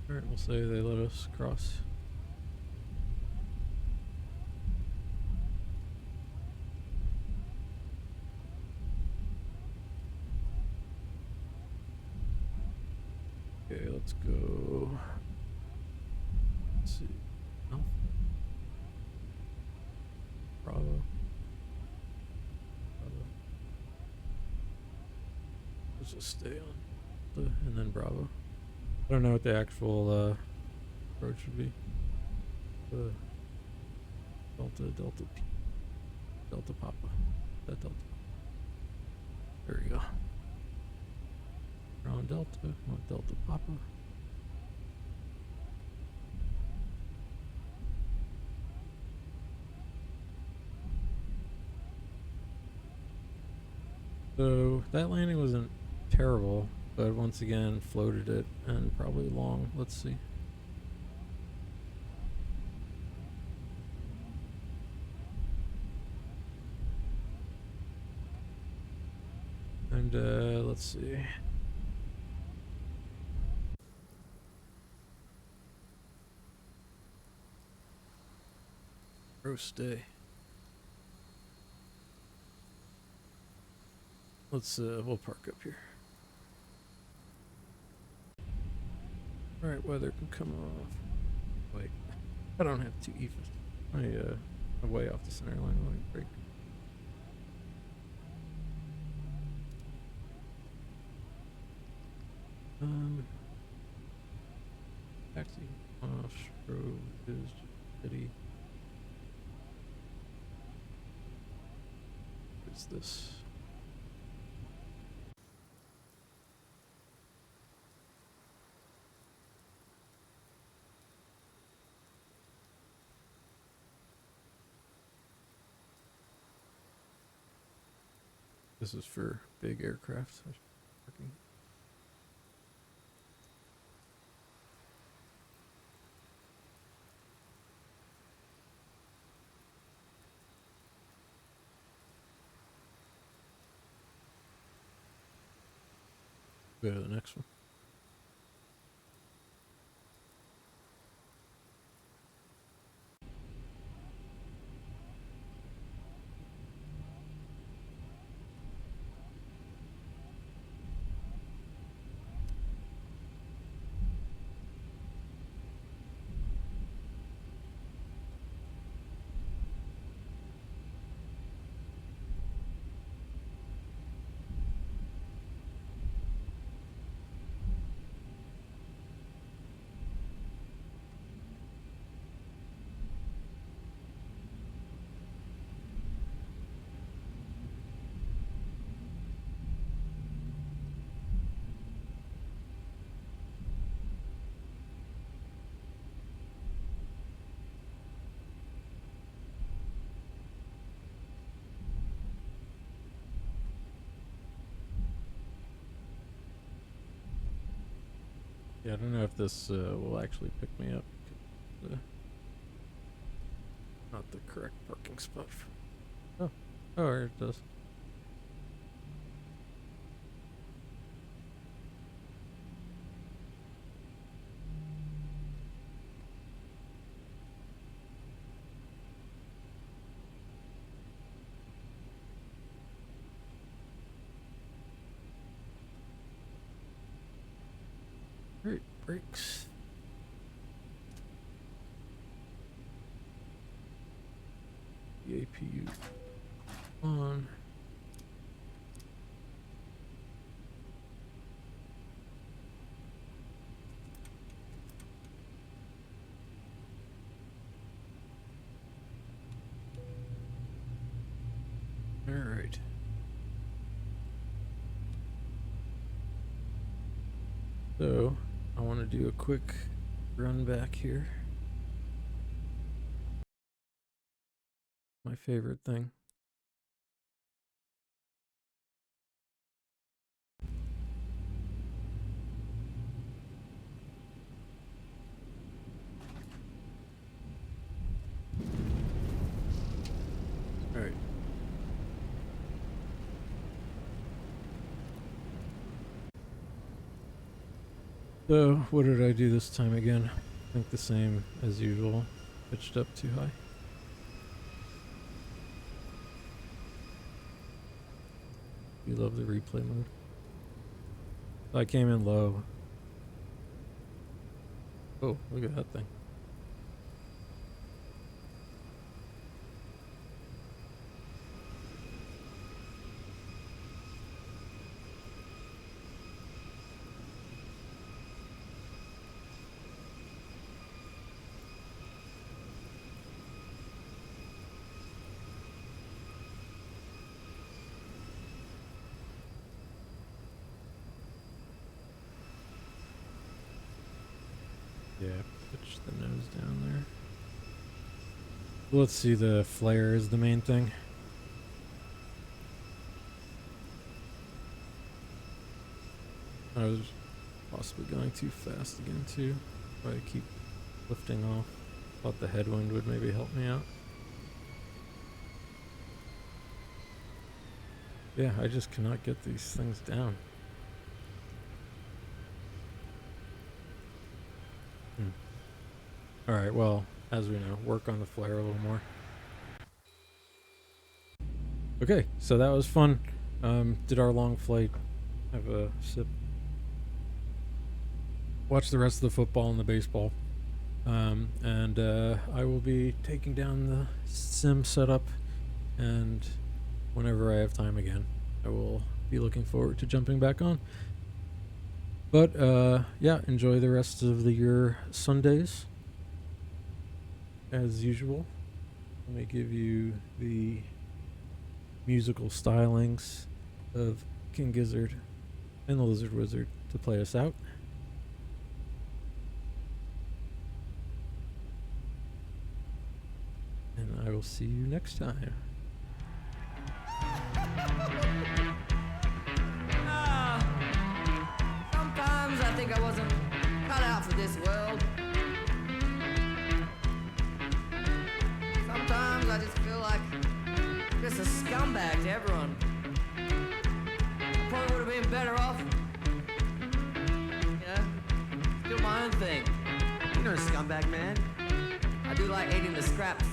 Alright, we'll say they let us cross. Okay, let's go. Let's see. Alpha. Bravo. Bravo. Let's just stay on the, and then Bravo. I don't know what the actual approach would be. Delta, Delta P, Delta Papa. That Delta. There we go. We're on Delta, want Delta Papa. So that landing wasn't terrible, but once again floated it and probably long. Let's see. And let's see. Gross day. Let's we'll park up here. Alright, weather can come off. Wait. I don't have two EVAs. I'm way off the center line while I brake. Taxi off road is city. What's this? This is for big aircraft. Parking. Go to the next one. Yeah, I don't know if this will actually pick me up. Not the correct parking spot. Oh, here it does. Great brakes. The APU on. All right. So, I want to do a quick run back here. My favorite thing. All right. So, what did I do this time again? I think the same as usual. Pitched up too high. You love the replay mode. I came in low. Oh, look at that thing. Yeah, pitch the nose down there. Let's see, the flare is the main thing. I was possibly going too fast again too. If I keep lifting off. Thought the headwind would maybe help me out. Yeah, I just cannot get these things down. Alright, well, as we know, work on the flare a little more. Okay, so that was fun. Did our long flight. Have a sip. Watch the rest of the football and the baseball. And I will be taking down the sim setup, and whenever I have time again, I will be looking forward to jumping back on. But yeah, enjoy the rest of your Sundays. As usual, let me give you the musical stylings of King Gizzard and the Lizard Wizard to play us out. And I will see you next time. Sometimes I think I wasn't cut out for this world. Sometimes I just feel like just a scumbag to everyone. I probably would have been better off one thing. You're a scumbag, man. I do like eating the scraps.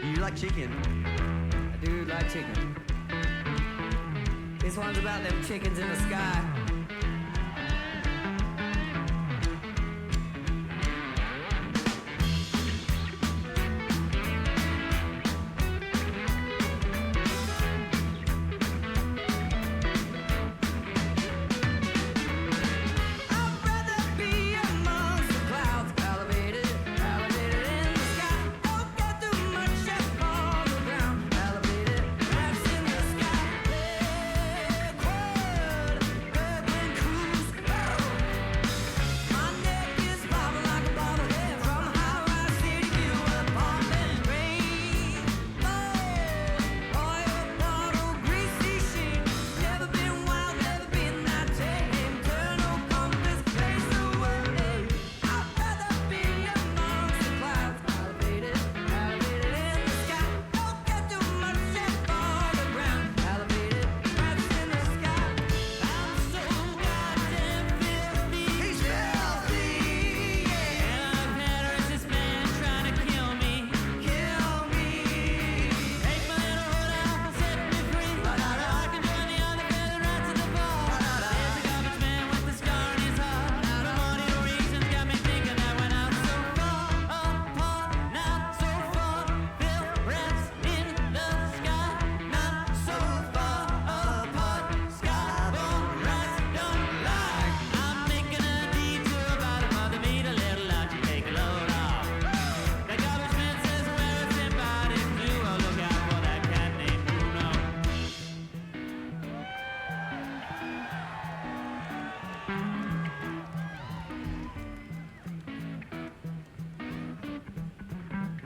You like chicken? I do like chicken. This one's about them chickens in the sky.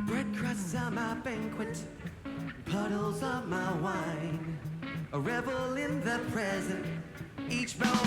Bread crusts are my banquet, puddles are my wine. A revel in the present, each bell